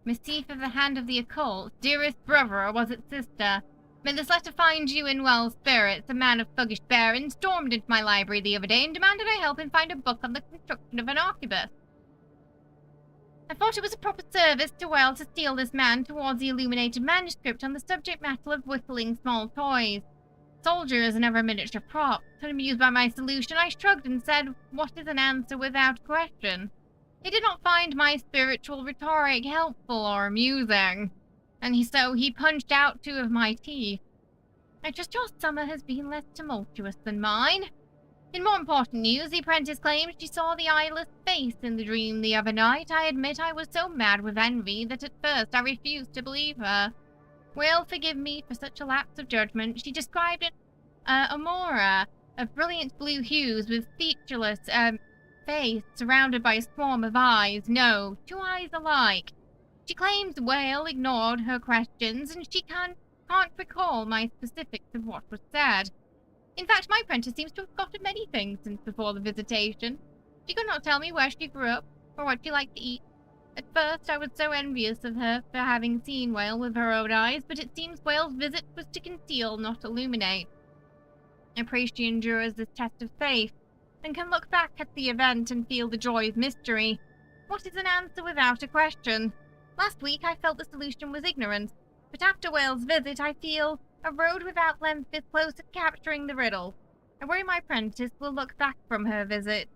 Mischief of the hand of the occult, dearest brother, or was it sister? May this letter find you in well spirits. A man of thuggish bearing stormed into my library the other day and demanded I help him find a book on the construction of an arquebus. I thought it was a proper service to Wales to steal this man towards the illuminated manuscript on the subject matter of whittling small toys. Soldier is another miniature prop. Unamused by my solution, I shrugged and said, "What is an answer without question?" He did not find my spiritual rhetoric helpful or amusing, and so he punched out 2 of my teeth. I trust your summer has been less tumultuous than mine. In more important news, the apprentice claims she saw the eyeless face in the dream the other night. I admit I was so mad with envy that at first I refused to believe her. Will forgive me for such a lapse of judgment. She described it Eora, of brilliant blue hues with featureless face surrounded by a swarm of eyes. No, 2 eyes alike. She claims Whale ignored her questions and she can't recall my specifics of what was said. In fact, my apprentice seems to have forgotten many things since before the visitation. She could not tell me where she grew up or what she liked to eat. At first, I was so envious of her for having seen Whale with her own eyes, but it seems Whale's visit was to conceal, not illuminate. I pray she endures this test of faith, and can look back at the event and feel the joy of mystery. What is an answer without a question? Last week I felt the solution was ignorance, but after Whale's visit I feel a road without length is close to capturing the riddle. I worry my apprentice will look back from her visit,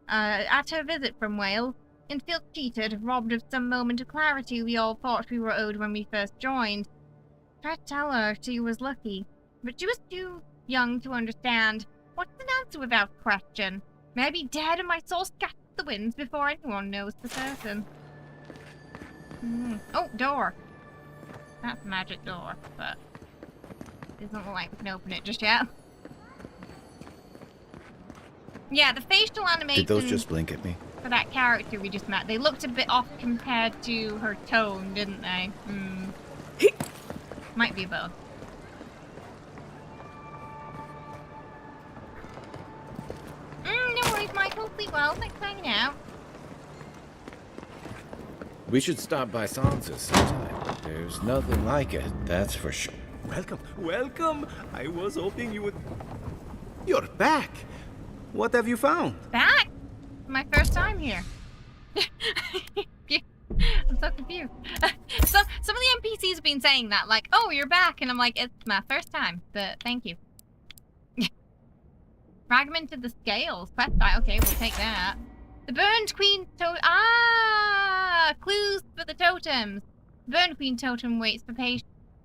at her visit from Whale, and feel cheated, robbed of some moment of clarity we all thought we were owed when we first joined. Tried to tell her she was lucky, but she was too young to understand. What's an answer without question? May I be dead and my soul scattered to the winds before anyone knows for certain. Oh, door. That's a magic door, but it doesn't look like we can open it just yet. Yeah, the facial animation. Did those just blink at me? For that character we just met, they looked a bit off compared to her tone, didn't they? Might be both. No worries, Michael. Sleep well. Thanks for hanging out. We should stop by Sansa's sometime. There's nothing like it, that's for sure. Welcome, welcome. I was hoping you would... You're back. What have you found? Back? My first time here. I'm so confused. Some of the NPCs have been saying that, like, "Oh, you're back," and I'm like, "It's my first time, but thank you." Fragmented the scales. Quest die. Okay, we'll take that. The burned queen Ah, clues for the totems. Burn Queen totem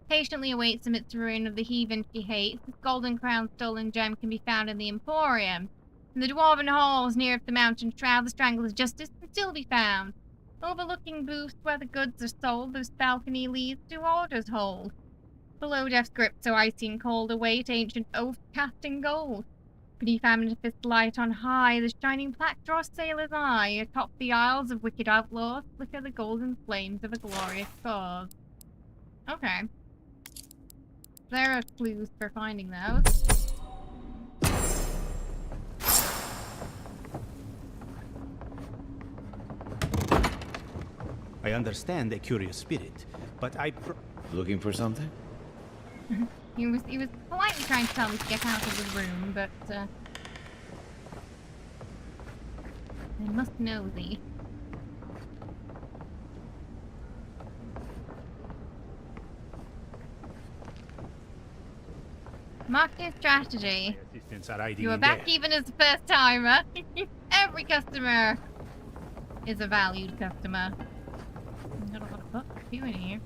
patiently awaits amidst the ruin of the heathen she hates. This golden crown stolen gem can be found in the Emporium. In the dwarven halls near the mountain shroud, the strangler's justice can still be found. Overlooking booths where the goods are sold, this balcony leads to Order's hold. Below death's grip, so icy and cold, await ancient oath casting gold. Beneath amethyst light on high, the shining plaque draws sailor's eye. Atop the aisles of wicked outlaws flicker the golden flames of a glorious cause. Okay. There are clues for finding those. I understand a curious spirit, but Looking for something? He was politely trying to tell me to get out of the room, but I must know thee. Marketing strategy. You are back even as a first timer. Every customer is a valued customer. Got a lot of books too in here.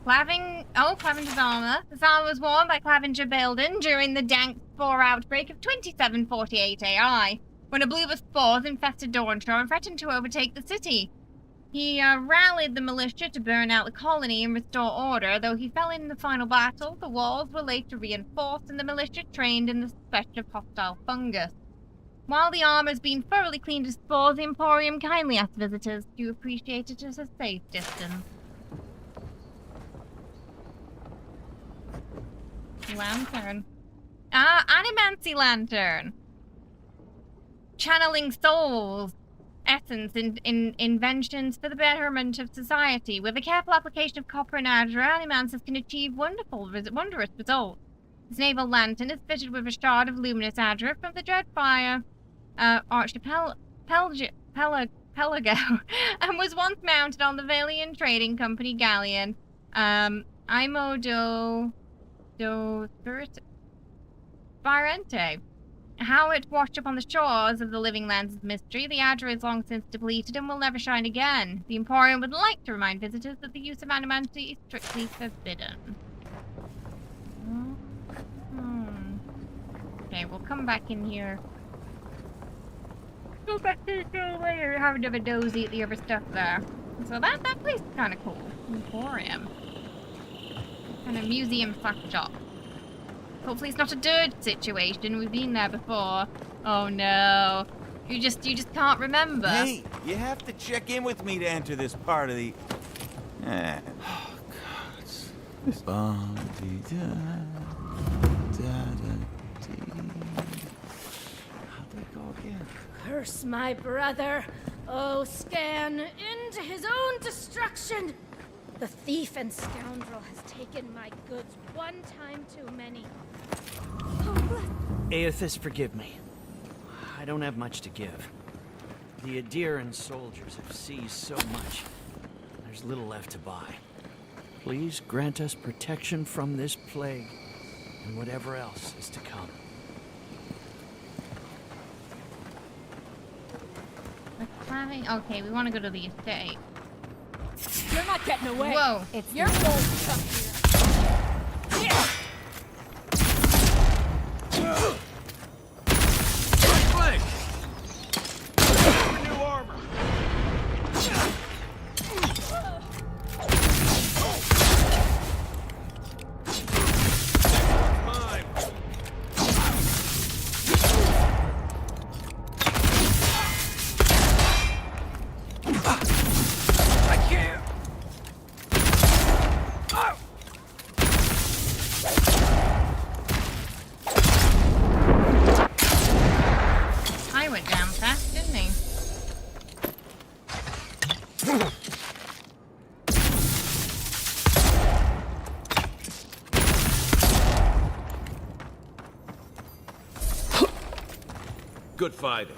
Clavinger's armor. This armor was worn by Clavinger Belden during the dank spore outbreak of 2748 AI, when a bloom of spores infested Dawnshore and threatened to overtake the city. He rallied the militia to burn out the colony and restore order. Though he fell in the final battle, the walls were later reinforced and the militia trained in the threat of hostile fungus. While the armor's been thoroughly cleaned of spores, the Emporium kindly asked visitors to appreciate it at a safe distance. Lantern. Animancy lantern. Channeling souls. Essence in inventions for the betterment of society. With a careful application of copper and adra, animancers can achieve wondrous results. This naval lantern is fitted with a shard of luminous adra from the Dreadfire Archipelago and was once mounted on the Valian Trading Company galleon Imo do Spirit Barente. How it washed up on the shores of the living lands is mystery. The adra is long since depleted and will never shine again. The Emporium would like to remind visitors that the use of animancy is strictly forbidden. Okay, we'll come back in here. Go back to the show later, have another dozy at the other stuff there. So that place is kind of cool. Emporium. Kind of museum / shop. Hopefully it's not a dirt situation. We've been there before. Oh no. You just can't remember. Hey, you have to check in with me to enter this part of the... Oh, God. How'd they go again? Curse my brother. Oh, scan into his own destruction. The thief and scoundrel has taken my goods one time too many. Aethys, forgive me. I don't have much to give. The Adiran soldiers have seized so much. There's little left to buy. Please grant us protection from this plague and whatever else is to come. Okay, we want to go to the estate. You're not getting away. Whoa. It's your fault to come here. Yeah. New armor. Good fighting.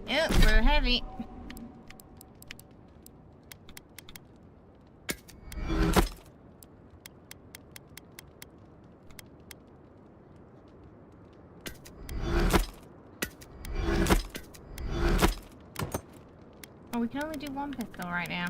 Yep, we're heavy. Oh, we can only do one pistol right now.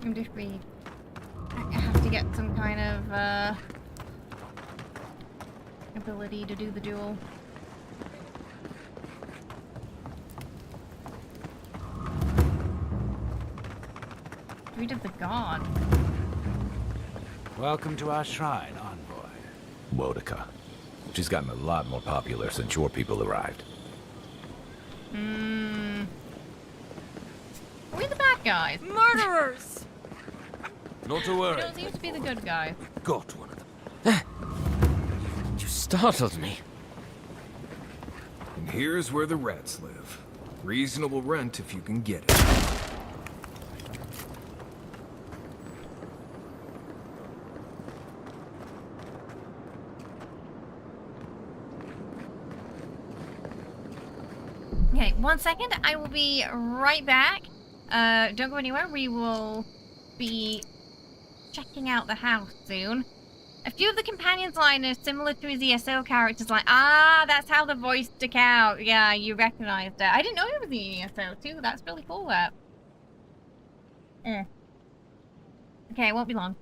And if we have to get some kind of ability to do the duel. Read of the god. Welcome to our shrine, Envoy. Wodica. She's gotten a lot more popular since your people arrived. Are we the bad guys? Murderers! Not to worry. Don't seem to be the good guys. Got one of them. You startled me. And here's where the rats live. Reasonable rent if you can get it. Okay, 1 second. I will be right back. Don't go anywhere. We will be checking out the house soon. A few of the companions' line are similar to his ESO characters. Like, that's how the voice stuck out. Yeah, you recognized it. I didn't know he was the ESO too. That's really cool. That. Okay, it won't be long.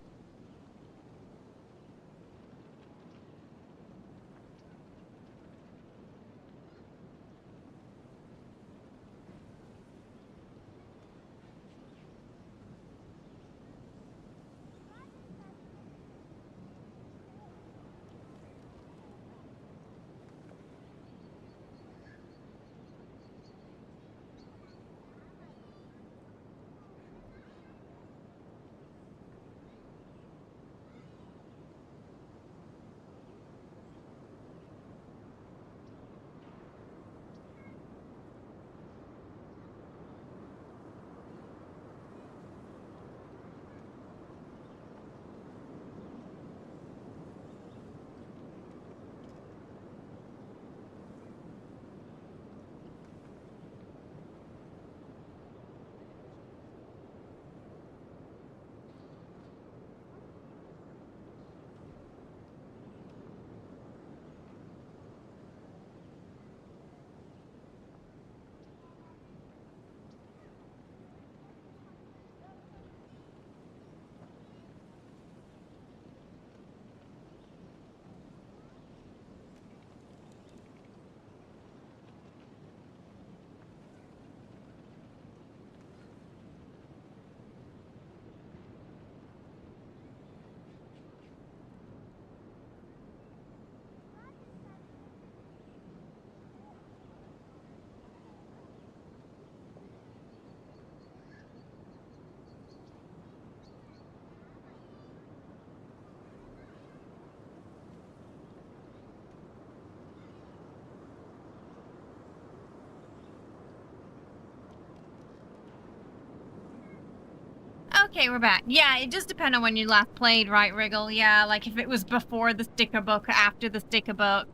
Okay, we're back. Yeah, it just depends on when you last played, right, Wriggle? Yeah, like if it was before the sticker book or after the sticker book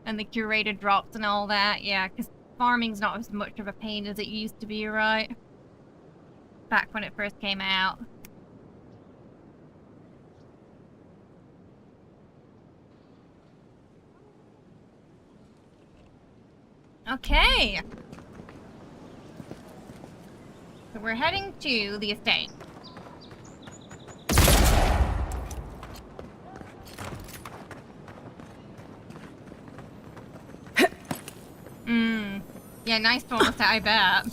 and the curated drops and all that. Yeah, because farming's not as much of a pain as it used to be, right? Back when it first came out. Okay. So we're heading to the estate. Yeah, nice bonus, I bet.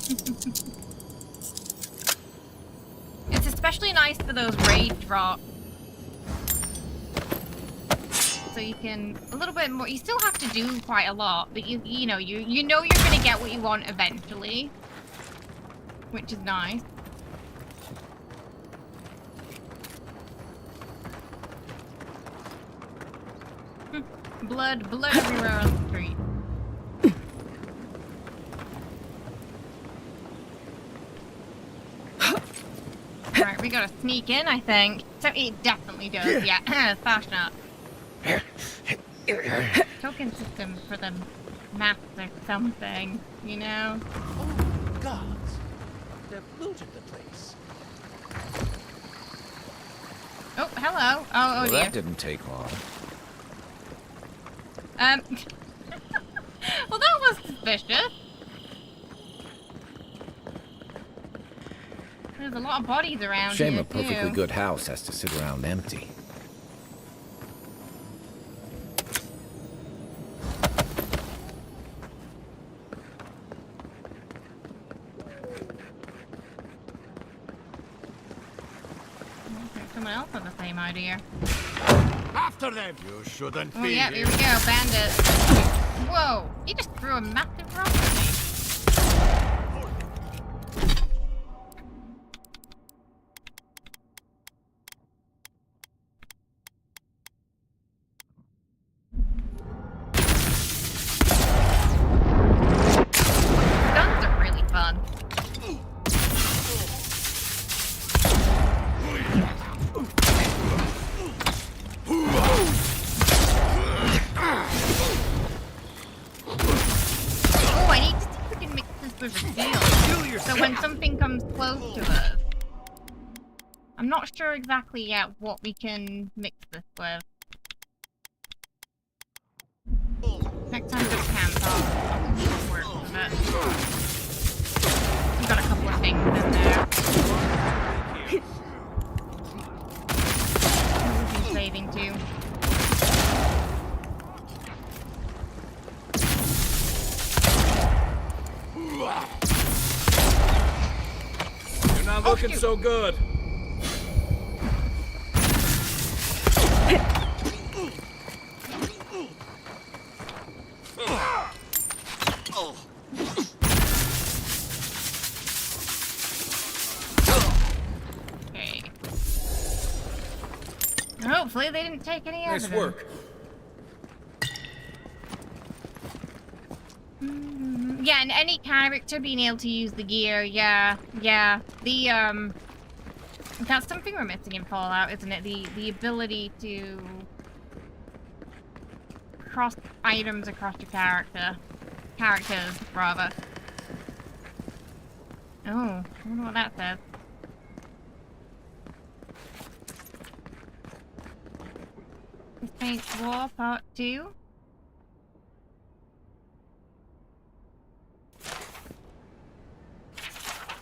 It's especially nice for those raid drops. So you can, a little bit more, you still have to do quite a lot, but you know you're gonna get what you want eventually. Which is nice. Blood everywhere on the street. Alright, we gotta sneak in, I think. So it definitely does, yeah. Fast enough. Token system for them maps or something, you know? Oh, gods. They've looted the place. Oh, hello. Oh Well, dear. that didn't take long. Well, that was suspicious. There's a lot of bodies around Shame here, a perfectly too. good house has to sit around empty. Someone else had the same idea. After them! You shouldn't Oh, be yeah, here. here we go, bandit. Whoa, he just threw a massive rock at me. Guns are really fun. Oh, I need to see if we can mix this with a shield. So when something comes close to us. I'm not sure exactly yet what we can mix this with. Next time we go to camp, I'll work with it. We've got a couple of things in there. We've been saving too. You're not looking so good. Okay. Hopefully they didn't take any evidence. Nice work. Yeah, and any character being able to use the gear, yeah. The, that's something we're missing in Fallout, isn't it? The ability to cross items across your characters, rather. Oh, I wonder what that says. This paints War Part 2.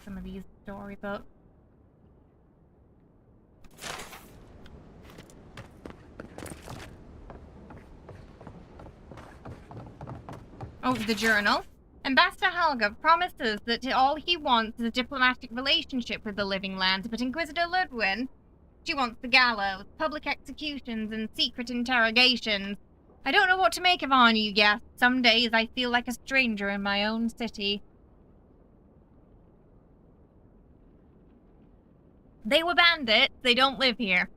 Some of these storybooks. Oh, the journal. Ambassador Helga promises that all he wants is a diplomatic relationship with the Living Lands, but Inquisitor Ludwin, she wants the gallows, public executions, and secret interrogations. I don't know what to make of all you guests. Some days I feel like a stranger in my own city. They were bandits. They don't live here.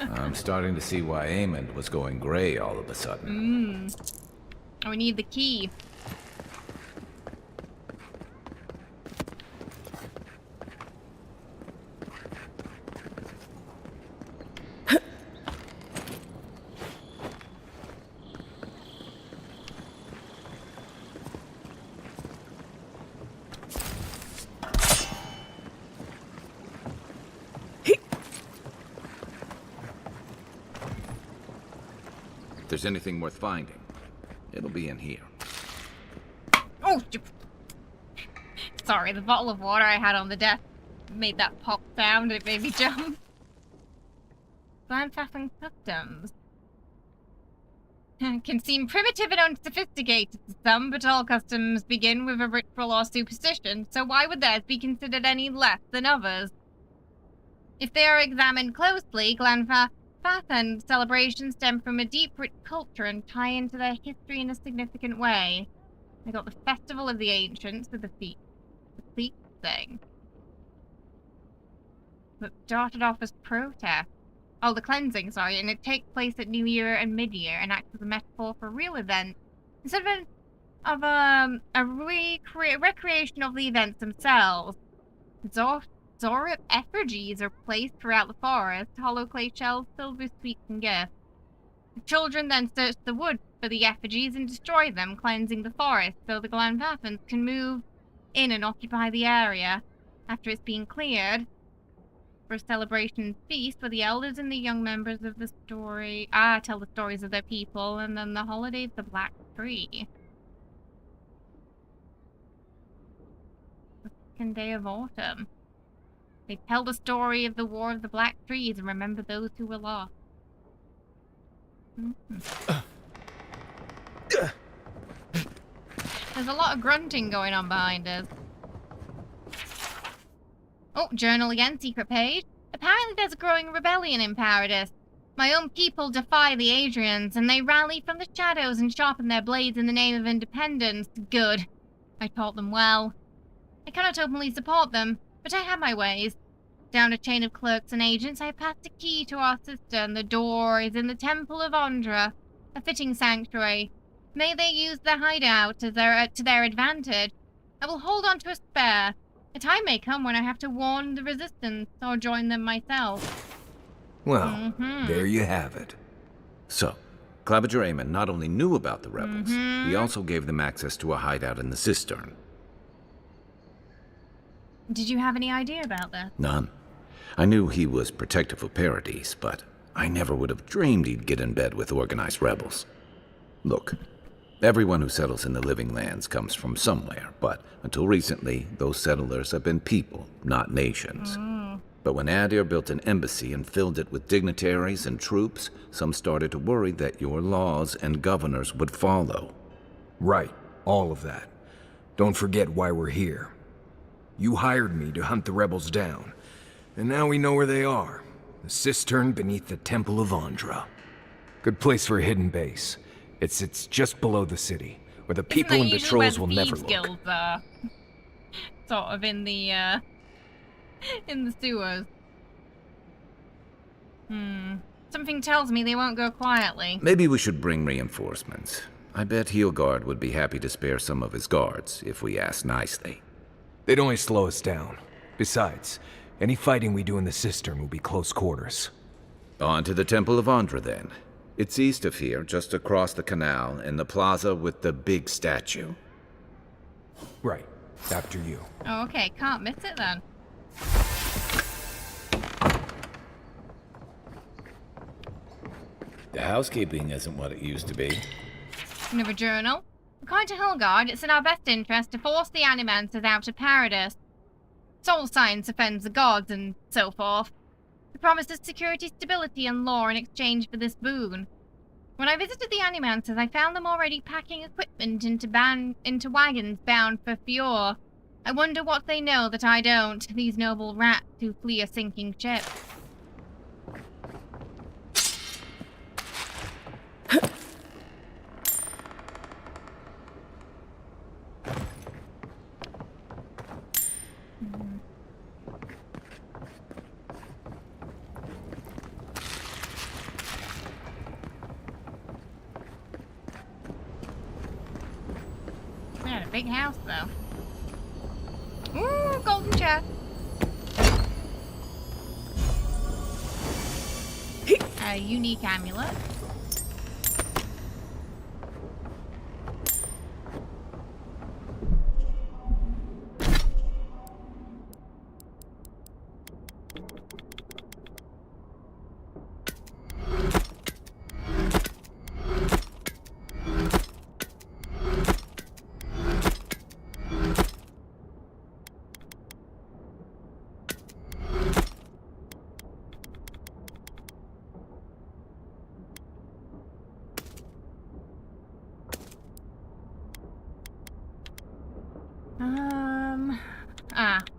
I'm starting to see why Aemond was going gray all of a sudden. Oh, we need the key. If there's anything worth finding, it'll be in here. Oh, sorry, the bottle of water I had on the desk made that pop sound and it made me jump. Glanfaffen customs. Can seem primitive and unsophisticated to some, but all customs begin with a ritual or superstition, so why would theirs be considered any less than others? If they are examined closely, Glanfaffen celebrations stem from a deep, rich culture and tie into their history in a significant way. They got the Festival of the Ancients with the feast thing. That started off as protest. Oh, the cleansing, sorry, and it takes place at New Year and Mid-Year and acts as a metaphor for real events instead of a recreation of the events themselves. Zora effigies are placed throughout the forest, hollow clay shells filled with sweets and gifts. The children then search the wood for the effigies and destroy them, cleansing the forest so the Glenvaffins can move in and occupy the area after it's been cleared for a celebration feast where the elders and the young members of the story tell the stories of their people, and then the holiday of the Black Tree. The second day of autumn. They tell the story of the War of the Black Trees and remember those who were lost. There's a lot of grunting going on behind us. Oh, journal again, secret page. Apparently there's a growing rebellion in Paradis. My own people defy the Adrians, and they rally from the shadows and sharpen their blades in the name of independence. Good. I taught them well. I cannot openly support them, but I have my ways. Down a chain of clerks and agents, I passed a key to our sister, and the door is in the Temple of Andra, a fitting sanctuary. May they use their hideout to their advantage. I will hold on to a spare. A time may come when I have to warn the resistance or join them myself. Well, there you have it. So, Claviger Amon not only knew about the rebels, he also gave them access to a hideout in the cistern. Did you have any idea about this? None. I knew he was protective of Paradis, but I never would have dreamed he'd get in bed with organized rebels. Look, everyone who settles in the Living Lands comes from somewhere, but until recently, those settlers have been people, not nations. But when Adir built an embassy and filled it with dignitaries and troops, some started to worry that your laws and governors would follow. Right, all of that. Don't forget why we're here. You hired me to hunt the rebels down, and now we know where they are. The cistern beneath the Temple of Andra. Good place for a hidden base. It sits just below the city, where the people and patrols will never look. Guilds are sort of in the sewers. Something tells me they won't go quietly. Maybe we should bring reinforcements. I bet Heelgard would be happy to spare some of his guards, if we ask nicely. They'd only slow us down. Besides, any fighting we do in the cistern will be close quarters. On to the Temple of Andra, then. It's east of here, just across the canal, in the plaza with the big statue. Right. After you. Oh, okay. Can't miss it, then. The housekeeping isn't what it used to be. Another journal. According to Hilgard, it's in our best interest to force the Animancers out of Paradis. Soul science offends the gods and so forth. It promises security, stability, and lore in exchange for this boon. When I visited the Animancers, I found them already packing equipment into wagons bound for Fjord. I wonder what they know that I don't, these noble rats who flee a sinking ship. Big house, though. Ooh, golden chest. A unique amulet.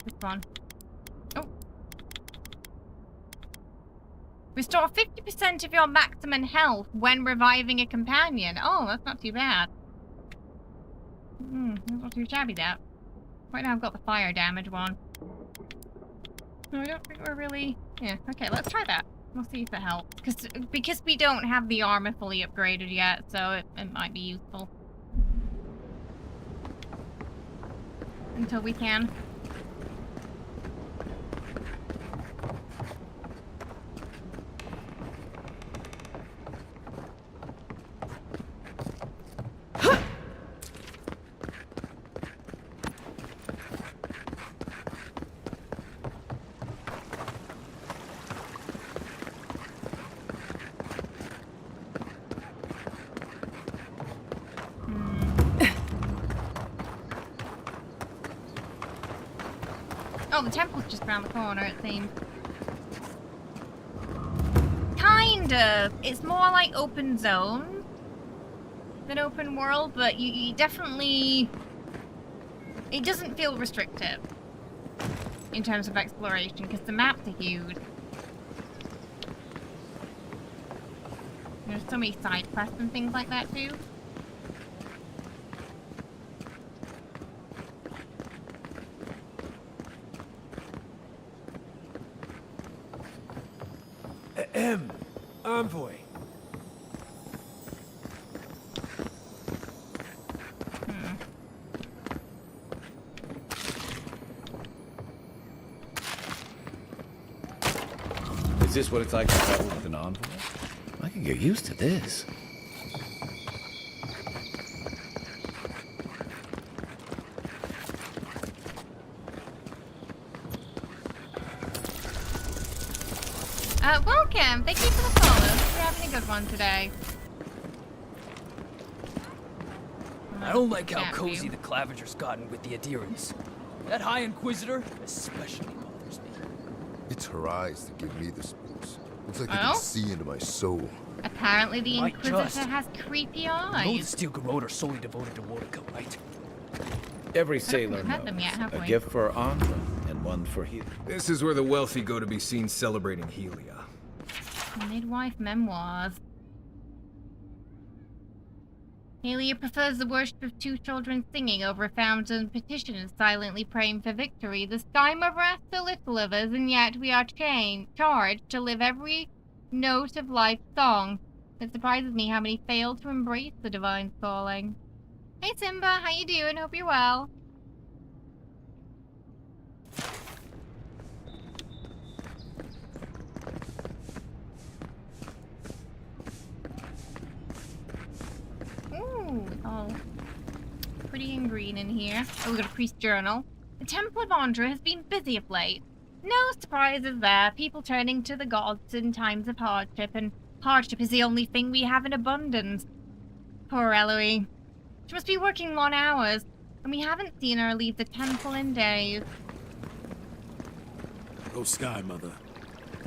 This one. Oh. Restore 50% of your maximum health when reviving a companion. Oh, that's not too bad. That's not too shabby, that. Right now I've got the fire damage one. No, I don't think we're really... Yeah, okay, let's try that. We'll see if it helps. Because we don't have the armor fully upgraded yet, so it might be useful. Until we can. Oh, the temple's just around the corner, it seems. Kind of. It's more like open zone than open world, but you definitely... It doesn't feel restrictive in terms of exploration, because the maps are huge. There's so many side quests and things like that, too. Envoy. Is this what it's like to travel with an envoy? I can get used to this. Welcome! Thank you for the follow. We're having a good one today. I don't like how cozy the Clavenger's gotten with the adherents. That High Inquisitor especially bothers me. It's her eyes that give me the spooks. Looks like they can see into my soul. Apparently the Like Inquisitor just. has creepy You know the eyes. Steel Garrote are solely devoted to Wotica, right? Every sailor met them knows. yet, have A we? gift for Andra and one for Helia. This is where the wealthy go to be seen celebrating Helia. Midwife memoirs. Helia prefers the worship of two children singing over a fountain petition and silently praying for victory. The Sky Mother asks so little of us, and yet we are charged to live every note of life's song. It surprises me how many fail to embrace the divine calling. Hey Simba, how you doing? Hope you're well. Ooh, all pretty and green in here. Oh, we got a priest journal. The Temple of Andra has been busy of late. No surprises there. People turning to the gods in times of hardship, and hardship is the only thing we have in abundance. Poor Eloise. She must be working long hours, and we haven't seen her leave the temple in days. Oh, Sky Mother,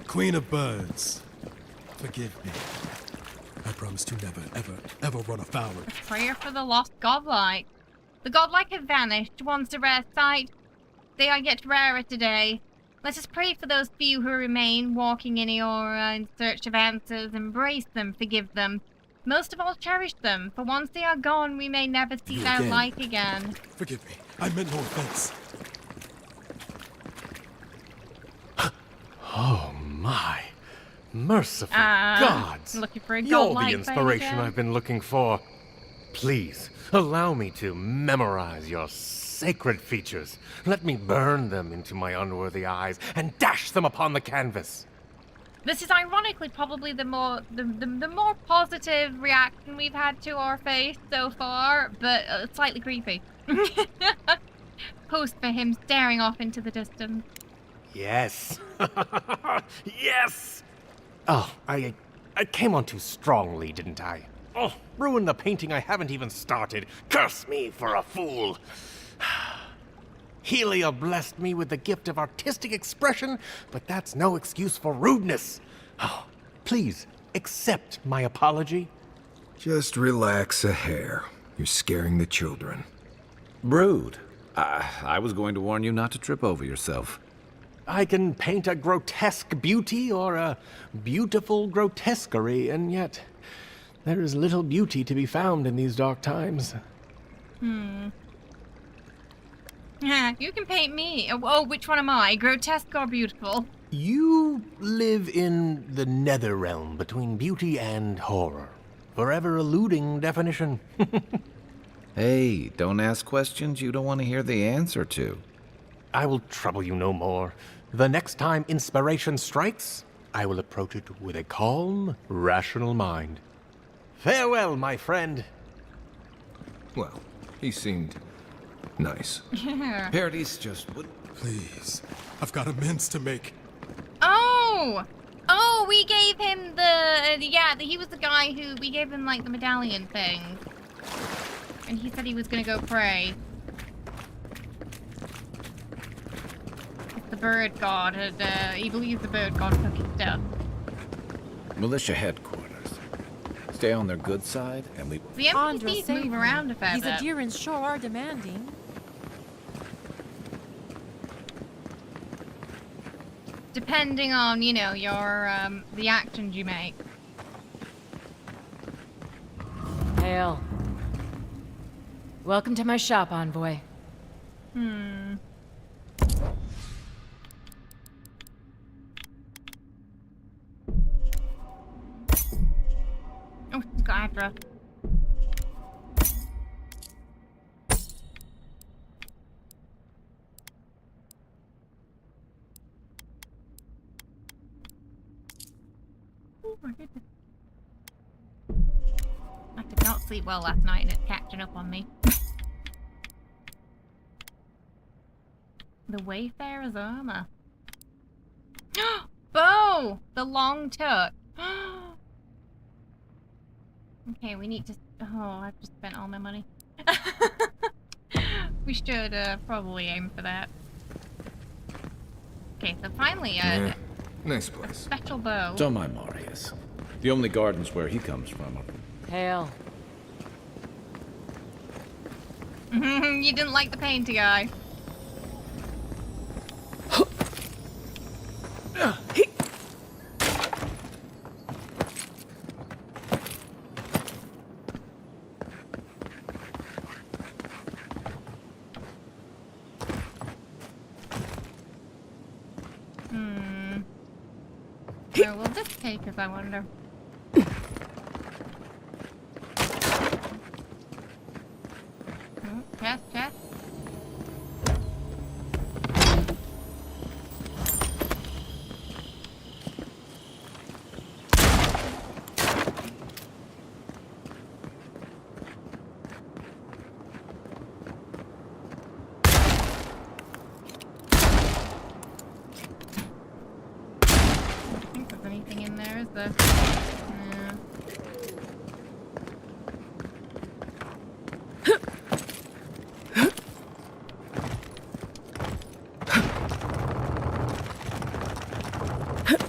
Queen of Birds, forgive me. I promise to never, ever, ever run afoul of... A prayer for the lost godlike. The godlike have vanished, once a rare sight. They are yet rarer today. Let us pray for those few who remain, walking in Eora in search of answers. Embrace them, forgive them. Most of all, cherish them, for once they are gone, we may never see their like again. Forgive me, I meant no offense. Oh my. Merciful gods! Looking for a You're godlike the inspiration thing. I've been looking for. Please, allow me to memorize your sacred features. Let me burn them into my unworthy eyes and dash them upon the canvas. This is ironically probably the more positive reaction we've had to our face so far, but slightly creepy. Post for him staring off into the distance. Yes. Yes! Oh, I came on too strongly, didn't I? Oh, ruined the painting I haven't even started. Curse me for a fool. Helia blessed me with the gift of artistic expression, but that's no excuse for rudeness. Oh, please, accept my apology. Just relax a hair. You're scaring the children. Brood. I was going to warn you not to trip over yourself. I can paint a grotesque beauty or a beautiful grotesquerie, and yet there is little beauty to be found in these dark times. Yeah, you can paint me. Oh, which one am I? Grotesque or beautiful? You live in the nether realm between beauty and horror, forever eluding definition. Hey, don't ask questions you don't want to hear the answer to. I will trouble you no more. The next time inspiration strikes, I will approach it with a calm, rational mind. Farewell, my friend. Well, he seemed nice. Paradis just would... Please, I've got amends to make. Oh, we gave him he was the guy who, we gave him, like, the medallion thing. And he said he was gonna go pray. bird god had, he believes the bird god took his stuff. Militia headquarters. Stay on their good side, and we... The NPCs move around a fair These bit. Adirans sure are demanding. Depending on, you know, your, the actions you make. Hail. Welcome to my shop, Envoy. Hmm. Oh, he's got after us. Oh my goodness. I did not sleep well last night and it's catching up on me. The Wayfarer's armor. Bow! The long tuck. Okay, we need to... Oh, I've just spent all my money. We should probably aim for that. Okay, so finally, nice a place. special bow. Don't mind Marius. The only gardens where he comes from are... Hail. You didn't like the painter guy. Where will this take us, I wonder? Chest. Anything in there, is there? No.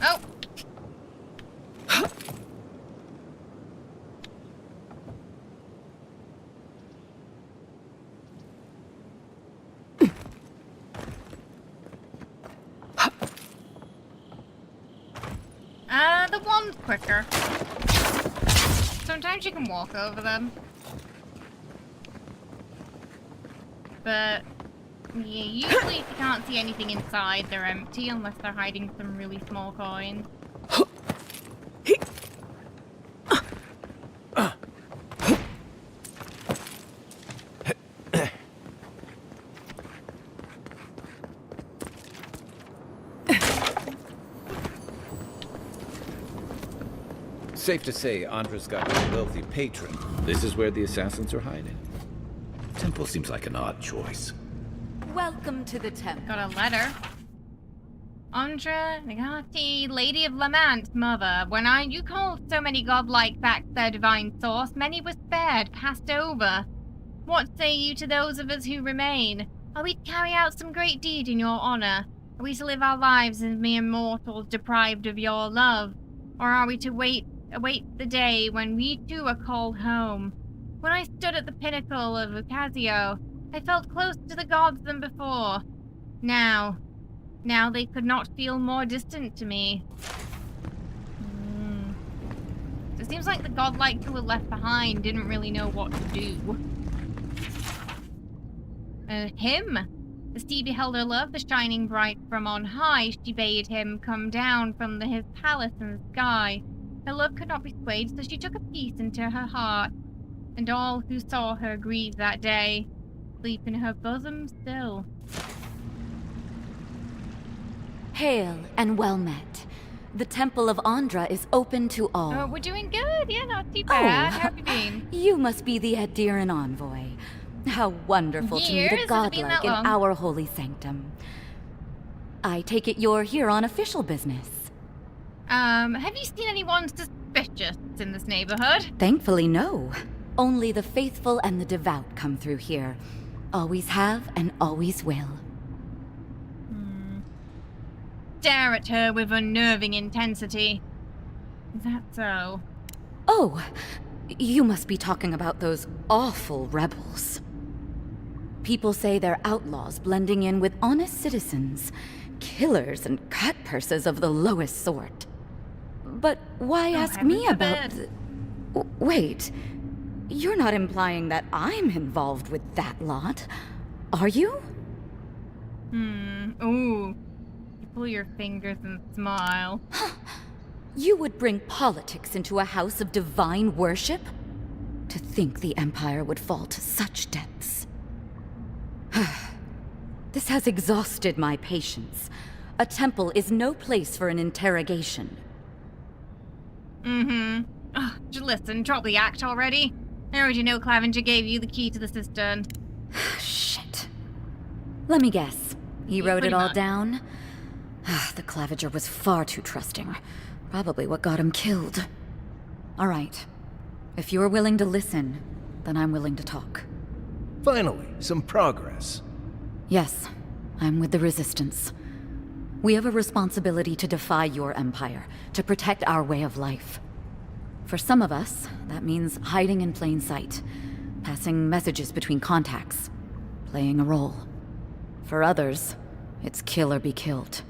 Oh! The one's quicker. Sometimes you can walk over them. But, yeah, usually if you can't see anything inside, they're empty unless they're hiding some really small coins. Safe to say, Andra's got a wealthy patron. This is where the assassins are hiding. Temple seems like an odd choice. Welcome to the temple. Got a letter. Andra Negati, Lady of Lamant's mother, when you called so many godlike facts their divine source, many were spared, passed over. What say you to those of us who remain? Are we to carry out some great deed in your honor? Are we to live our lives as mere mortals deprived of your love? Or are we to await the day when we too are called home? When I stood at the pinnacle of Ocasio, I felt closer to the gods than before. Now they could not feel more distant to me. So it seems like the godlike who were left behind didn't really know what to do. Him? As she beheld her love, the shining bright from on high, she bade him come down from his palace in the sky. Her love could not be swayed, so she took a peace into her heart, and all who saw her grieved that day, sleep in her bosom still. Hail and well met. The Temple of Andra is open to all. Oh, we're doing good. Yeah, not too bad. How have you been? You must be the Adiran envoy. How wonderful to meet a godlike in our holy sanctum. I take it you're here on official business. Have you seen anyone suspicious in this neighborhood? Thankfully, no. Only the faithful and the devout come through here. Always have and always will. stare at her with unnerving intensity. Is that so? Oh, you must be talking about those awful rebels. People say they're outlaws blending in with honest citizens, killers and cut purses of the lowest sort. But why ask me about Wait, you're not implying that I'm involved with that lot, are you? Ooh. You pull your fingers and smile. You would bring politics into a house of divine worship? To think the Empire would fall to such depths. This has exhausted my patience. A temple is no place for an interrogation. Listen, drop the act already. I already know Clavenger gave you the key to the cistern. Shit. Let me guess. He wrote it all down? The Clavenger was far too trusting. Probably what got him killed. All right. If you're willing to listen, then I'm willing to talk. Finally, some progress. Yes, I'm with the Resistance. We have a responsibility to defy your empire, to protect our way of life. For some of us, that means hiding in plain sight, passing messages between contacts, playing a role. For others, it's kill or be killed.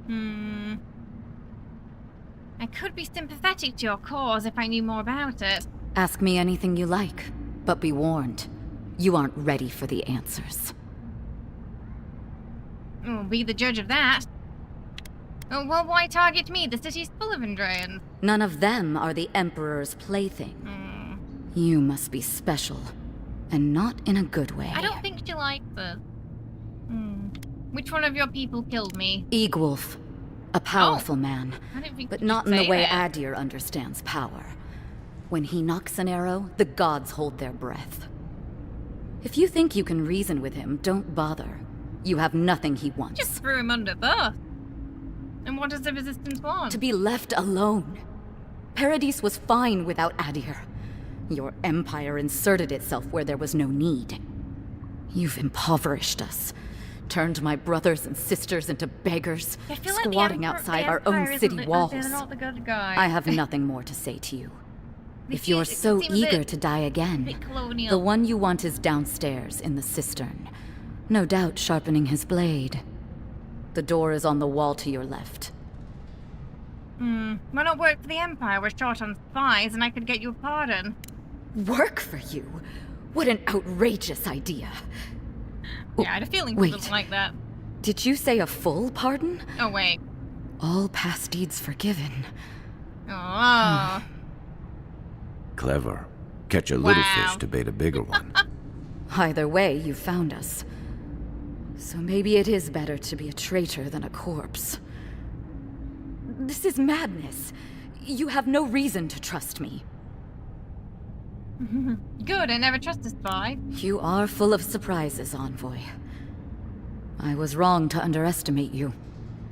I could be sympathetic to your cause if I knew more about it. Ask me anything you like, but be warned. You aren't ready for the answers. Oh, be the judge of that. Oh, well, why target me? The city's full of Andreans. None of them are the Emperor's plaything. You must be special, and not in a good way. I don't think she likes us. Which one of your people killed me? Egwulf. A powerful man, I didn't think but you'd not in the say way that. Adir understands power. When he knocks an arrow, the gods hold their breath. If you think you can reason with him, don't bother. You have nothing he wants. Just threw him under bus. And what does the Resistance want? To be left alone. Paradis was fine without Adir. Your empire inserted itself where there was no need. You've impoverished us. Turned my brothers and sisters into beggars, squatting outside our own city walls. They're not the good guys. I have nothing more to say to you. If you're so eager to die again, the one you want is downstairs in the cistern. No doubt sharpening his blade. The door is on the wall to your left. Why not work for the Empire? We're short on spies and I could get you a pardon. Work for you? What an outrageous idea. Yeah, I had a feeling he was like that. Did you say a full pardon? Oh, wait. All past deeds forgiven. Oh. Clever. Catch a little fish to bait a bigger one. Either way, you found us. So maybe it is better to be a traitor than a corpse. This is madness. You have no reason to trust me. Good, I never trust a spy. You are full of surprises, Envoy. I was wrong to underestimate you.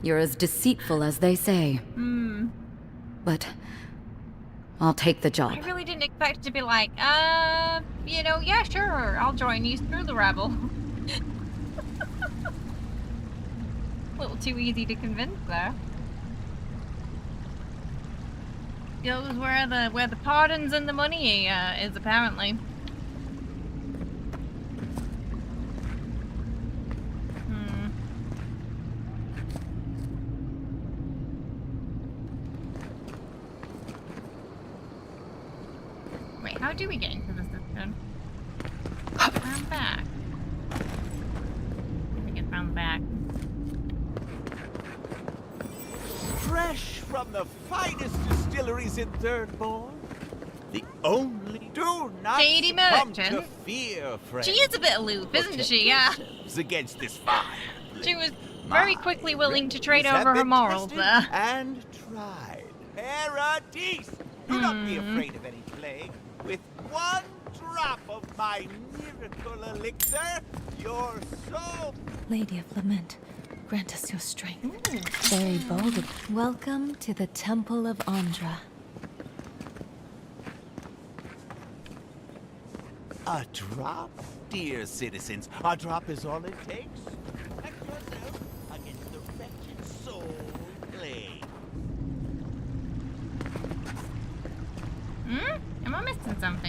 You're as deceitful as they say. But I'll take the job. I really didn't expect to be like, yeah, sure, I'll join you. Screw the rebel. A little too easy to convince there. Goes where the pardons and the money is apparently. Wait, how do we get into the system? Round back. Let me get round back. Fresh from the finest distilleries in Thirdborn. The only do not Shady succumb merchant. to fear, friend. She is a bit aloof, isn't she? Yeah. Against this fire. She was very quickly willing to trade have over her been morals tested there. And tried. Paradis! Do not be afraid of any plague. With one drop of my miracle elixir, your soul... Lady of Lament, grant us your strength. Very bold. Welcome to the Temple of Andra. A drop, dear citizens. A drop is all it takes. Protect yourself against the wretched soul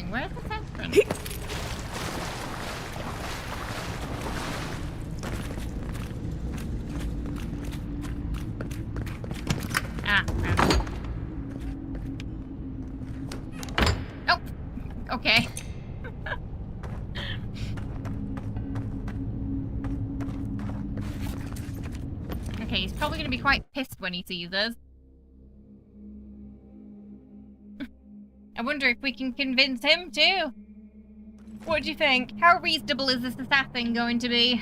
Where's the section? Ah, found it. Oh, okay. Okay, he's probably going to be quite pissed when he sees us. I wonder if we can convince him too. What do you think? How reasonable is this assassin going to be?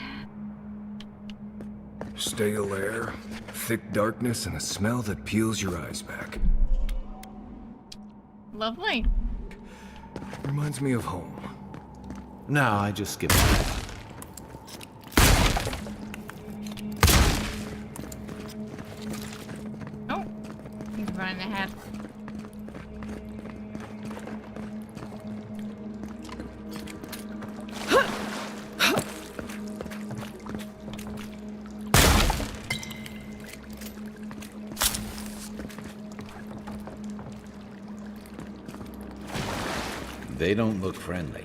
Stale air, thick darkness, and a smell that peels your eyes back. Lovely. Reminds me of home. No, I just skipped it. Oh, he's running ahead. They don't look friendly.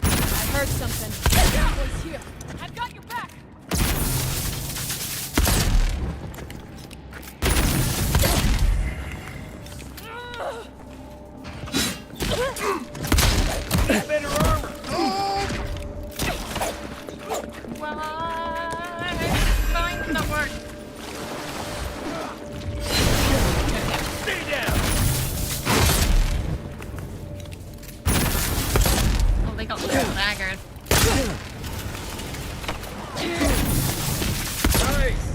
I heard something. Envoy's here. I've got your back. Better armor. What? Fine, that works. Stay down. Oh, they got little daggers. Nice.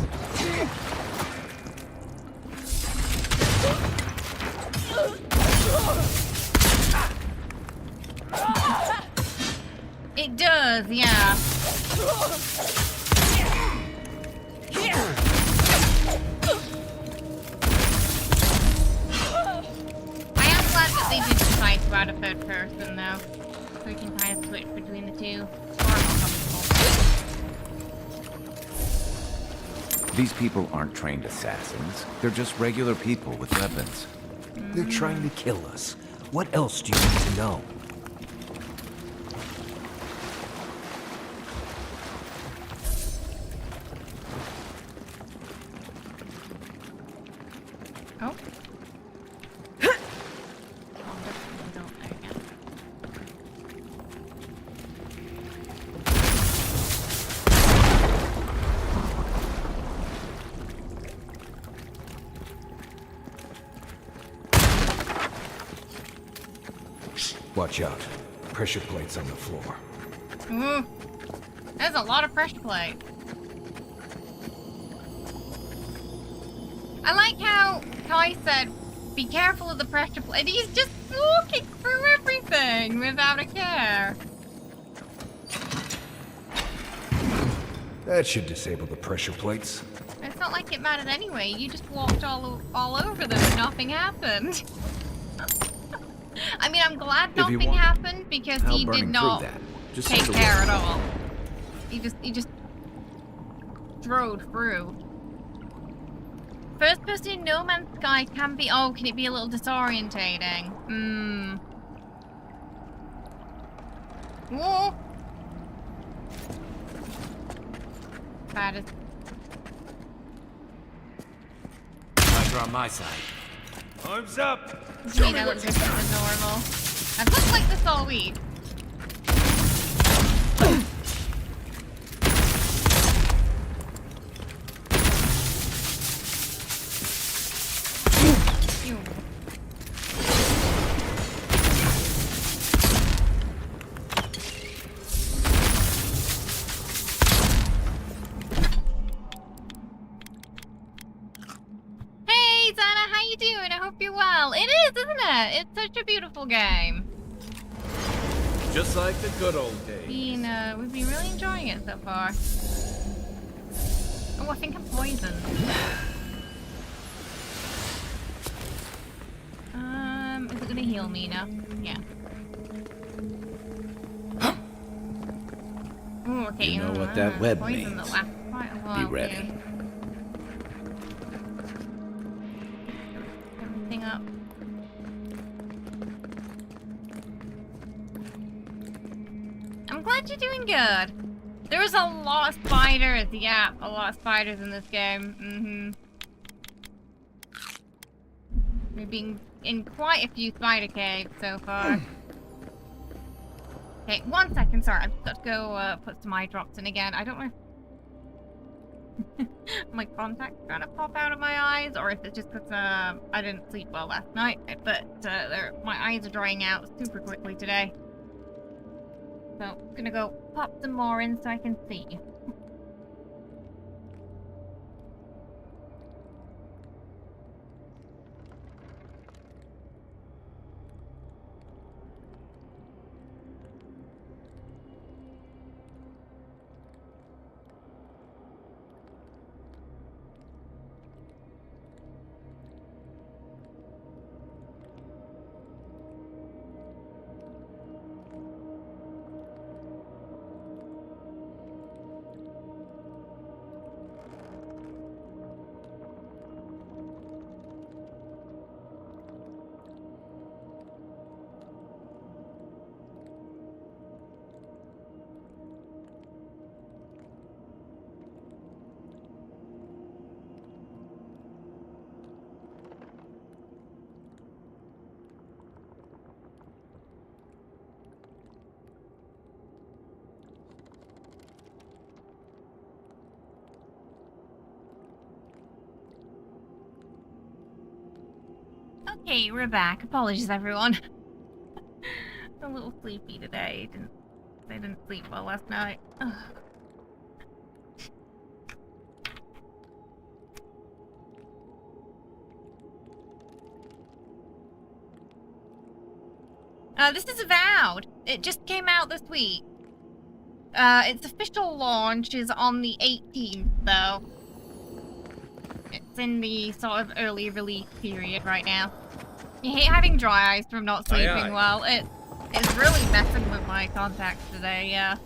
It does, yeah. I am glad that they did decide to add a third person, though. So we can kind of switch between the two. Far more comfortable. These people aren't trained assassins. They're just regular people with weapons. They're trying to kill us. What else do you need to know? Oh. Watch out. Pressure plates on the floor. Ooh. There's a lot of pressure plate. I like how Kai said, be careful of the pressure plate. He's just walking through everything without a care. That should disable the pressure plates. It's not like it mattered anyway. You just walked all over them and nothing happened. I mean, I'm glad nothing happened because he did not take care at all. He just drove through. First person in No Man's Sky can be... Oh, can it be a little disorientating? Hmm. Whoa! That is... Eyes are on my side. Arms up. Gee, that looks different than normal. I've looked like this all week. Ew. Hey, Zana, how you doing? I hope you're well. It is, isn't it? It's such a beautiful game. Just like the good old days. We've been really enjoying it so far. Oh, I think I'm poisoned. Is it gonna heal me now? Yeah. Oh, okay. You know what that web poison means. that lasts quite a while. Be ready. Too. Everything up. you're doing good. There's a lot of spiders. Yeah, a lot of spiders in this game. We've been in quite a few spider caves so far. Okay, 1 second. Sorry, I've got to go put some eye drops in again. I don't know if my contact's trying to pop out of my eyes, or if it's just because I didn't sleep well last night. But my eyes are drying out super quickly today. So I'm gonna go pop some more in so I can see. Okay, we're back. Apologies, everyone. I'm a little sleepy today. I didn't sleep well last night. Ugh. This is Avowed. It just came out this week. Its official launch is on the 18th, though. It's in the sort of early release period right now. You hate having dry eyes from not sleeping well. It's really messing with my contacts today, yeah.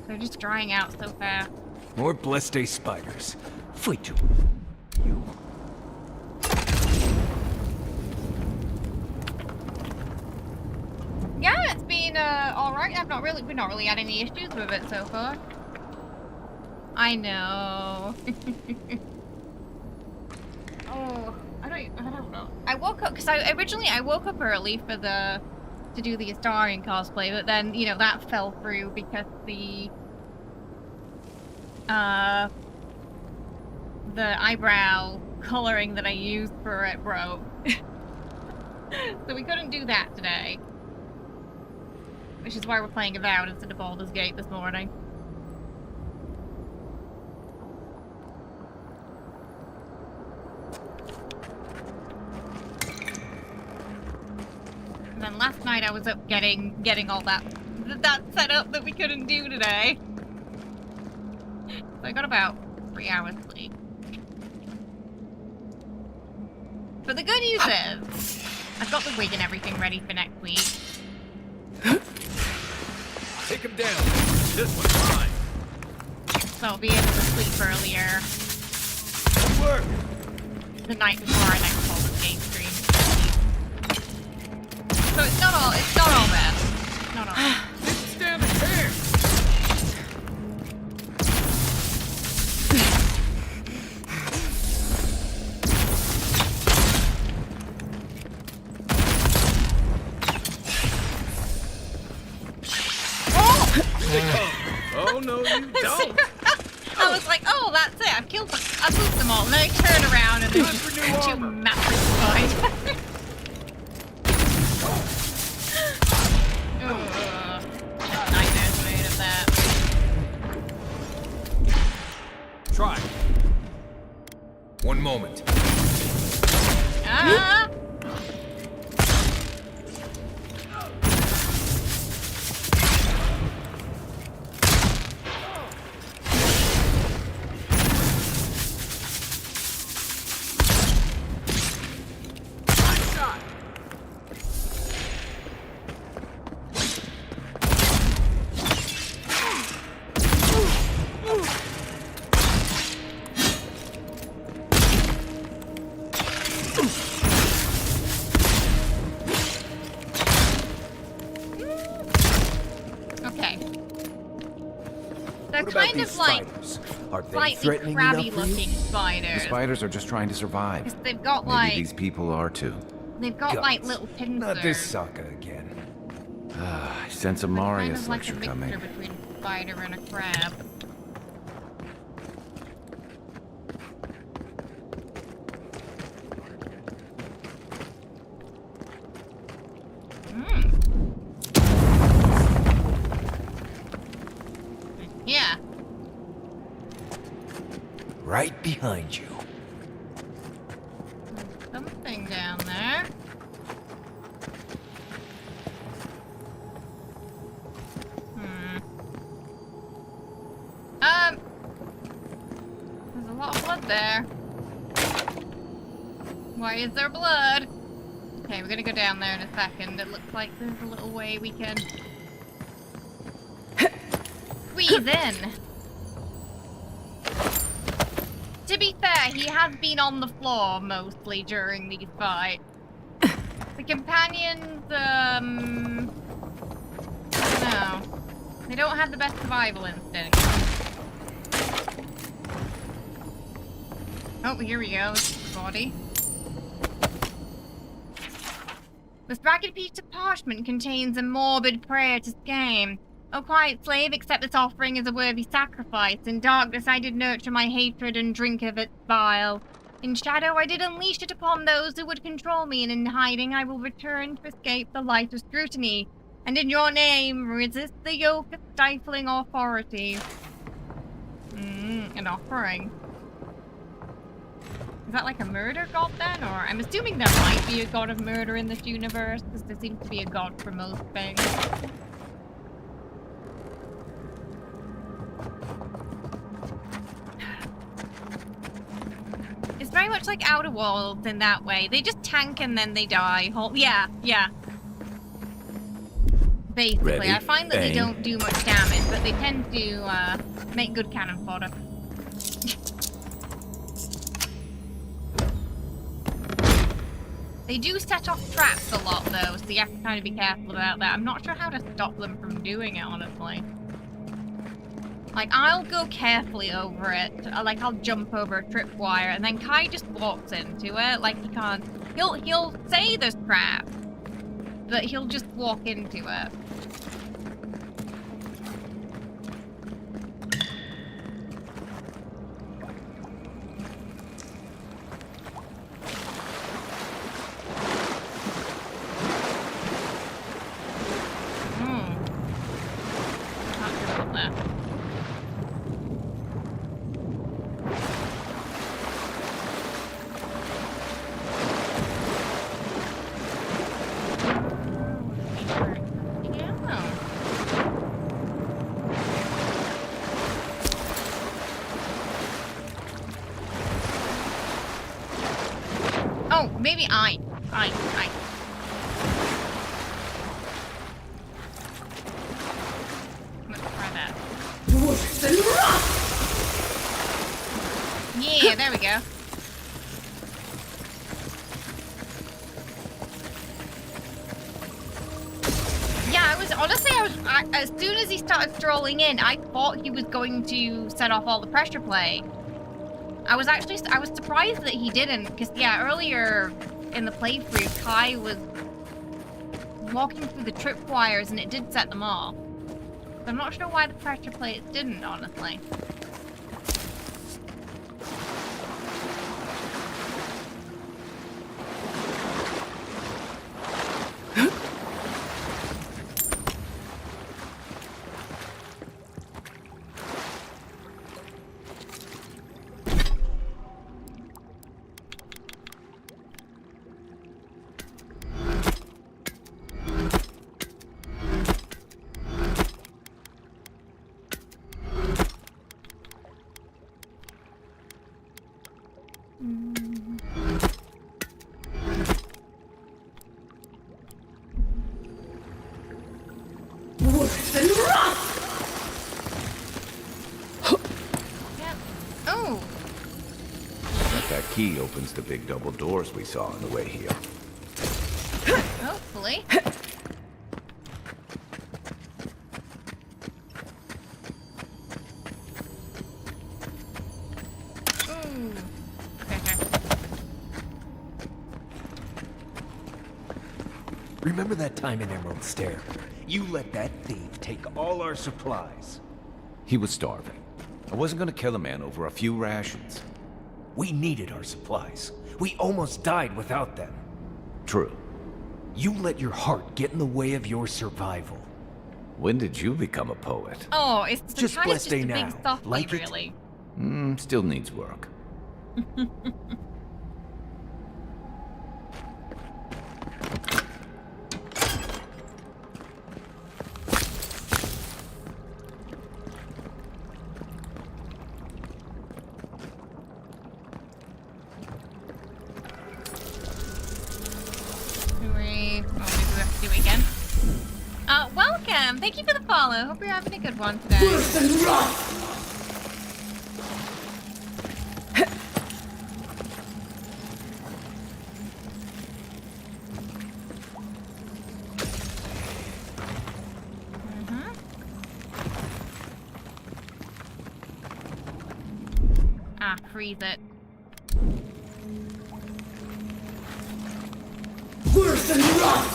They're just drying out so fast. More blessed day spiders. Fight you. Yeah, it's been alright. We've not really had any issues with it so far. I know. Oh, I don't know. I woke up because originally I woke up early for to do the Astarian cosplay, but then that fell through because the eyebrow coloring that I used for it broke, so we couldn't do that today. Which is why we're playing Avowed instead of Baldur's Gate this morning. And then last night I was up getting all that set up that we couldn't do today. So I got about 3 hours sleep. But the good news is, I've got the wig and everything ready for next week. Take him down. This one's mine. So I'll be able to sleep earlier. Good work. The night before our next Baldur's Gate stream. So it's not all bad. It's not all bad. Stand here. Oh no, you don't! I was like, oh, that's it. I've pooped them all. And then I turn around and there's two massive spiders. Nightmares made of that. Try. One moment. Ah! kind of like Are they slightly threatening crabby enough for you? looking The spiders. spiders are just trying to survive. 'Cause they've got Maybe like these people are too. they've got like Guts. little pincers. Not this sucker again. I sense a Kind Marius of like a lecture mixture coming. between a spider and a crab. Yeah. Right behind you. Something down there. There's a lot of blood there. Why is there blood? Okay, we're gonna go down there in a second. It looks like there's a little way we can squeeze in. To be fair, he has been on the floor mostly during these fights. The companions, I don't know. They don't have the best survival instinct. Oh, here we go. This is the body. This ragged piece of parchment contains a morbid prayer to Skame. O quiet slave, accept this offering as a worthy sacrifice. In darkness I did nurture my hatred and drink of its bile. In shadow I did unleash it upon those who would control me, and in hiding I will return to escape the light of scrutiny. And in your name, resist the yoke of stifling authority. An offering. Is that like a murder god then? Or I'm assuming there might be a god of murder in this universe, because there seems to be a god for most things. It's very much like Outer Worlds in that way. They just tank and then they die. Yeah. Basically, Ready, I find that they aim. don't do much damage, but they tend to make good cannon fodder. They do set off traps a lot though, so you have to kind of be careful about that. I'm not sure how to stop them from doing it, honestly. Like, I'll go carefully over it. Like, I'll jump over a tripwire, and then Kai just walks into it. Like, he can't... He'll say there's traps, but he'll just walk into it. Oh, maybe I. Let's try that. Yeah, there we go. Yeah, as soon as he started strolling in, I thought he was going to set off all the pressure plate. I was surprised that he didn't, because yeah, earlier in the playthrough, Kai was walking through the tripwires and it did set them off. So I'm not sure why the pressure plates didn't, honestly. Oh! Bet that key opens the big double doors we saw on the way here. Hopefully. Remember that time in Emerald Stair? You let that thief take all our supplies. He was starving. I wasn't gonna kill a man over a few rations. We needed our supplies. We almost died without them. True. You let your heart get in the way of your survival. When did you become a poet? Oh, it's Just kind of blessed just a day big now. softly, Like it? really. Still needs work. Welcome! Thank you for the follow. Hope you're having a good one today. Freeze it. Worse than rock!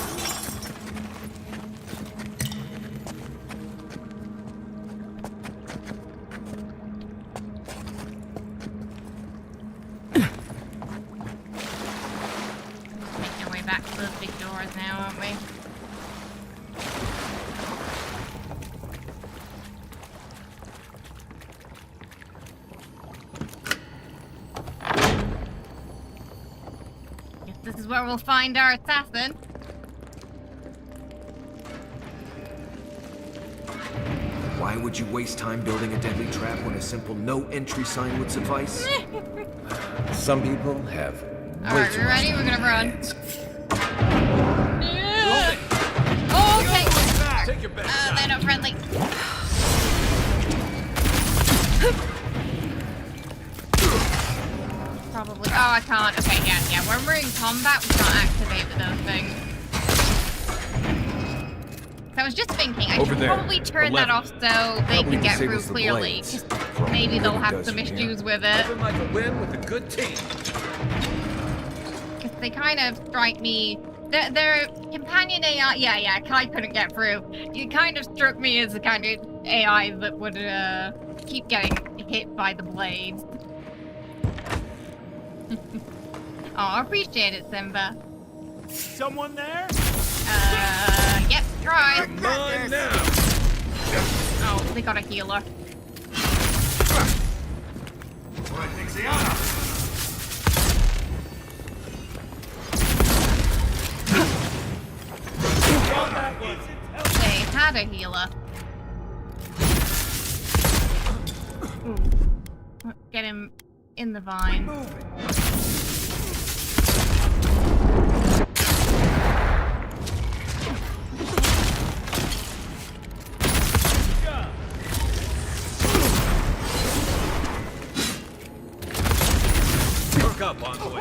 Making our way back to those big doors now, aren't we? This is where we'll find our assassin. Why would you waste time building a deadly trap when a simple no entry sign would suffice? Some people have. Alright, we're ready? We're gonna run. Yeah. Oh, okay. Take your best They're not friendly. Probably. Oh, I can't. Okay, yeah. When we're in combat, we can't activate with those things. So I was just thinking, I should probably turn that off so they can get through clearly. Maybe they'll have some issues with it. Nothing like a win with a good team. Because they kind of strike me. Their companion AI, yeah, I couldn't get through. You kind of struck me as the kind of AI that would keep getting hit by the blades. Oh, I appreciate it, Simba. Someone there? Yep, try. Come on now. Oh, they got a healer. What thinks Eora? They had a healer. Let's get him in the vine. Work up, Envoy.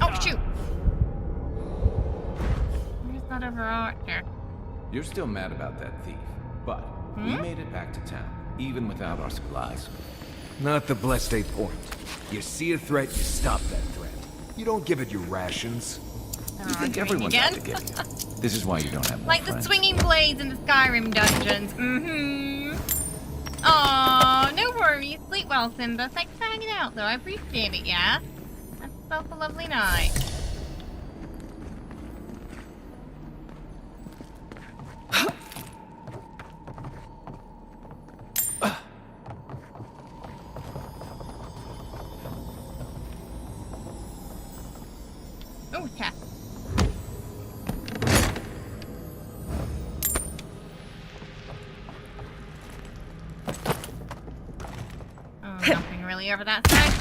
Oh, shoot! Where's that other archer? You're still mad about that thief, but we made it back to town, even without our supplies. Not the blessed day point. You see a threat, you stop that threat. You don't give it your rations. You think everyone's out to get you. This is why you don't have more Like the friends. swinging blades in the Skyrim dungeons. Aw, no worries. Sleep well, Simba. Thanks for hanging out, though. I appreciate it, yeah? Have yourself a lovely night. Oh, chest. Oh, nothing really over that side.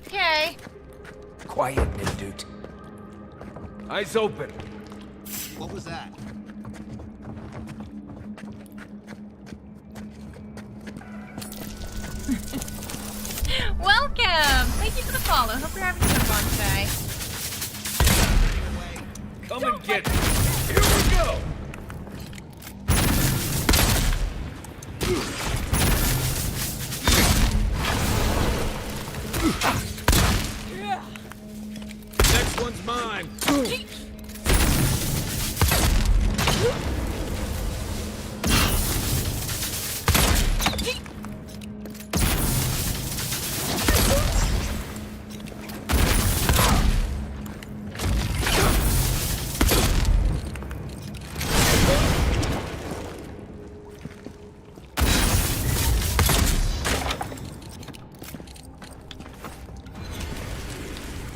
Okay. Quiet, Nindut. Eyes open. What was that? Welcome! Thank you for the follow. Hope you're having a good one today. Come and get me. Here we go. time.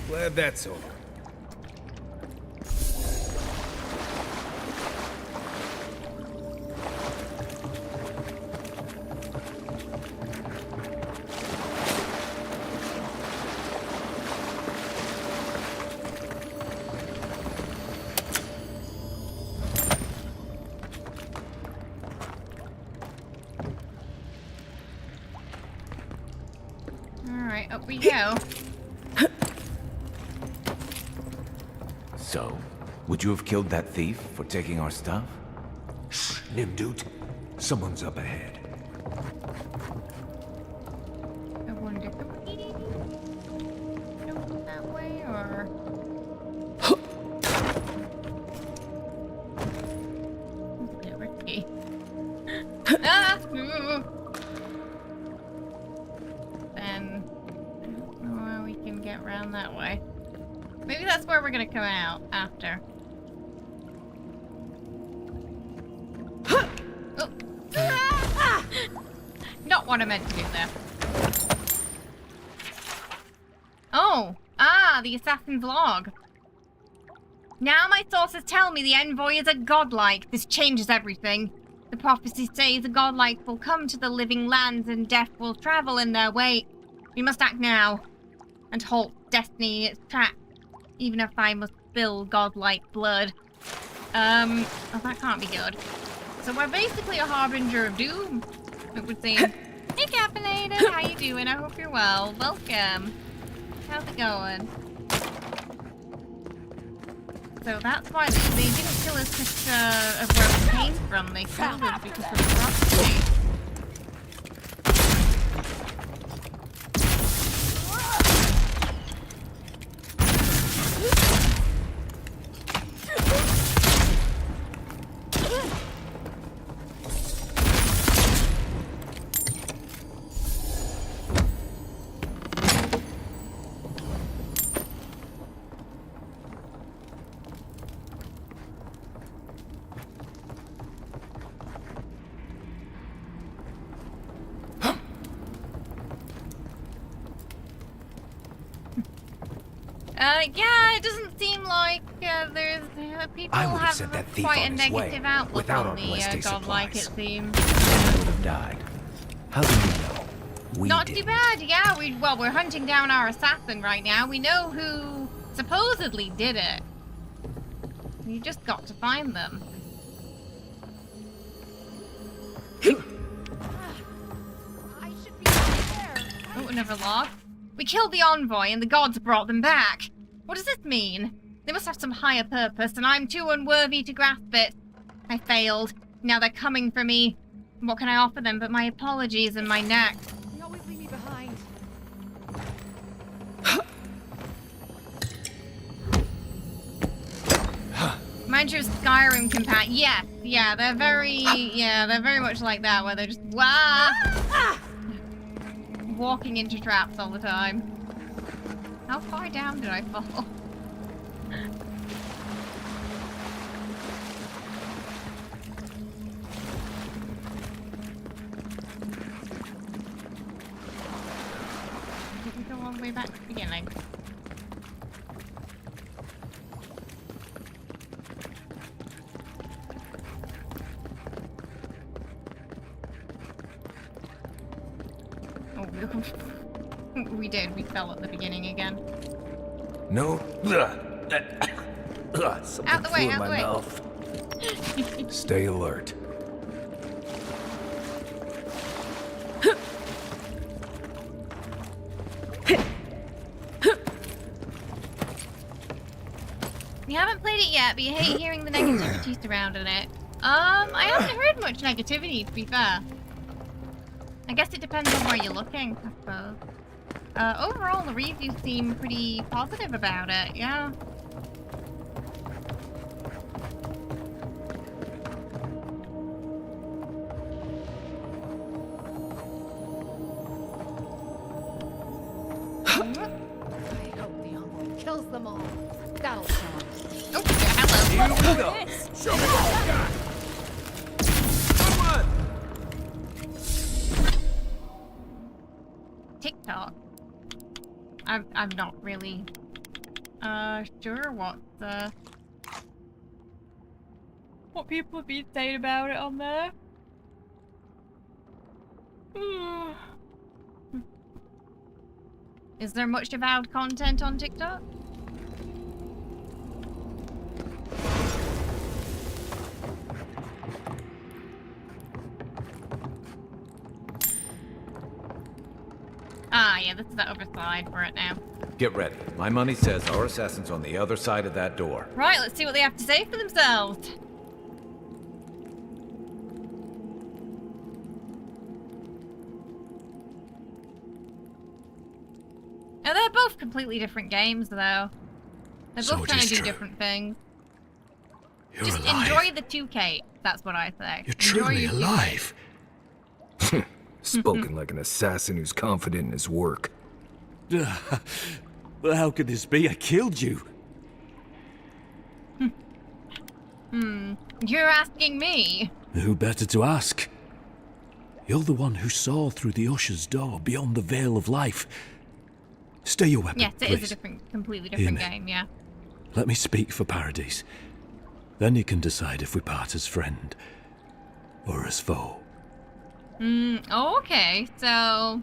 Glad that's over. Alright, up we go. So, would you have killed that thief for taking our stuff? Shh, Nimdut. Someone's up ahead. I wonder, could we go that way, or... It's a bit risky. Ah! Then, I don't know how we can get around that way. Maybe that's where we're gonna come out after. Oh. Not what I meant to do there. Oh! Ah, the assassin's log. Now my sources tell me the Envoy is a godlike. This changes everything. The prophecy says the godlike will come to the living lands and death will travel in their wake. We must act now and halt destiny in its tracks. Even if I must spill godlike blood. Oh, that can't be good. So we're basically a harbinger of doom, it would seem. Hey, Caffeinated, how you doing? I hope you're well. Welcome. How's it going? So that's why they didn't kill us because of where we came from. They killed us because of the prophecy. Yeah, it doesn't seem like there's people I would have have sent that thief quite on a his negative way, outlook without on our the ballistic godlike, it supplies. seems. I would have died. How do you know? We Not did. too bad, yeah. We're hunting down our assassin right now. We know who supposedly did it. You just got to find them. Oh, another log. We killed the envoy and the gods brought them back. What does this mean? They must have some higher purpose and I'm too unworthy to grasp it. I failed. Now they're coming for me. What can I offer them but my apologies and my neck? You always leave me behind. Mind you, Skyrim compat. Yes, yeah, they're very much like that, where they're just walking into traps all the time. How far down did I fall? Did we go all the way back to the beginning? We did. We fell at the beginning again. No. Out Something the way, flew in out my the way. mouth. Stay alert. You haven't played it yet, but you hate hearing the negativity surrounding it. I haven't heard much negativity, to be fair. I guess it depends on where you're looking, I suppose. Overall, the reviews seem pretty positive about it, yeah. battle song. Oh, hello. Here we go. Show me what you got. Someone! TikTok. I'm not really sure what people have been saying about it on there. Is there much Avowed content on TikTok? Ah, yeah, this is the other side for it now. Get ready. My money says our assassin's on the other side of that door. Right, let's see what they have to say for themselves. Now, they're both completely different games, though. They both kind of do different things. You're Just alive. enjoy the 2K. That's what I say. You're Enjoy truly your 2K. alive. Spoken like an assassin who's confident in his work. Well, how could this be? I killed you. You're asking me? Who better to ask? You're the one who saw through the usher's door beyond the veil of life. Stay your weapon, Yes, it please. is a completely different Hear me. game, yeah. Let me speak for Paradise. Then you can decide if we part as friend or as foe. Oh, okay, so...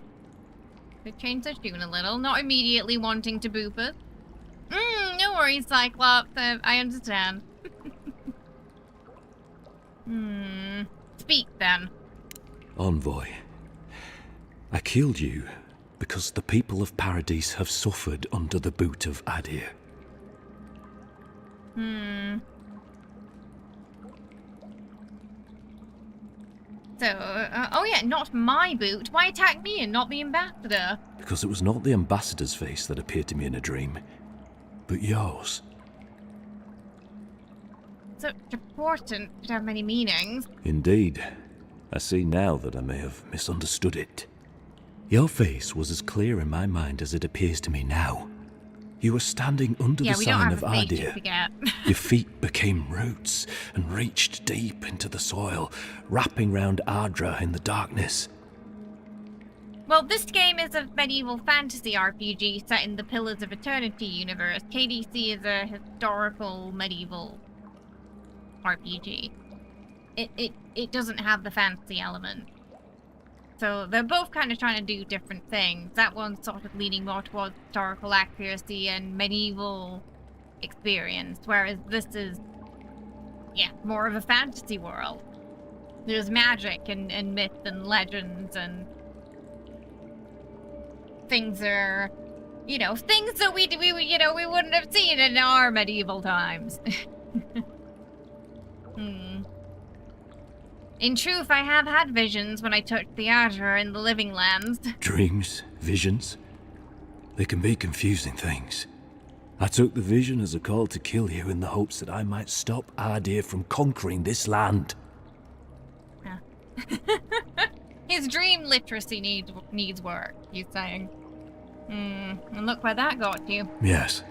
They changed their tune a little, not immediately wanting to boop us. No worries, Cyclops, I understand. Speak, then. Envoy, I killed you because the people of Paradise have suffered under the boot of Adir. So, oh yeah, not my boot. Why attack me and not the ambassador? Because it was not the ambassador's face that appeared to me in a dream, but yours. Such a portent could have many meanings. Indeed. I see now that I may have misunderstood it. Your face was as clear in my mind as it appears to me now. You were standing under Yeah, the we don't sign have of a fate, you Adir. forget. Your feet became roots and reached deep into the soil, wrapping round Ardra in the darkness. Well, this game is a medieval fantasy RPG set in the Pillars of Eternity universe. KDC is a historical medieval RPG. It doesn't have the fantasy element. So they're both kind of trying to do different things. That one's sort of leaning more towards historical accuracy and medieval experience, whereas this is, yeah, more of a fantasy world. There's magic and myth and legends and things are, you know, things that we wouldn't have seen in our medieval times. In truth, I have had visions when I touched the Azure in the Living Lands. Dreams, visions, they can be confusing things. I took the vision as a call to kill you in the hopes that I might stop Adir from conquering this land. His dream literacy needs work, you're saying. And look where that got you. Yes.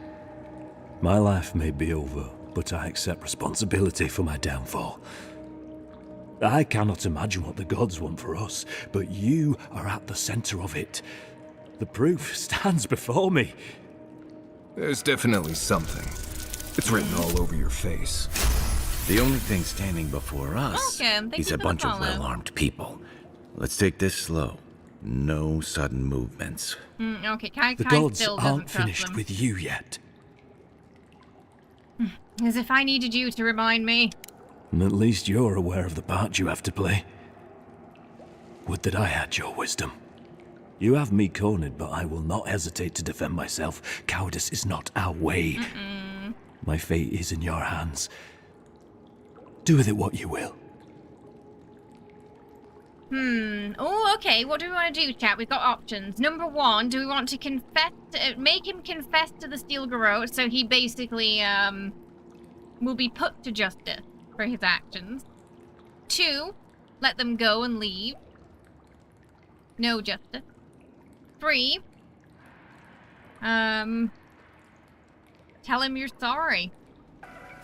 My life may be over, but I accept responsibility for my downfall. I cannot imagine what the gods want for us, but you are at the center of it. The proof stands before me. There's definitely something. It's written all over your face. The only thing standing before us Welcome. Thank is you a for the bunch of follow. well-armed people. Let's take this slow. No sudden movements. Okay, Kai The still gods doesn't aren't trust finished them. with you yet. As if I needed you to remind me. And at least you're aware of the part you have to play. Would that I had your wisdom. You have me cornered, but I will not hesitate to defend myself. Cowardice is not our way. My fate is in your hands. Do with it what you will. Oh, okay. What do we want to do, chat? We've got options. Number one, do we want to confess, make him confess to the Steel Garrote, so he basically, will be put to justice for his actions. 2, let them go and leave. No justice. 3, tell him you're sorry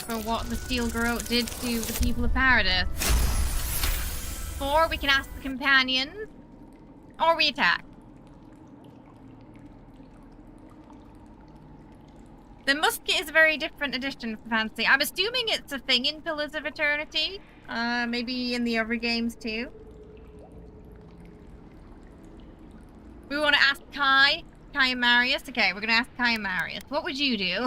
for what the Steel Garrote did to the people of Paradis. Or we can ask the companions, or we attack. The musket is a very different addition for fantasy. I'm assuming it's a thing in Pillars of Eternity. Maybe in the other games too. We want to ask Kai and Marius. Okay, we're going to ask Kai and Marius. What would you do?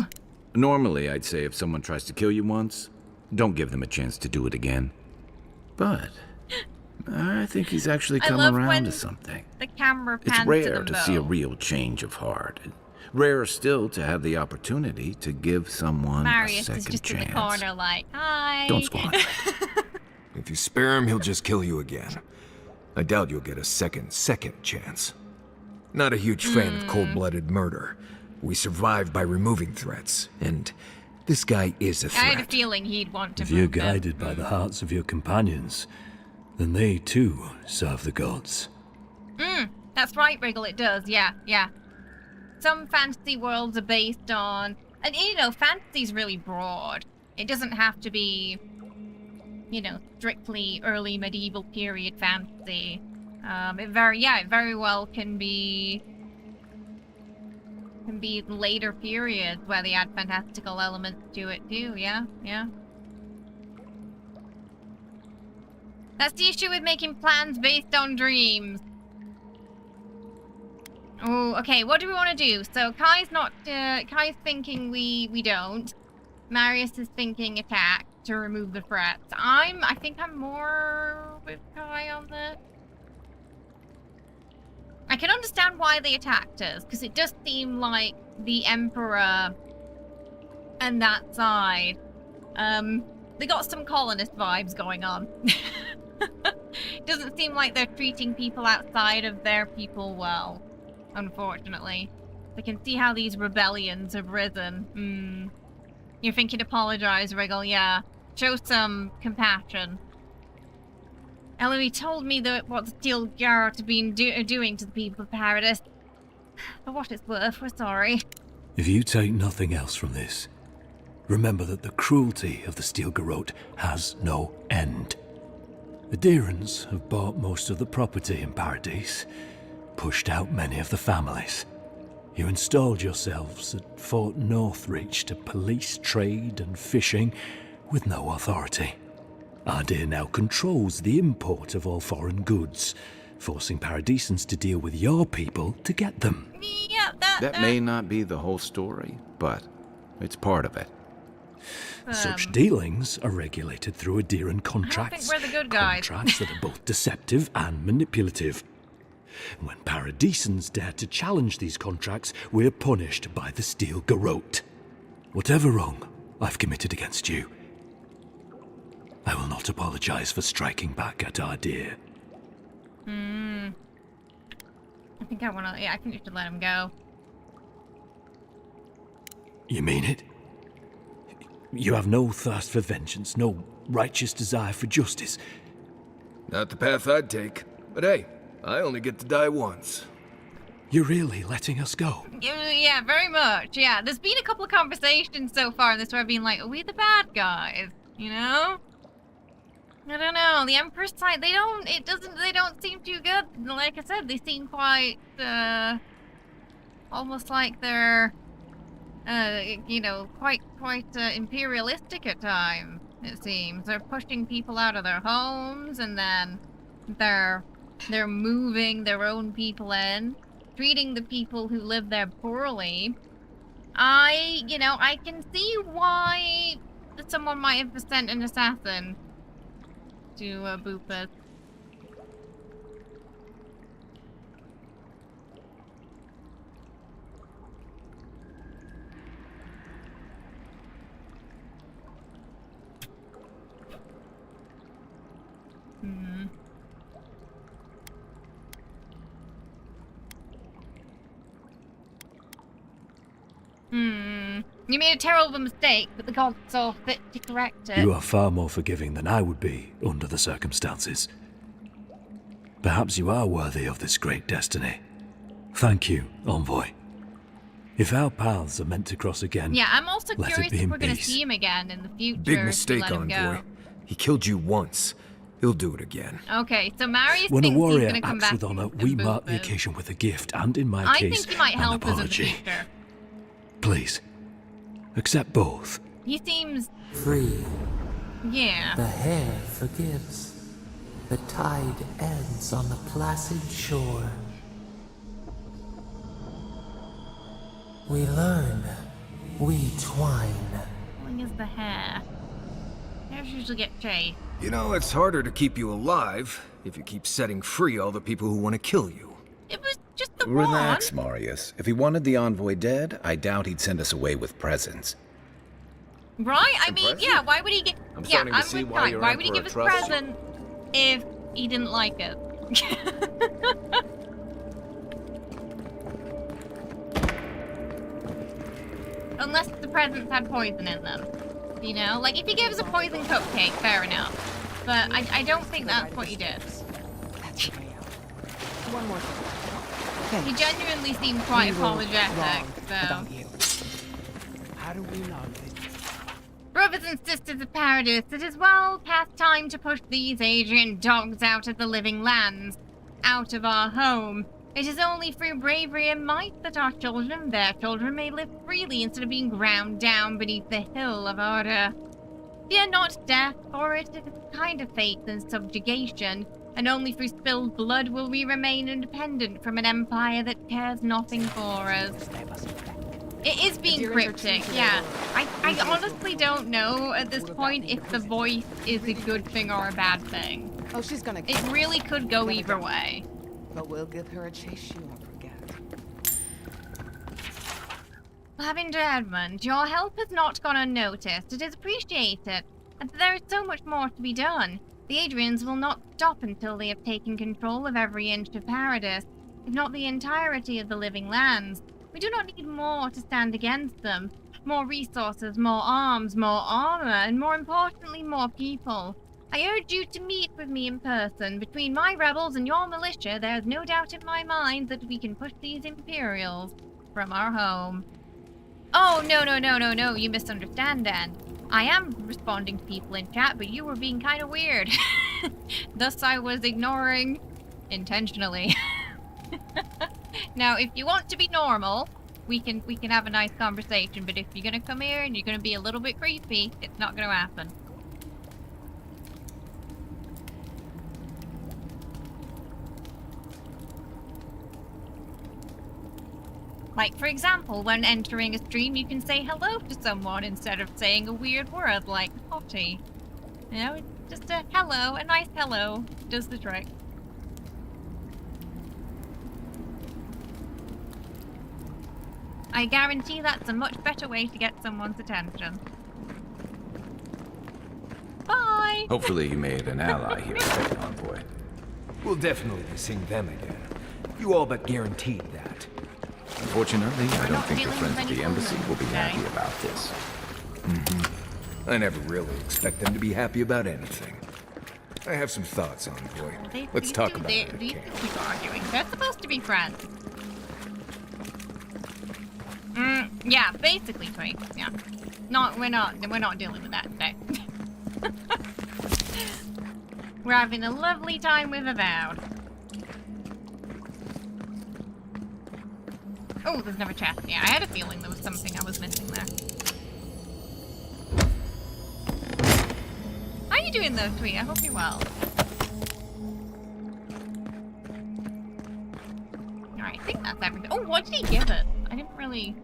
Normally, I'd say if someone tries to kill you once, don't give them a chance to do it again. But I think he's actually come around to something. The camera pans It's rare them, to though. see a real change of heart. Rarer still to have the opportunity to give someone Marius a is second just chance. in the corner like, hi. Don't squander it. If you spare him, he'll just kill you again. I doubt you'll get a second chance. Not a huge fan of cold-blooded murder. We survive by removing threats, and this guy is a threat. I had a feeling he'd want to If you're move them. guided by the hearts of your companions, then they too serve the gods. That's right, Wriggle, it does, yeah. Some fantasy worlds are based on... And, you know, fantasy's really broad. It doesn't have to be, you know, strictly early medieval period fantasy. It very well can be later periods where they add fantastical elements to it too, yeah. That's the issue with making plans based on dreams. Oh, okay, what do we want to do? So Kai's thinking we don't. Marius is thinking attack to remove the threats. I think I'm more with Kai on this. I can understand why they attacked us, because it does seem like the Emperor and that side, they got some colonist vibes going on. Doesn't seem like they're treating people outside of their people well, unfortunately. They can see how these rebellions have risen. You're thinking apologize, Wriggle, yeah. Show some compassion. Eloy told me that what the Steel Garrote had been doing to the people of Paradis. For what it's worth, we're sorry. If you take nothing else from this, remember that the cruelty of the Steel Garrote has no end. The Deerans have bought most of the property in Paradise, pushed out many of the families. You installed yourselves at Fort Northreach to police trade and fishing with no authority. Ardir now controls the import of all foreign goods, forcing Paradisans to deal with your people to get them. Yeah, That may not be the whole story, but it's part of it. Such dealings are regulated through Adiran contracts. I don't think we're the good guys. Contracts that are both deceptive and manipulative. When Paradisans dare to challenge these contracts, we're punished by the Steel Garrote. Whatever wrong I've committed against you, I will not apologize for striking back at Ardir. I think I wanna... Yeah, I think we should let him go. You mean it? You have no thirst for vengeance, no righteous desire for justice. Not the path I'd take. But hey, I only get to die once. You're really letting us go? Yeah, very much, yeah. There's been a couple of conversations so far in this where I've been like, are we the bad guys? You know? I don't know. The Emperor's side, they don't seem too good. Like I said, they seem quite, almost like they're, you know, quite imperialistic at times, it seems. They're pushing people out of their homes, and then they're moving their own people in, treating the people who live there poorly. I can see why someone might have sent an assassin to Boopus. You made a terrible mistake, but the gods saw fit to correct it. You are far more forgiving than I would be under the circumstances. Perhaps you are worthy of this great destiny. Thank you, Envoy. If our paths are meant to cross again, Yeah, I'm also let it curious be if in we're going to peace. see him again in the future. Big if we mistake, let him Envoy. go. He killed you once. He'll do it again. Okay, so Marius When a thinks he's warrior going to come acts back with honor, and we boot mark the us. occasion with a gift, and in my I case, think he might an help us in the apology. future. Please, accept both. He seems... Free. Yeah. The hair forgives. The tide ends on the placid shore. We learn. We twine. How long is the hair? Hairs usually get chased. You know, it's harder to keep you alive if you keep setting free all the people who want to kill you. It was just the Relax, Marius. If he wanted the Envoy dead, I doubt he'd send us away with presents. Right? I mean, Impressive. yeah, why would he get... I'm yeah, starting to I'm see with why Kai. your Why would he give Emperor us a trusts you. present if he didn't like it? Unless the presents had poison in them. You know? Like, if he gave us a poison cupcake, fair enough. But I don't think that's what he did. One more thing. He genuinely seemed quite We were apologetic, wrong so... about you. How do we know that? Brothers and sisters of Paradise, it is well past time to push these Adrian dogs out of the living lands, out of our home. It is only through bravery and might that our children and their children may live freely instead of being ground down beneath the hill of order. Fear not death, for it is a kind of fate than subjugation, and only through spilled blood will we remain independent from an empire that cares nothing for us. It is being cryptic, yeah. I honestly don't know at this point if the voice is a good thing or a bad thing. Oh, she's gonna. It really could go either way. But we'll give her a chase she won't forget. Lavender Edmund, your help has not gone unnoticed. It is appreciated, and there is so much more to be done. The Adrians will not stop until they have taken control of every inch of Paradise, if not the entirety of the living lands. We do not need more to stand against them. More resources, more arms, more armor, and more importantly, more people. I urge you to meet with me in person. Between my rebels and your militia, there is no doubt in my mind that we can push these Imperials from our home. Oh, no, you misunderstand, Dan. I am responding to people in chat, but you were being kind of weird. Thus, I was ignoring intentionally. Now, if you want to be normal, we can have a nice conversation, but if you're gonna come here and you're gonna be a little bit creepy, it's not gonna happen. Like, for example, when entering a stream, you can say hello to someone instead of saying a weird word like hottie. You know, just a hello, a nice hello, does the trick. I guarantee that's a much better way to get someone's attention. Bye! Hopefully you made an ally here, Envoy. We'll definitely be seeing them again. You all but guaranteed that. Unfortunately, I don't think your friends at the embassy will be happy about this. I never really expect them to be happy about anything. I have some thoughts, Envoy. Let's talk about it. These two keep arguing. They're supposed to be friends. Yeah, basically, Twig. Yeah. We're not dealing with that today. We're having a lovely time with Avowed. Oh, there's another chest. Yeah, I had a feeling there was something I was missing there. How you doing though, Tweet? I hope you're well. Alright, I think that's everything. Oh, what did he give it? I didn't really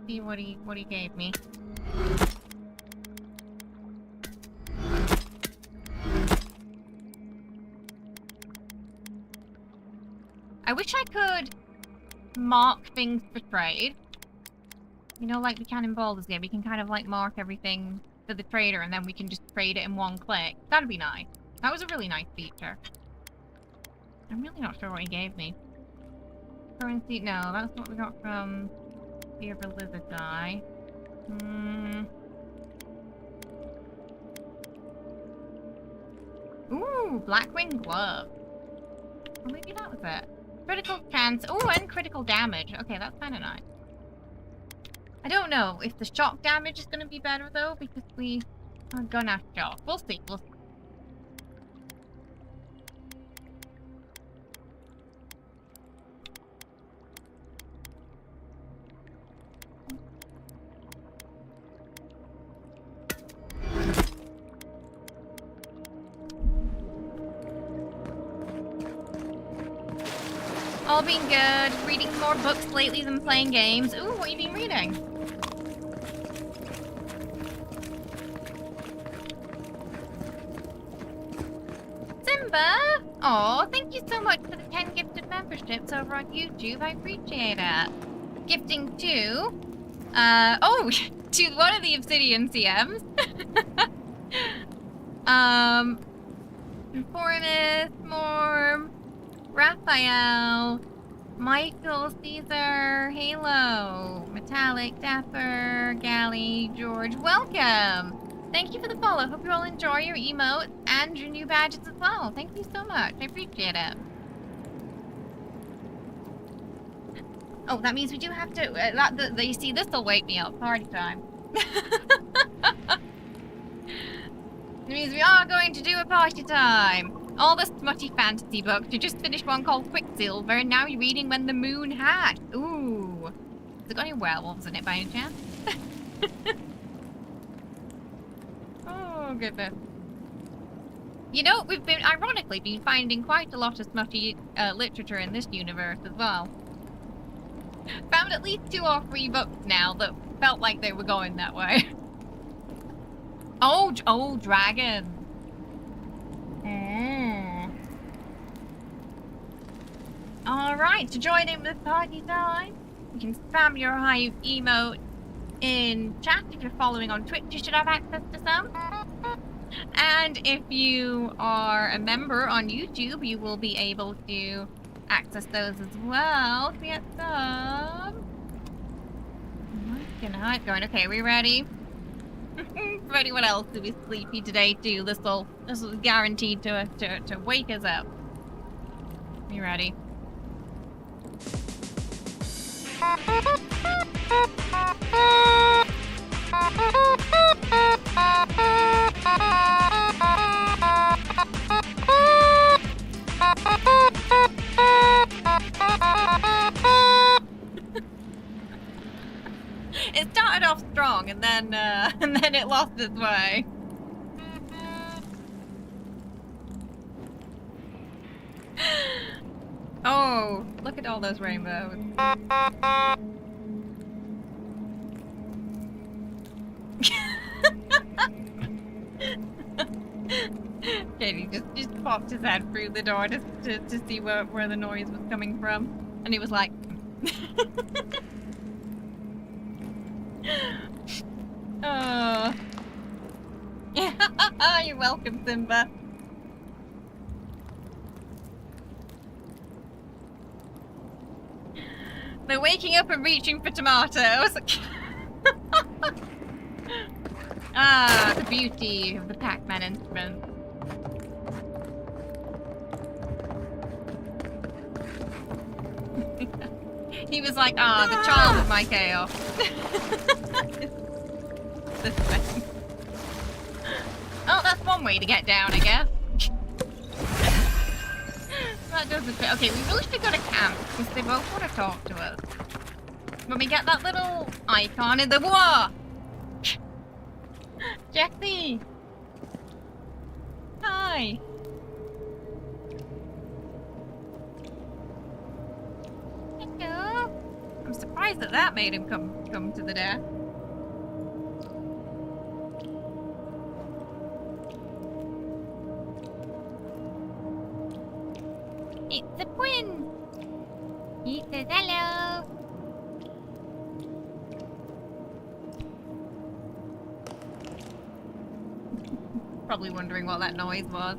see what he gave me. I wish I could mark things for trade. You know, like we can in Baldur's Gate, we can kind of like mark everything for the trader and then we can just trade it in one click. That'd be nice. That was a really nice feature. I'm really not sure what he gave me. Currency, no, that's what we got from the other lizard guy. Ooh, Blackwing glove. Well, maybe that was it. Critical chance. Oh, and critical damage. Okay, that's kind of nice. I don't know if the shock damage is going to be better, though, because we are gonna shock. We'll see. We'll see. All been good. Reading more books lately than playing games. Ooh, what have you been reading? Simba! Aw, thank you so much for the 10 gifted memberships over on YouTube. I appreciate it. Gifting to... to one of the Obsidian CMs. Informus, Morm, Raphael, Michael, Caesar, Halo, Metallic, Dapper, Galley, George, welcome! Thank you for the follow. Hope you all enjoy your emotes and your new badges as well. Thank you so much. I appreciate it. Oh, that means we do have to... you see, this will wake me up. Party time. It means we are going to do a party time. All the smutty fantasy books. You just finished one called Quicksilver, and now you're reading When the Moon Hatched. Ooh. Has it got any werewolves in it by any chance? Oh, goodness. You know, we've been, ironically, been finding quite a lot of smutty literature in this universe as well. Found at least 2 or 3 books now that felt like they were going that way. Oh, dragon. Alright, to join in with party time, you can spam your Hive emote in chat. If you're following on Twitch, you should have access to some. And if you are a member on YouTube, you will be able to access those as well. Can we get some? What's Hive going? Okay, we ready? For anyone else who is sleepy today too, this will guaranteed to wake us up. You ready? It started off strong and then it lost its way. Oh, look at all those rainbows. Katie just popped his head through the door just to see where the noise was coming from. And he was like... Oh. You're welcome, Simba. They're waking up and reaching for tomatoes. Ah, the beauty of the Pac-Man instrument. He was like, ah, the child of my chaos. This thing. Oh, that's one way to get down, I guess. That doesn't fit. Okay, we really should go to camp because they both want to talk to us. When we get that little icon in the wall. Jesse! Hi! Hello! I'm surprised that made him come to the death. It's a twin! He says hello! Probably wondering what that noise was.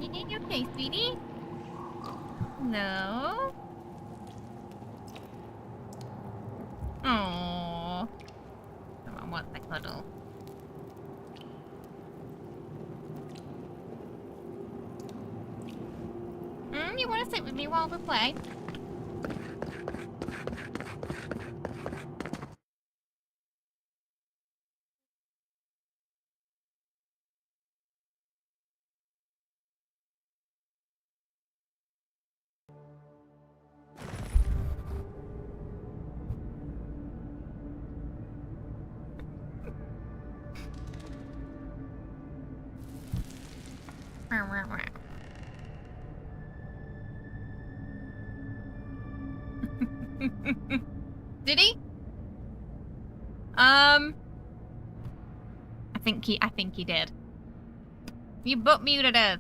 You okay, sweetie? No? Aww. Come on, what's that cuddle? you want to sit with me while we play? Did he? I think he did. You butt muted us.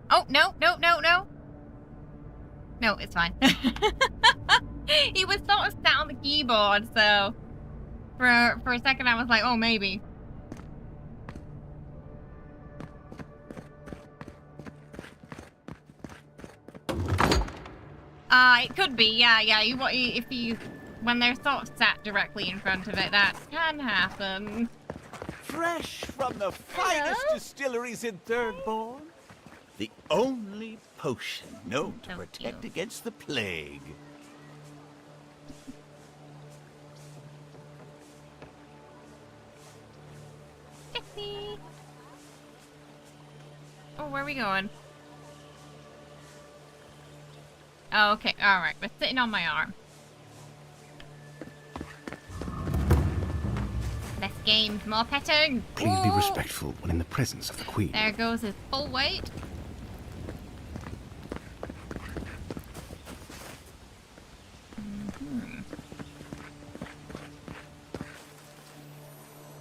Oh, no. No, it's fine. He was sort of sat on the keyboard, so for a second I was like, oh, maybe. It could be, yeah. When they're sort of sat directly in front of it, that can happen. Fresh from the finest distilleries in Thirdborn. The only potion known to protect against the plague. Oh, where are we going? Oh, okay, alright. We're sitting on my arm. Less games, more petting! Please be respectful when in the presence of the Queen. There goes his full weight.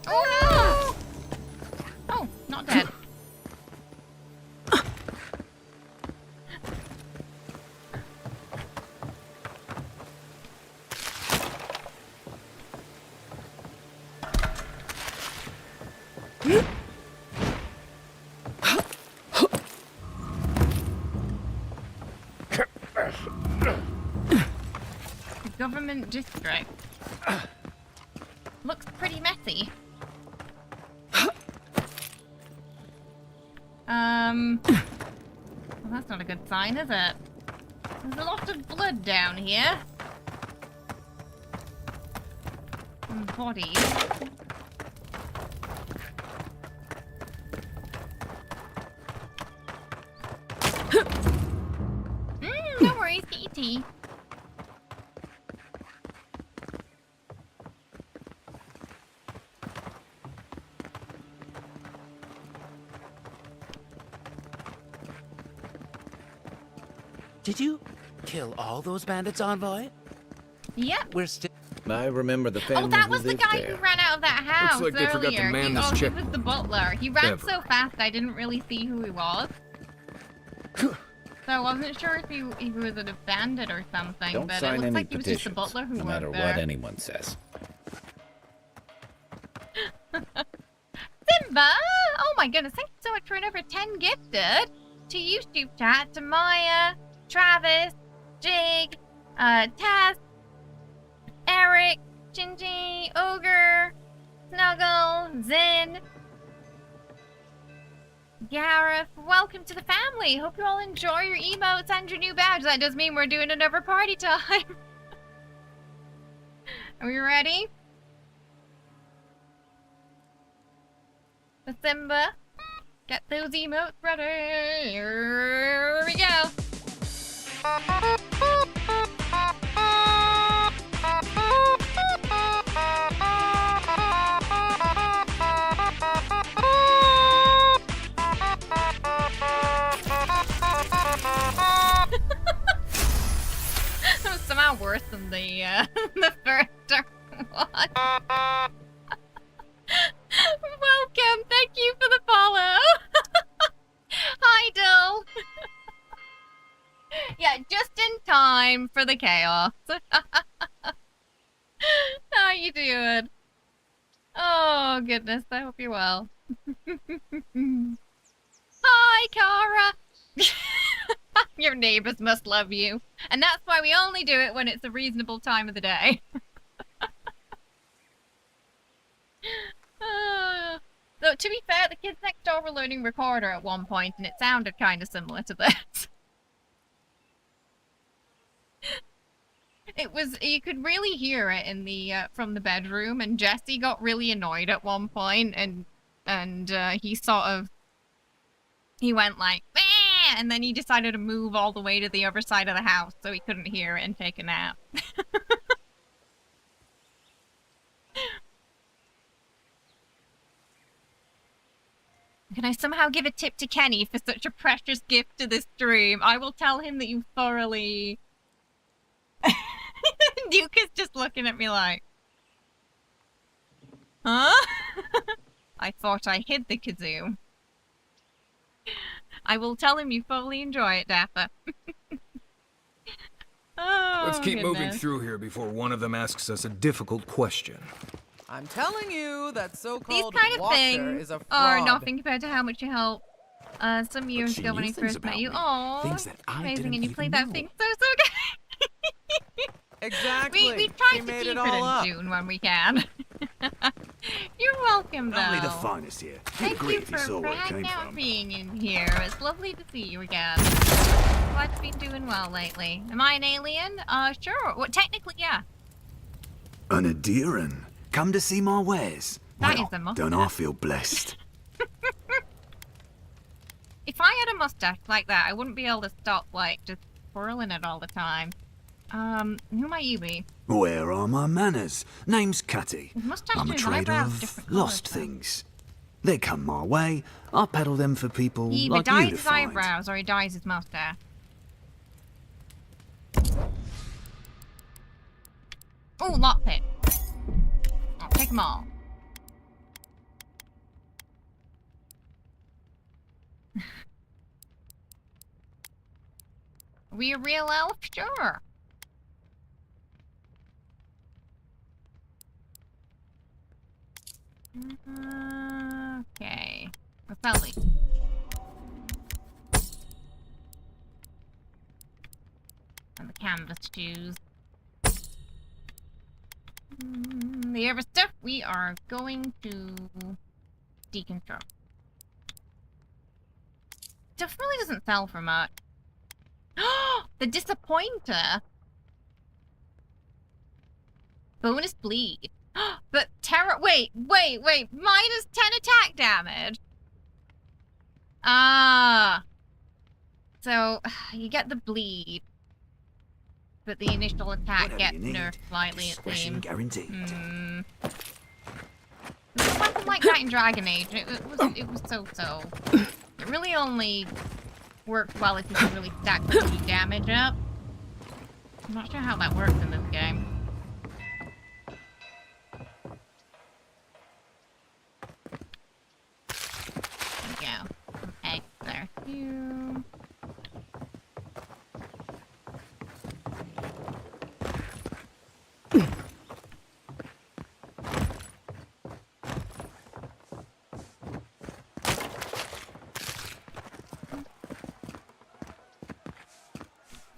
Oh no! Oh, not dead. Government district. Looks pretty messy. Well, that's not a good sign, is it? There's a lot of blood down here. And bodies. No worries, get your tea. Did you kill all those bandits, Envoy? Yep. We're still... I remember the family Oh, that was who the lived guy there. who ran out of that house like they forgot to earlier. man this He chick. was the butler. He ran Ever. so fast I didn't really see who he was. So I wasn't sure if he was a bandit or something, Don't but it sign looks any like he was just the petitions, butler who no worked matter there. what anyone says. Simba! Oh my goodness, thank you so much for another 10 gifted to YouTube chat, to Maya, Travis, Jig, Taz, Eric, Gingy, Ogre, Snuggle, Zin, Gareth. Welcome to the family. Hope you all enjoy your emotes and your new badge. That does mean we're doing another party time. Are we ready? The Simba. Get those emotes ready. Here we go. That was somehow worse than the the first one. Welcome, thank you for the follow. Hi, Dill. Yeah, just in time for the chaos. How you doing? Oh goodness, I hope you're well. Hi, Kara. Your neighbors must love you, and that's why we only do it when it's a reasonable time of the day. Though, to be fair, the kids next door were learning recorder at one point, and it sounded kind of similar to this. It was, you could really hear it in the from the bedroom, and Jesse got really annoyed at one point, and he sort of, he went like, "Bah!" And then he decided to move all the way to the other side of the house so he couldn't hear it and take a nap. Can I somehow give a tip to Kenny for such a precious gift to this stream? I will tell him that you thoroughly... Duke is just looking at me like... Huh? I thought I hid the kazoo. I will tell him you fully enjoy it, Dapper. Oh, Let's keep moving goodness. through here before one of them asks us a difficult question. I'm telling you that These so-called kind of watcher things is a fraud. are nothing compared to how much you helped some years she ago when knew I things first met about you. me. Oh, Things that I amazing! didn't And you even played that know. thing so good. Exactly. We try She to made keep it it all in up. June when we can. You're welcome, though. Only the finest here. Good Thank you grief, for, you saw where it hanging came out from. and being in here. It's lovely to see you again. Glad you've been doing well lately. Am I an alien? Sure. Well, technically, yeah. An Adiran. Come to see my wares. That Well, is a mustache. don't I feel blessed? If I had a mustache like that, I wouldn't be able to stop, like, just twirling it all the time. Who might you be? Where are my manners? Name's Cutty. Mustache I'm a and trader eyebrows of different lost colours, though. things. They come my way. I peddle them for people He either like dyes you to his find. eyebrows or he dyes his mustache. Oh, lockpick. I'll take them all. Are we a real elf? Sure. Okay. Repelli. And the canvas shoes. The other stuff we are going to deconstruct. Stuff really doesn't sell for much. The disappointer. Bonus bleed. But terror. Wait. Minus 10 attack damage. Ah. So you get the bleed, but the initial attack Whatever gets you need. nerfed slightly. It Discretion seems. guaranteed. There's a weapon like that in Dragon Age. It was so. It really only works well if you can really stack the damage up. I'm not sure how that works in this game. There we go. Some eggs there. Phew.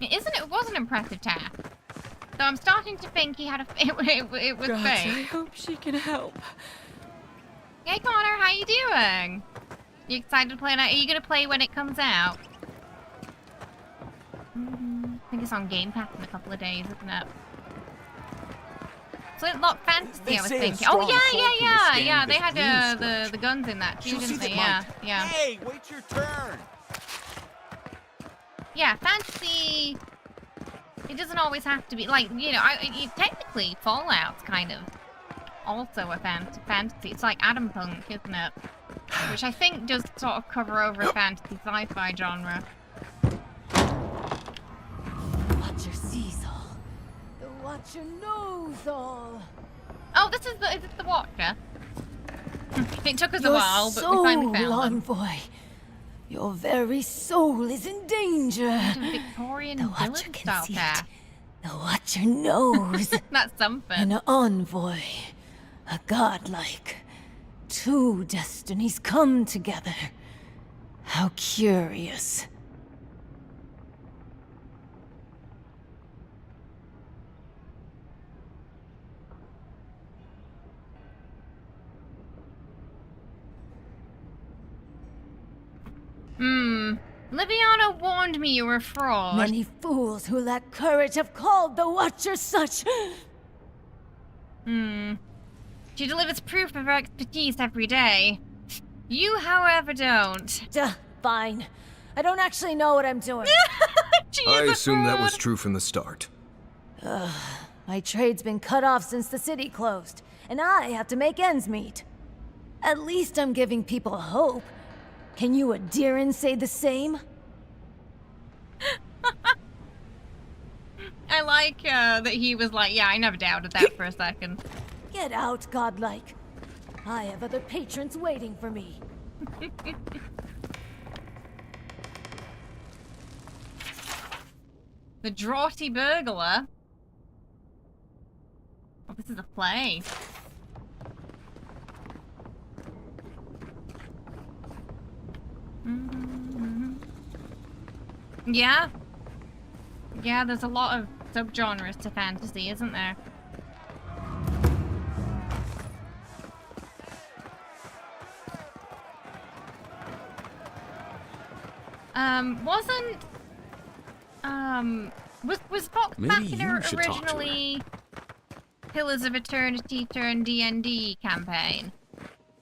It was an impressive task. So I'm starting to think he had a. It was God, fake. I hope she can help. Hey Connor, how you doing? You excited to play it? Are you gonna play when it comes out? I think it's on Game Pass in a couple of days, isn't it? Flintlock Fantasy, They I was say a thinking. Oh strong soul can yeah. withstand They this had blue scorch. the guns in that too, She'll didn't see they? that Yeah. Hey, wait your turn. Yeah, fantasy. It doesn't always have to be like, you know. Technically, Fallout's kind of also a fantasy. It's like Adam Punk, isn't it? Which I think does sort of cover over a fantasy sci-fi genre. Watcher sees all. The Watcher knows all. Oh, is this the Watcher? It took us a Your while, but we finally soul, found them. Envoy. Your very soul is in danger. It's a Victorian villain style cat. The Watcher knows. That's something. An envoy. A godlike. Two destinies come together. How curious. Liviana warned me you were a fraud. Many fools who lack courage have called the Watcher such. She delivers proof of her expertise every day. You, however, don't. Duh, fine. I don't actually know what I'm doing. I assume that was true from the start. My trade's been cut off since the city closed, and I have to make ends meet. At least I'm giving people hope. Can you Adiran say the same? I like that he was like, yeah, I never doubted that for a second. Get out, godlike. I have other patrons waiting for me. The draughty burglar. Oh, this is a play. Yeah. Yeah, there's a lot of subgenres to fantasy, isn't there? Was Vox Machina originally Pillars of Eternity turned D&D campaign?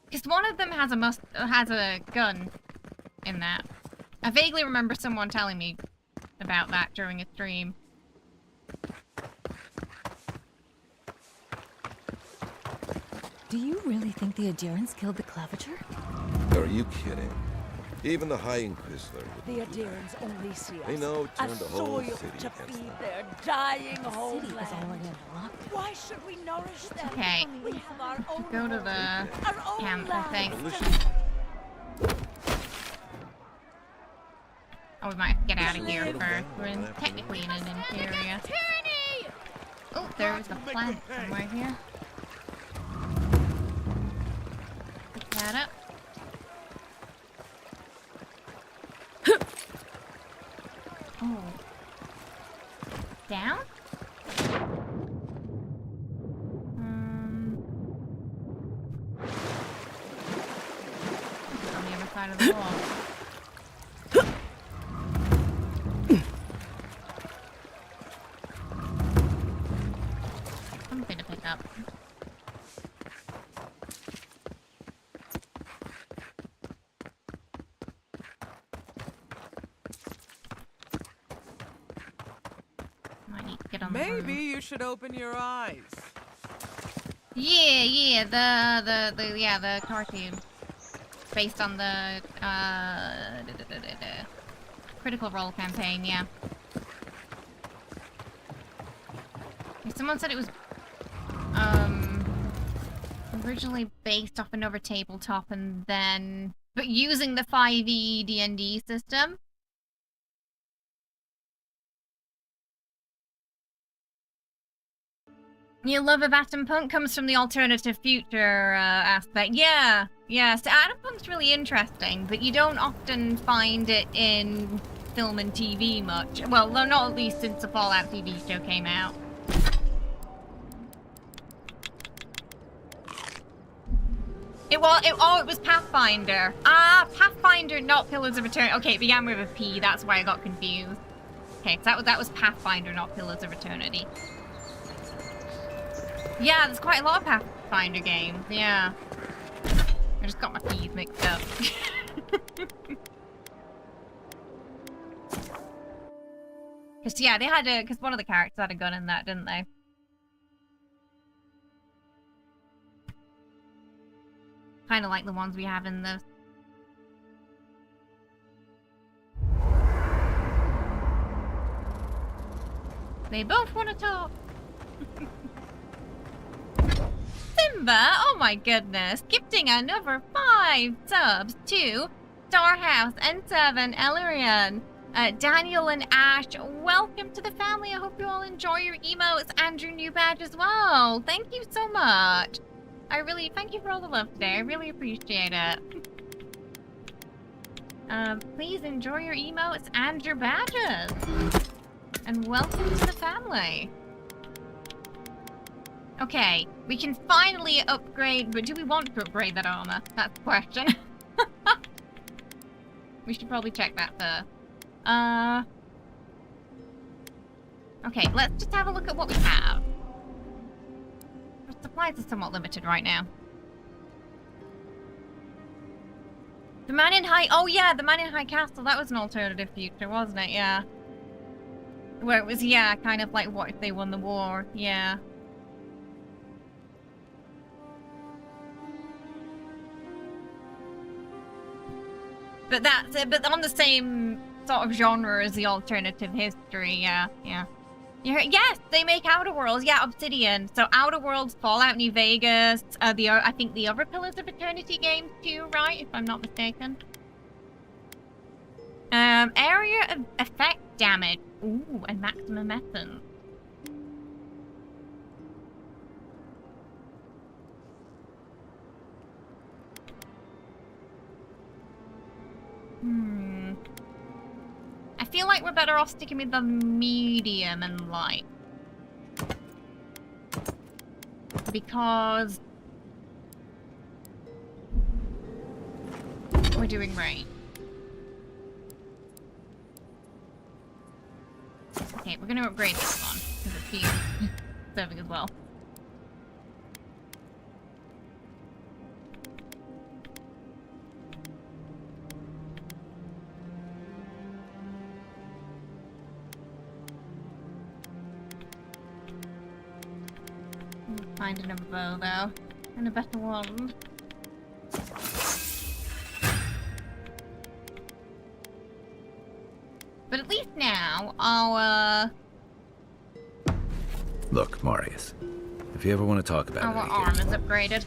Because one of them has a gun in that. I vaguely remember someone telling me about that during a stream. Do you really think the Adirans killed the Claviger? Are you kidding? Even the High Inquisitor. The Adirans only see us They know as turned the whole soil city to against feed them. their dying The homeland. city is already under lockdown. Why should we nourish them? Okay. We have our own Go to world, the our own camp, I think. lives. Oh, we might have to get out of here first. We're technically in an interior. Oh, there's a plant somewhere here. Pick that up. Oh. Down? On the other side of the wall. Something to pick up. Might need to get on the roof. Maybe you should open your eyes. Yeah, the cartoon. Based on the, Critical Role campaign, yeah. Someone said it was, originally based off another tabletop and then, but using the 5e D&D system. Your love of Atom Punk comes from the alternative future aspect. Yeah, yeah. So Atom Punk's really interesting, but you don't often find it in film and TV much. Well, no, not at least since the Fallout TV show came out. It was Pathfinder. Ah, Pathfinder, not Pillars of Eternity. Okay, it began with a P. That's why I got confused. Okay, so that was Pathfinder, not Pillars of Eternity. Yeah, there's quite a lot of Pathfinder games, yeah. I just got my P's mixed up. Cause yeah, they had cause one of the characters had a gun in that, didn't they? Kinda like the ones we have in this. They both want to talk. Simba, oh my goodness, gifting another 5 subs to Starhouse and 7 Elarian, Daniel and Ash. Welcome to the family. I hope you all enjoy your emotes and your new badge as well. Thank you so much. Thank you for all the love today. I really appreciate it. Please enjoy your emotes and your badges. And welcome to the family. Okay, we can finally upgrade, but do we want to upgrade that armor? That's the question. We should probably check that first. Okay, let's just have a look at what we have. Our supplies are somewhat limited right now. The Man in High... Oh, yeah, the Man in High Castle. That was an alternative future, wasn't it? Yeah. Where it was, yeah, kind of like, what if they won the war? Yeah. But that's it. But on the same sort of genre as the alternative history, yeah, yeah. Yes, they make Outer Worlds. Yeah, Obsidian. So Outer Worlds, Fallout New Vegas. I think the other Pillars of Eternity games too, right? If I'm not mistaken. Area of effect damage. Ooh, and maximum essence. I feel like we're better off sticking with the medium and light. Because we're doing right. Okay, we're gonna upgrade this one, because it's being serving as well. Find another bow though, and a better one. But at least now, I'll Look, Marius, if you ever want to talk about our it arm again, is upgraded.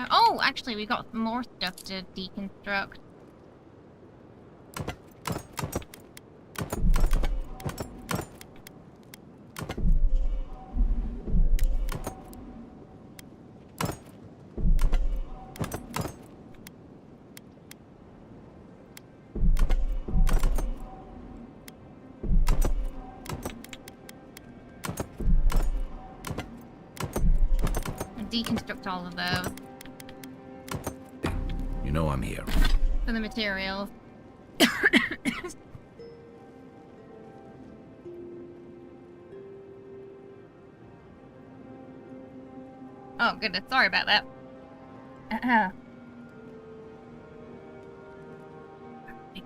Oh, actually, we got some more stuff to deconstruct. Deconstruct all of those. you know I'm here. For the materials. Oh goodness, sorry about that.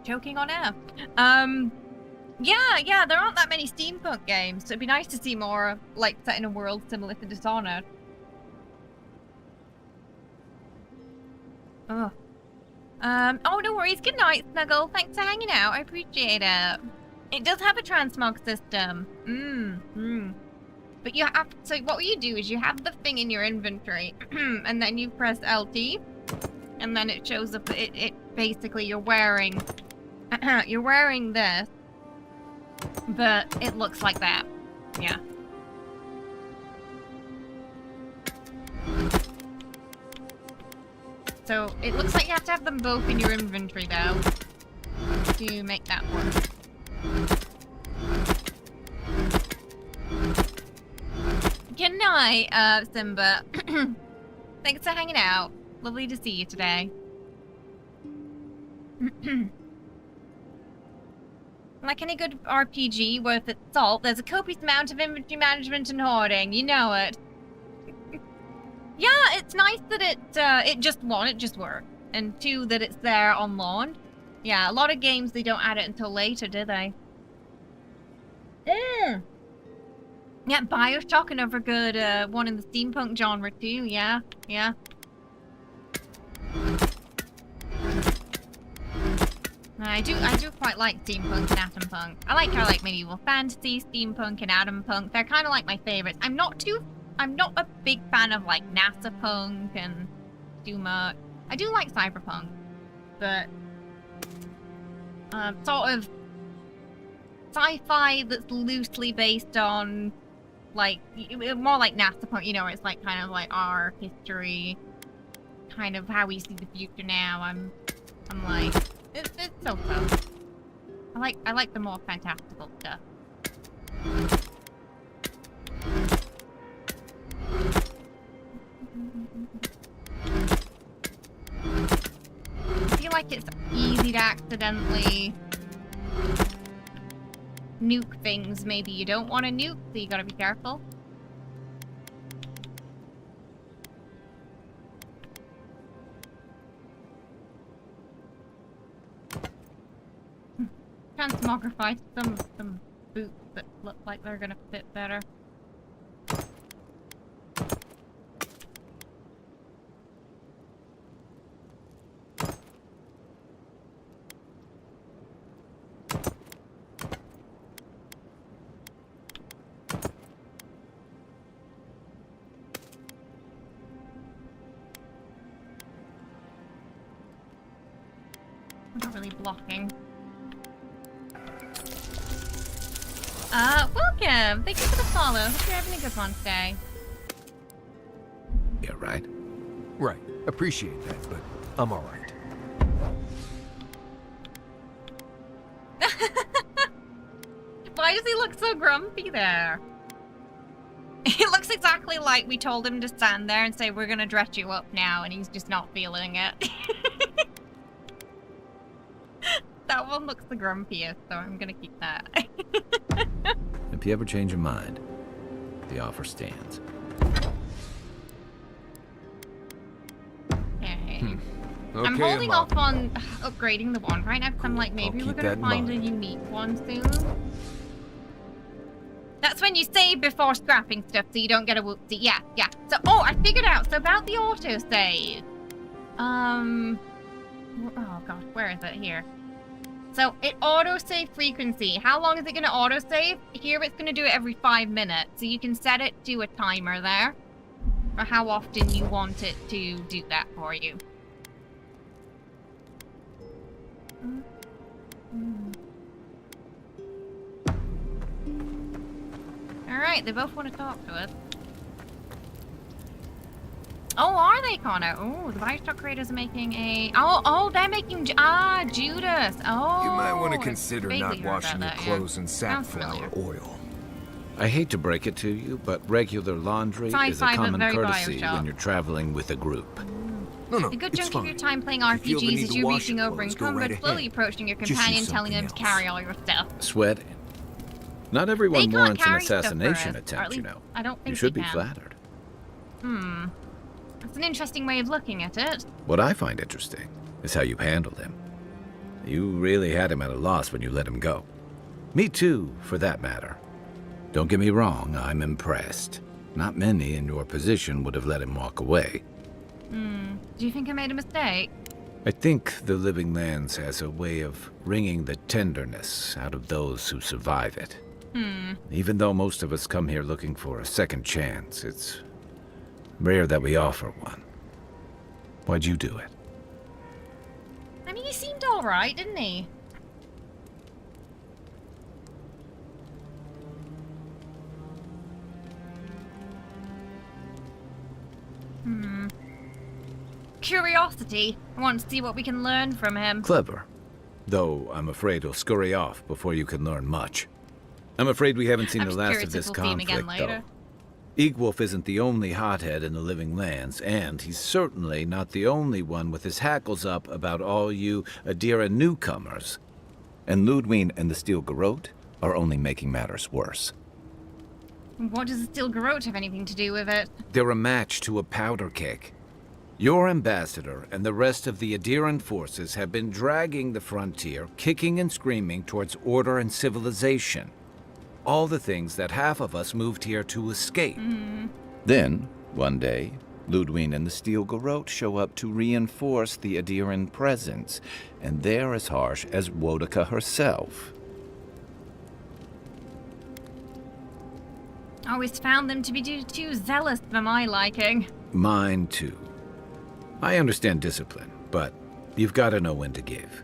Choking on air. Yeah, there aren't that many steampunk games, so it'd be nice to see more, like, set in a world similar to Dishonored. Oh. Oh, no worries. Good night, Snuggle. Thanks for hanging out. I appreciate it. It does have a transmog system. But you have, so what you do is you have the thing in your inventory, and then you press LT, and then it shows up, it basically, you're wearing this, but it looks like that. Yeah. So, it looks like you have to have them both in your inventory, though, to make that work. Good night, Simba. Thanks for hanging out. Lovely to see you today. Like any good RPG worth its salt, there's a copious amount of inventory management and hoarding. You know it. Yeah, it's nice that it just works. And two, that it's there on launch. Yeah, a lot of games, they don't add it until later, do they? Yeah, Bioshock, another good one in the steampunk genre too, yeah. I do quite like steampunk and atompunk. I like medieval fantasy, steampunk, and atompunk. They're kind of like my favorites. I'm not a big fan of like NASA punk and too much. I do like cyberpunk, but sort of sci-fi that's loosely based on, like, more like NASA point, you know, it's like kind of like our history, kind of how we see the future now. I'm like, it's so close. I like the more fantastical stuff. I feel like it's easy to accidentally nuke things maybe you don't want to nuke, so you gotta be careful. Transmogrify some boots that look like they're gonna fit better. I'm not really blocking. Welcome! Thank you for the follow. Hope you're having a good one today. Yeah, right? Right. Appreciate that, but I'm alright. Why does he look so grumpy there? He looks exactly like we told him to stand there and say, we're gonna dress you up now, and he's just not feeling it. That one looks the grumpiest, so I'm gonna keep that. If you ever change your mind, the offer stands. Okay. I'm holding off on upgrading the one right now because I'm like, maybe we're gonna find a unique one soon. That's when you save before scrapping stuff so you don't get a whoopsie. Yeah. So, oh, I figured out. So about the autosave. Oh gosh, where is it? Here. So it autosave frequency. How long is it going to autosave? Here it's going to do it every 5 minutes. So you can set it to a timer there. For how often you want it to do that for you. Alright, they both want to talk to us. Oh, are they, Connor? Oh, the Bioshock creators are making a... Oh, they're making... Judas. Oh. You might want to consider not washing your clothes in safflower oil. I hate to break it to you, but regular laundry is a common courtesy when you're traveling with a group. No, a good chunk of your time playing RPGs is you reaching over encumbered, slowly approaching your companion, telling them to carry all your stuff. Sweating. Not everyone warrants an carry stuff assassination for us, or attempt, at you least know. I don't think You should they be can. flattered. That's an interesting way of looking at it. What I find interesting is how you handled him. You really had him at a loss when you let him go. Me too, for that matter. Don't get me wrong, I'm impressed. Not many in your position would have let him walk away. Do you think I made a mistake? I think the Living Lands has a way of wringing the tenderness out of those who survive it. Even though most of us come here looking for a second chance, it's rare that we offer one. Why'd you do it? I mean, he seemed alright, didn't he? Curiosity. I want to see what we can learn from him. Clever. Though I'm afraid he'll scurry off before you can learn much. I'm afraid we haven't seen the last of this conflict, though. Eagwolf isn't the only hothead in the Living Lands, and he's certainly not the only one with his hackles up about all you Adira newcomers. And Ludwig and the Steel Garrote are only making matters worse. What does the Steel Garrote have anything to do with it? They're a match to a powder keg. Your ambassador and the rest of the Adiran forces have been dragging the frontier, kicking and screaming towards order and civilization. All the things that half of us moved here to escape. Then, one day, Ludwig and the Steel Garrote show up to reinforce the Adiran presence, and they're as harsh as Wodika herself. Always found them to be too zealous for my liking. Mine too. I understand discipline, but you've got to know when to give.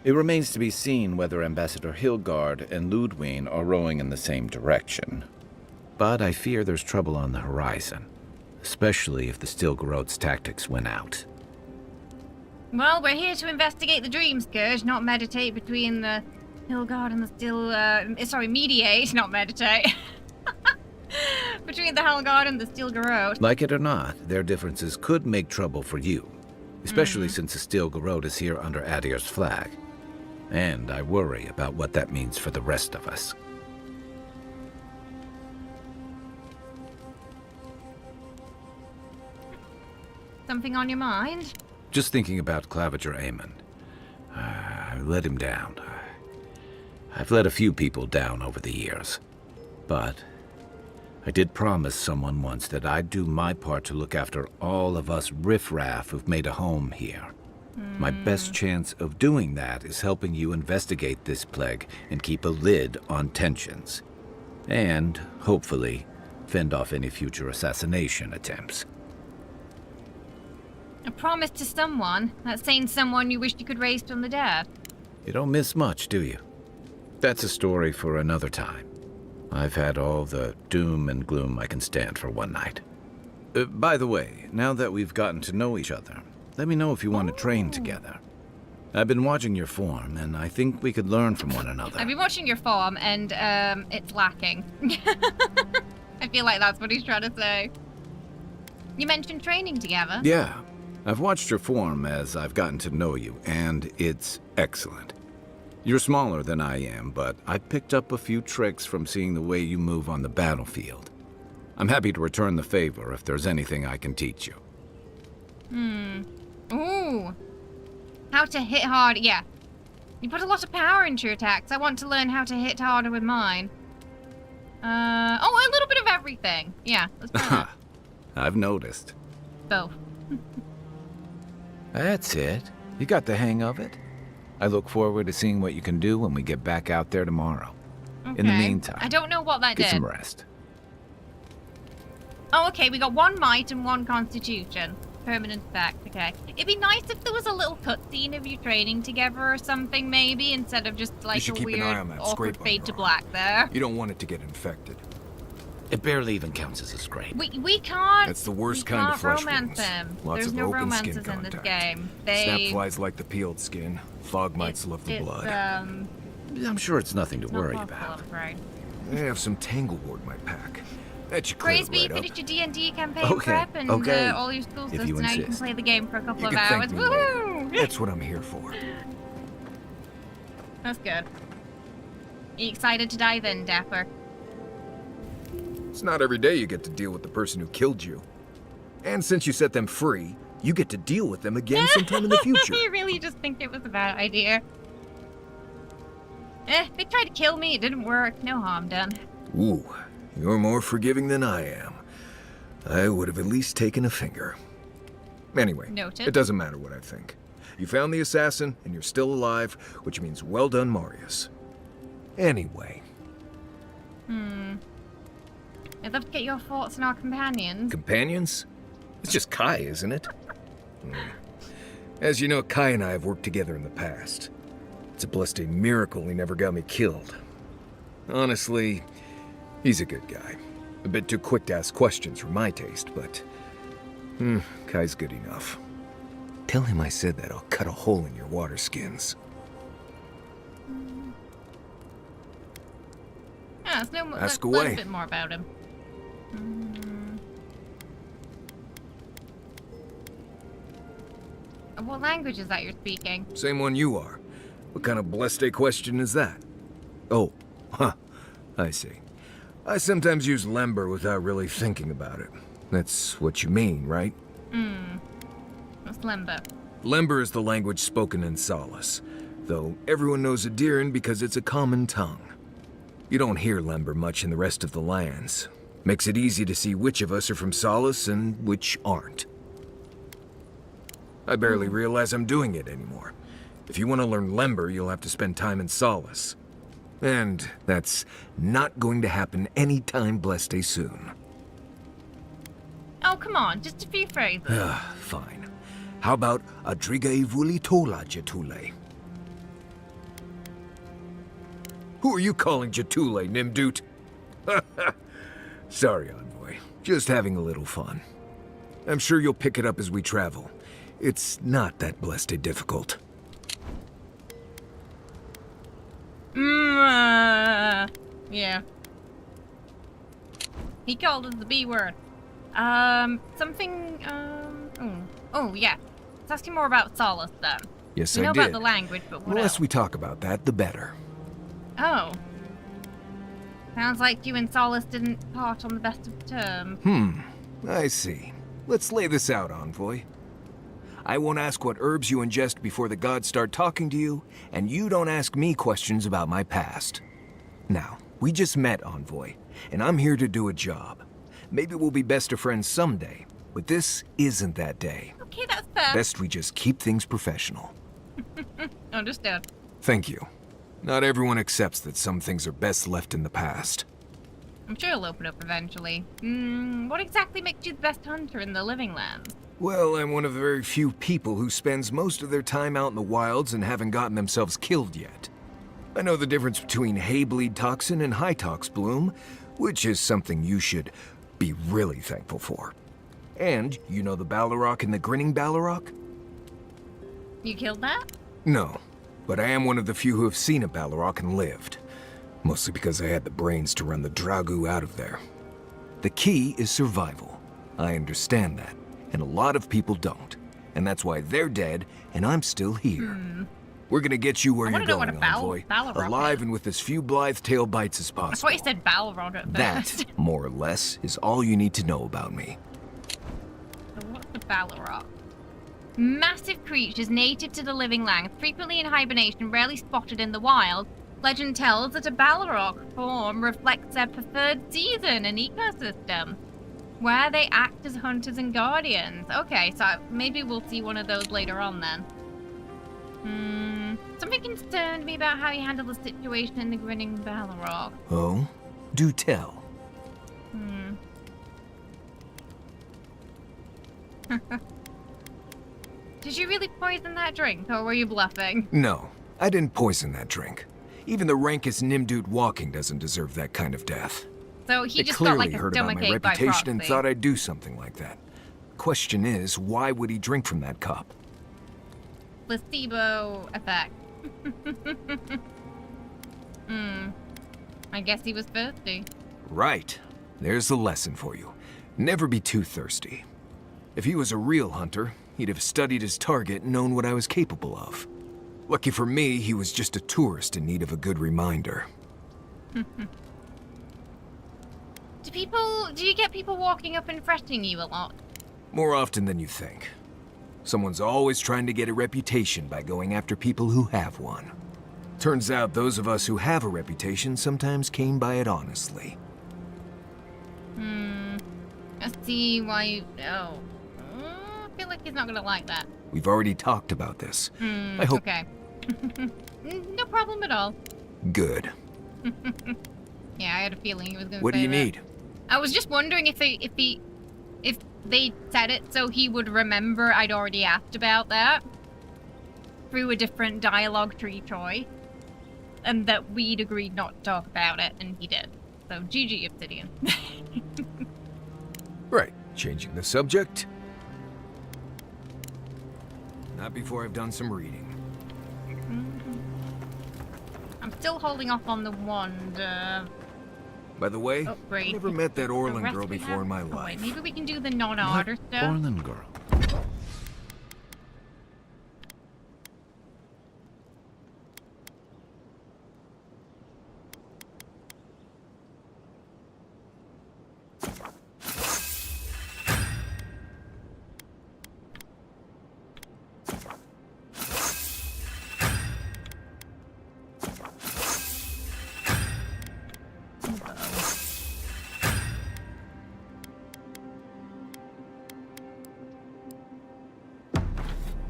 It remains to be seen whether Ambassador Hilgard and Ludwine are rowing in the same direction. But I fear there's trouble on the horizon, especially if the Stilgarode's tactics win out. Well, we're here to investigate the Dream Scourge, not meditate between the Hilgard and the mediate, not meditate. Between the Hilgard and the Stilgarode. Like it or not, their differences could make trouble for you, especially since the Stilgarode is here under Adir's flag. And I worry about what that means for the rest of us. Something on your mind? Just thinking about Claviger Aemon. I let him down. I've let a few people down over the years. But I did promise someone once that I'd do my part to look after all of us riffraff who've made a home here. My best chance of doing that is helping you investigate this plague and keep a lid on tensions. And, hopefully, fend off any future assassination attempts. A promise to someone? That's saying someone you wish you could raise from the dead. You don't miss much, do you? That's a story for another time. I've had all the doom and gloom I can stand for one night. By the way, now that we've gotten to know each other, let me know if you want to train together. I've been watching your form, and I think we could learn from one another. I've been watching your form, and it's lacking. I feel like that's what he's trying to say. You mentioned training together. Yeah, I've watched your form as I've gotten to know you, and it's excellent. You're smaller than I am, but I picked up a few tricks from seeing the way you move on the battlefield. I'm happy to return the favor if there's anything I can teach you. Ooh. How to hit hard. Yeah. You put a lot of power into your attacks. I want to learn how to hit harder with mine. Oh, a little bit of everything. Yeah, let's do that. I've noticed. Both. That's it. You got the hang of it. I look forward to seeing what you can do when we get back out there tomorrow. Okay. In the meantime, I don't know what that get did. some rest. Oh, okay, we got 1 might and 1 constitution. Permanent effect, okay. It'd be nice if there was a little cutscene of you training together or something, maybe, instead of just like a weird, awkward fade to black there. You don't want it to get infected. It barely even counts as a scrape. We can't. That's the worst kind of flesh romance wounds. them. Lots There's of no open romances skin in this contact. game. Snapflies like the peeled skin. Fog mites love the blood. I'm sure it's nothing to worry about. Right. I have some Tanglewort in my pack. That should clear Praise it be, right up. finish your D&D campaign Okay, prep and okay. all your school stuff, you so now you can insist. play the game for a couple You of can hours. thank me later. Woohoo! That's what I'm here for. That's good. Are you excited to dive in, Dapper? It's not every day you get to deal with the person who killed you. And since you set them free, you get to deal with them again sometime in the future. You really just think it was a bad idea. They tried to kill me, it didn't work. No harm done. Ooh, you're more forgiving than I am. I would have at least taken a finger. Anyway, Noted. it doesn't matter what I think. You found the assassin, and you're still alive, which means well done, Marius. Anyway. I'd love to get your thoughts on our companions. Companions? It's just Kai, isn't it? As you know, Kai and I have worked together in the past. It's a blessed miracle he never got me killed. Honestly, he's a good guy. A bit too quick to ask questions for my taste, but... Kai's good enough. Tell him I said that I'll cut a hole in your water skins. Yeah, let's Ask learn away. a bit more about him. What language is that you're speaking? Same one you are. What kind of blessed question is that? Oh, I see. I sometimes use Lember without really thinking about it. That's what you mean, right? What's Lember? Lember is the language spoken in Solace, though everyone knows Adiran because it's a common tongue. You don't hear Lember much in the rest of the lands. Makes it easy to see which of us are from Solace and which aren't. I barely realize I'm doing it anymore. If you want to learn Lember, you'll have to spend time in Solace. And that's not going to happen anytime blessed soon. Oh, come on, just a few phrases. Fine. How about Adriga Ivuli Tola Jetule? Who are you calling Jatule, Nimdut? Sorry, Envoy. Just having a little fun. I'm sure you'll pick it up as we travel. It's not that blessed difficult. Yeah. He called us the B word. Oh, yeah. Let's ask you more about Solace, then. Yes, we know I did. about the language, but what The less else? we talk about that, the better. Oh. Sounds like you and Solace didn't part on the best of terms. I see. Let's lay this out, Envoy. I won't ask what herbs you ingest before the gods start talking to you, and you don't ask me questions about my past. Now, we just met, Envoy, and I'm here to do a job. Maybe we'll be best of friends someday, but this isn't that day. Okay, that's fair. Best we just keep things professional. Understood. Thank you. Not everyone accepts that some things are best left in the past. I'm sure it'll open up eventually. What exactly makes you the best hunter in the living lands? Well, I'm one of the very few people who spends most of their time out in the wilds and haven't gotten themselves killed yet. I know the difference between hay-bleed toxin and high-tox bloom, which is something you should be really thankful for. And you know the Balrog and the grinning Balrog? You killed that? No, but I am one of the few who have seen a Balrog and lived. Mostly because I had the brains to run the Dragu out of there. The key is survival. I understand that, and a lot of people don't. And that's why they're dead, and I'm still here. We're gonna get you where you're going, Envoy. Alive and with as few blithe tail bites as I possible. thought you said Balrog at first. That, more or less, is all you need to know about me. So what's the Balrog? Massive creatures native to the living lands, frequently in hibernation, rarely spotted in the wild. Legend tells that a Balrog form reflects their preferred season and ecosystem, where they act as hunters and guardians. Okay, so maybe we'll see one of those later on then. Something concerned me about how you handled the situation in the grinning Balrog. Oh? Do tell. Did you really poison that drink, or were you bluffing? No, I didn't poison that drink. Even the rankest Nimdut walking doesn't deserve that kind of death. So he It just got like clearly a heard about my stomachache by reputation and proxy. thought I'd do something like that. Question is, why would he drink from that cup? Placebo effect. I guess he was thirsty. Right. There's the lesson for you. Never be too thirsty. If he was a real hunter, he'd have studied his target and known what I was capable of. Lucky for me, he was just a tourist in need of a good reminder. Do you get people walking up and fretting you a lot? More often than you think. Someone's always trying to get a reputation by going after people who have one. Turns out those of us who have a reputation sometimes came by it honestly. I see why you... Oh. I feel like he's not gonna like that. We've already talked about this. I hope... Okay. No problem at all. Good. Yeah, I had a feeling he was gonna What do say you that. need? I was just wondering if they said it so he would remember I'd already asked about that through a different dialogue tree choice, and that we'd agreed not to talk about it, and he did. So GG Obsidian. Right. Changing the subject? Not before I've done some reading. I'm still holding off on the wand. By the way, Upgrade. I never met that The Orlan rest girl we before in my have? Oh, wait, life. maybe we can do the non-order stuff. Orlan girl.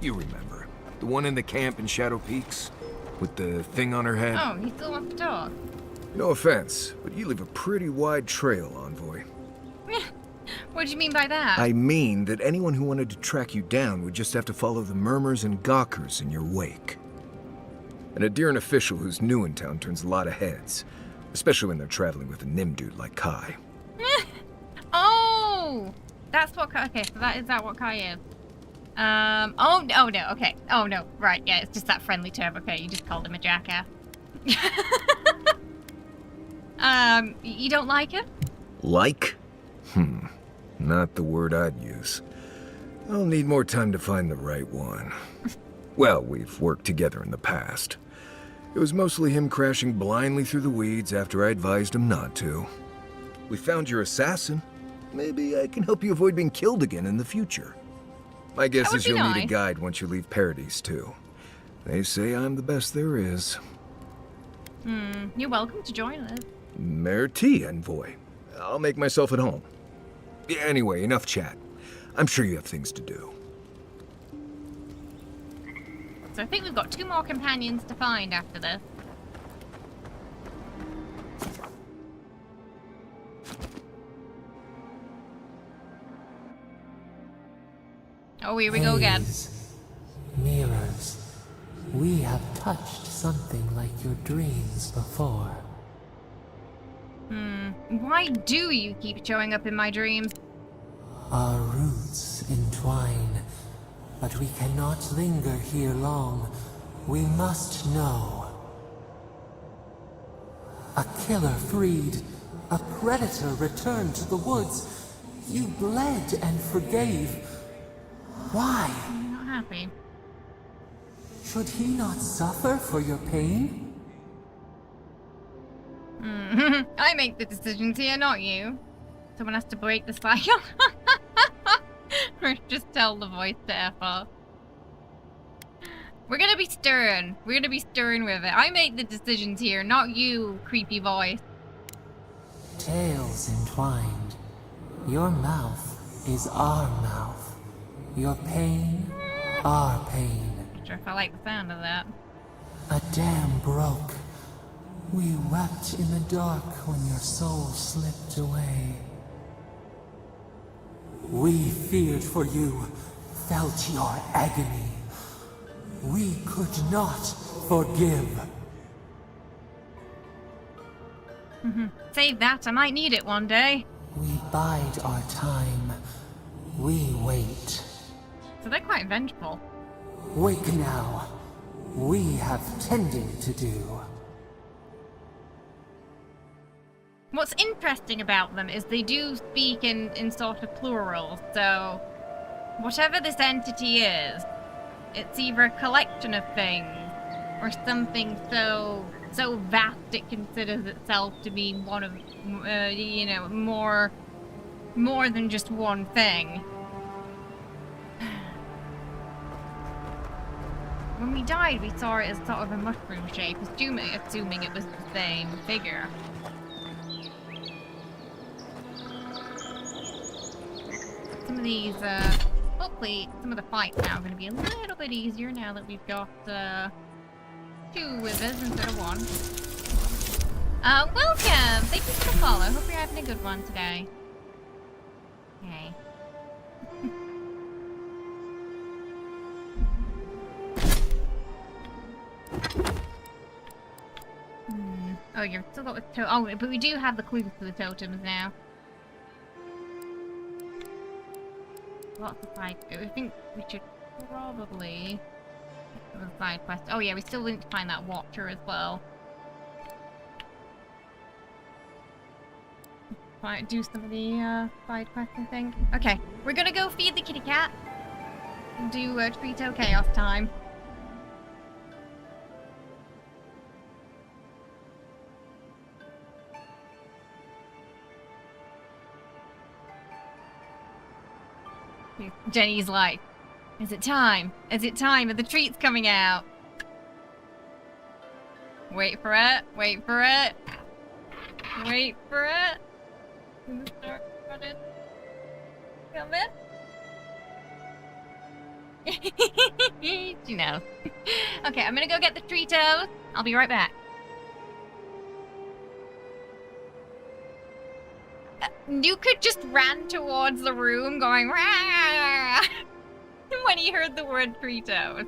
You remember. The one in the camp in Shadow Peaks? With the thing on her head? Oh, he still wants to talk. No offense, but you leave a pretty wide trail, Envoy. What do you mean by that? I mean that anyone who wanted to track you down would just have to follow the murmurs and gawkers in your wake. An Adiran official who's new in town turns a lot of heads, especially when they're traveling with a Nim dude like Kai. Oh! That's what Kai... Okay, so is that what Kai is? Oh no, okay. Oh no, right, yeah, it's just that friendly term. Okay, you just called him a jackass. You don't like him? Like? Not the word I'd use. I'll need more time to find the right one. Well, we've worked together in the past. It was mostly him crashing blindly through the weeds after I advised him not to. We found your assassin. Maybe I can help you avoid being killed again in the future. My guess is you'll need a guide once you leave Paradise, too. They say I'm the best there is. You're welcome to join us. Merci, Envoy. I'll make myself at home. Anyway, enough chat. I'm sure you have things to do. So I think we've got 2 more companions to find after this. Oh, here we go again. Mirrors, we have touched something like your dreams before. Why do you keep showing up in my dreams? Our roots entwine, but we cannot linger here long. We must know. A killer freed, a predator returned to the woods. You bled and forgave. Why? I'm not happy. Should he not suffer for your pain? I make the decisions here, not you. Someone has to break the cycle. Or just tell the voice to F off. We're gonna be stern. We're gonna be stern with it. I make the decisions here, not you, creepy voice. Tales entwined. Your mouth is our mouth. Your pain, our pain. Not sure if I like the sound of that. A dam broke. We wept in the dark when your soul slipped away. We feared for you, felt your agony. We could not forgive. Save that, I might need it one day. We bide our time. We wait. So they're quite vengeful. Wake now. We have tending to do. What's interesting about them is they do speak in sort of plural, so whatever this entity is, it's either a collection of things or something so vast it considers itself to be one of, you know, more than just one thing. When we died, we saw it as sort of a mushroom shape, assuming it was the same figure. Some of these, hopefully, some of the fights now are going to be a little bit easier now that we've got, 2 withers instead of 1. Welcome! Thank you for the follow. Hope you're having a good one today. Okay. Oh, you've still got the oh, but we do have the clues to the totems now. Lots of side. I think we should probably do a side quest. Oh yeah, we still need to find that watcher as well. Do some of the side quests, I think. Okay, we're gonna go feed the kitty cat and do Trito Chaos time. Jenny's like, is it time? Is it time? Are the treats coming out? Wait for it. Wait for it. Wait for it. Come in. She knows. Okay, I'm gonna go get the Tritos. I'll be right back. You could just ran towards the room going Rah! When he heard the word Tritos.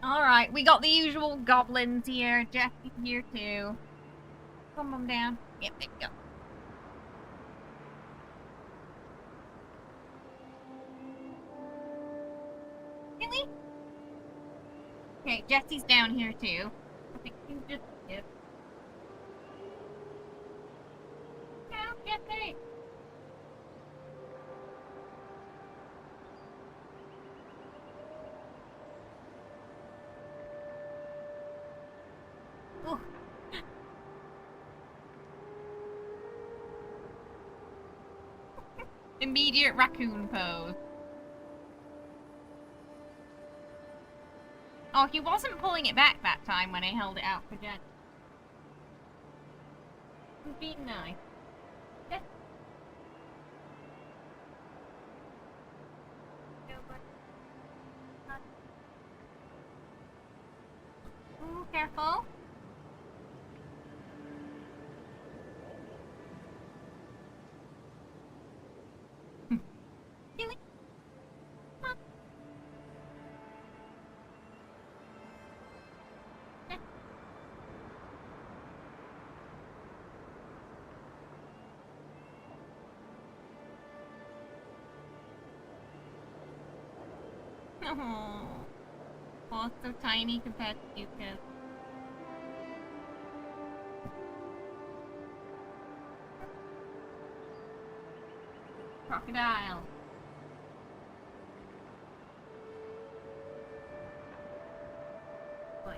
Alright, we got the usual goblins here. Jesse's here too. Come on down. Yep, there you go. Really? Okay, Jesse's down here too. I think you just yep. Down, Jesse. Ooh. Immediate raccoon pose. Oh, he wasn't pulling it back that time when I held it out for Jen. He's being nice. Yeah. Ooh, careful. Really? Come on. Yeah. Oh, it's so tiny compared to you kids. Crocodile. Boy.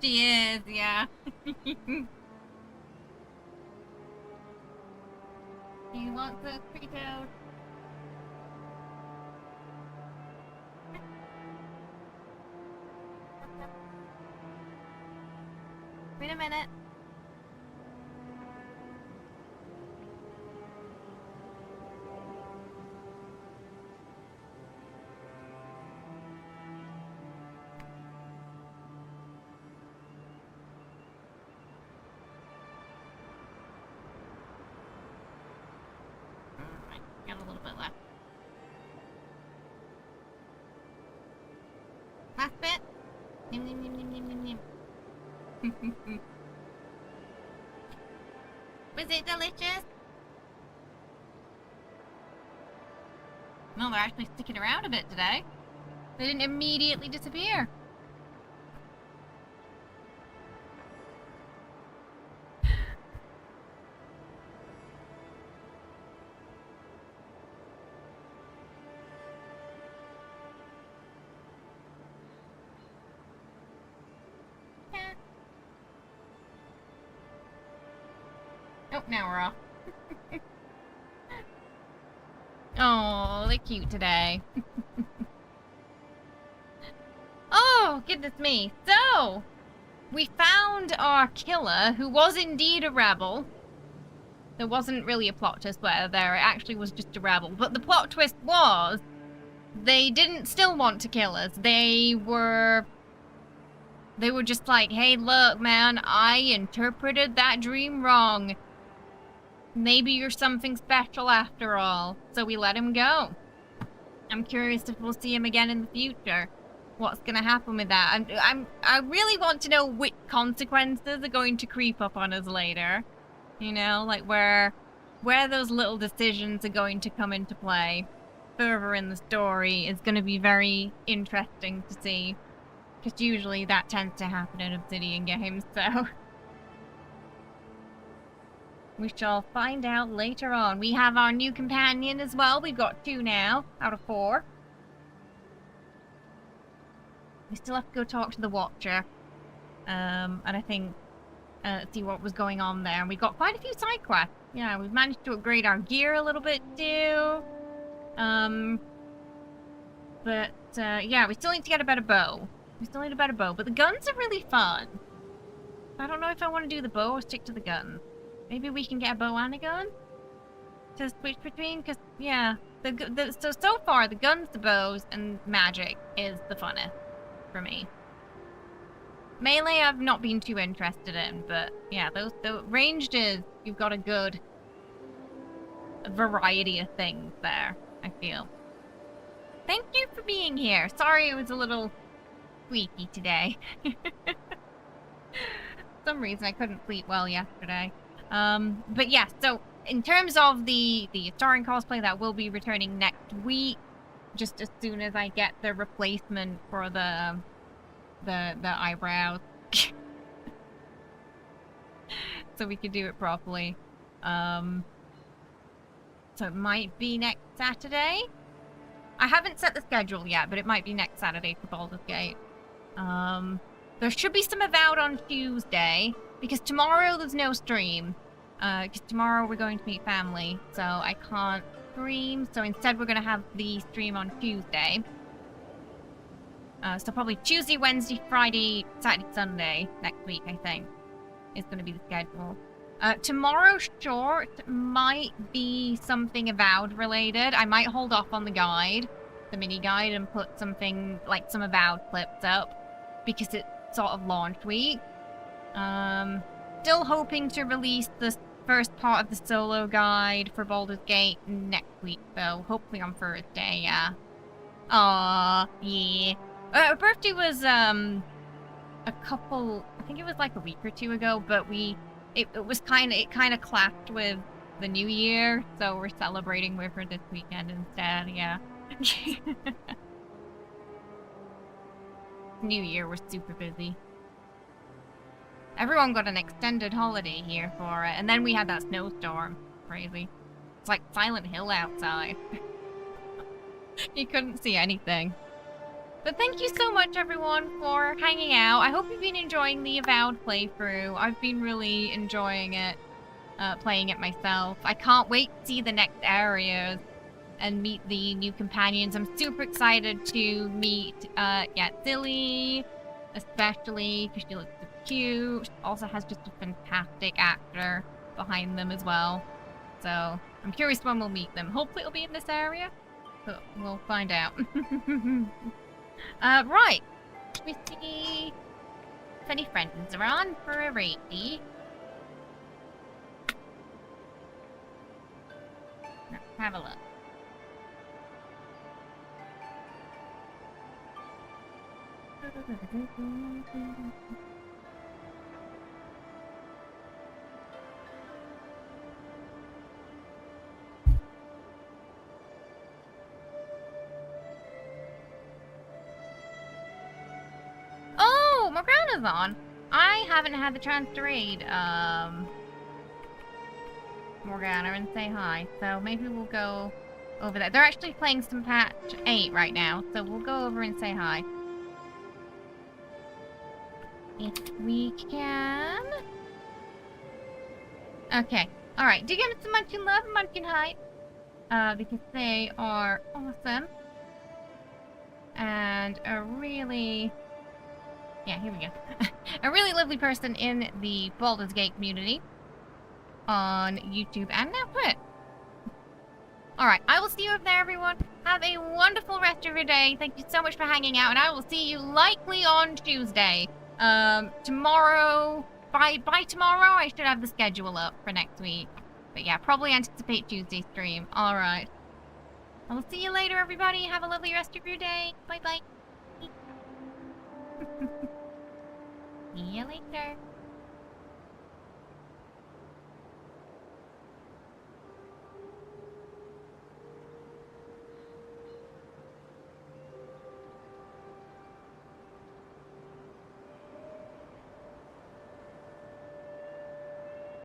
She is, yeah. Do you want the Frito? Wait a minute. Alright, got a little bit left. Last bit. Nim, nim, nim, nim, nim, nim, nim. Was it delicious? No, they're actually sticking around a bit today. They didn't immediately disappear. Oh, now we're off. Oh, they're cute today. Oh, goodness me. So, we found our killer, who was indeed a rebel. There wasn't really a plot twist where there, it actually was just a rebel. But the plot twist was, they didn't still want to kill us. They were just like, hey, look, man, I interpreted that dream wrong. Maybe you're something special after all. So we let him go. I'm curious if we'll see him again in the future. What's gonna happen with that? I really want to know which consequences are going to creep up on us later. You know, like where those little decisions are going to come into play further in the story is going to be very interesting to see. Because usually that tends to happen in Obsidian games, so... we shall find out later on. We have our new companion as well. We've got 2 now, out of 4. We still have to go talk to the Watcher. And I think, see what was going on there. And we got quite a few side quests. Yeah, we've managed to upgrade our gear a little bit too. But yeah, we still need to get a better bow. But the guns are really fun. I don't know if I want to do the bow or stick to the gun. Maybe we can get a bow and a gun to switch between, because yeah, so far the guns, the bows, and magic is the funnest for me. Melee I've not been too interested in, but yeah, the ranged is you've got a good variety of things there, I feel. Thank you for being here. Sorry it was a little squeaky today. For some reason I couldn't sleep well yesterday. But yeah, so in terms of the Historian cosplay, that will be returning next week, just as soon as I get the replacement for the eyebrows. So we can do it properly. So it might be next Saturday. I haven't set the schedule yet, but it might be next Saturday for Baldur's Gate. There should be some Avowed on Tuesday, because tomorrow there's no stream. Because tomorrow we're going to meet family, so I can't stream. So instead we're going to have the stream on Tuesday. So probably Tuesday, Wednesday, Friday, Saturday, Sunday next week, I think, is going to be the schedule. Tomorrow's short might be something Avowed related. I might hold off on the guide, the mini guide, and put something like some Avowed clips up, because it's sort of launch week. Still hoping to release the first part of the solo guide for Baldur's Gate next week, though. Hopefully on Thursday, yeah. Aww, yeah. Her birthday was, a couple, I think it was like a week or two ago, but it kind of clashed with the new year, so we're celebrating with her this weekend instead, yeah. New year was super busy. Everyone got an extended holiday here for it, and then we had that snowstorm. Crazy. It's like Silent Hill outside. You couldn't see anything. But thank you so much, everyone, for hanging out. I hope you've been enjoying the Avowed playthrough. I've been really enjoying it, playing it myself. I can't wait to see the next areas and meet the new companions. I'm super excited to meet, Silly, especially because she looks super cute. She also has just a fantastic actor behind them as well. So I'm curious when we'll meet them. Hopefully it'll be in this area, but we'll find out. Right. Let me see if any friends are on for a raid. Let's have a look. Oh, Morgana's on. I haven't had the chance to raid Morgana and say hi, so maybe we'll go over there. They're actually playing some patch 8 right now, so we'll go over and say hi. If we can. Okay. Alright, do give them some Munchkin love and Munchkin hype. Because they are awesome. And a really... yeah, here we go. A really lovely person in the Baldur's Gate community. On YouTube and now Twitch. Alright, I will see you over there, everyone. Have a wonderful rest of your day. Thank you so much for hanging out, and I will see you likely on Tuesday. Tomorrow, by tomorrow, I should have the schedule up for next week. But yeah, probably anticipate Tuesday stream. Alright. I will see you later, everybody. Have a lovely rest of your day. Bye-bye. See you later.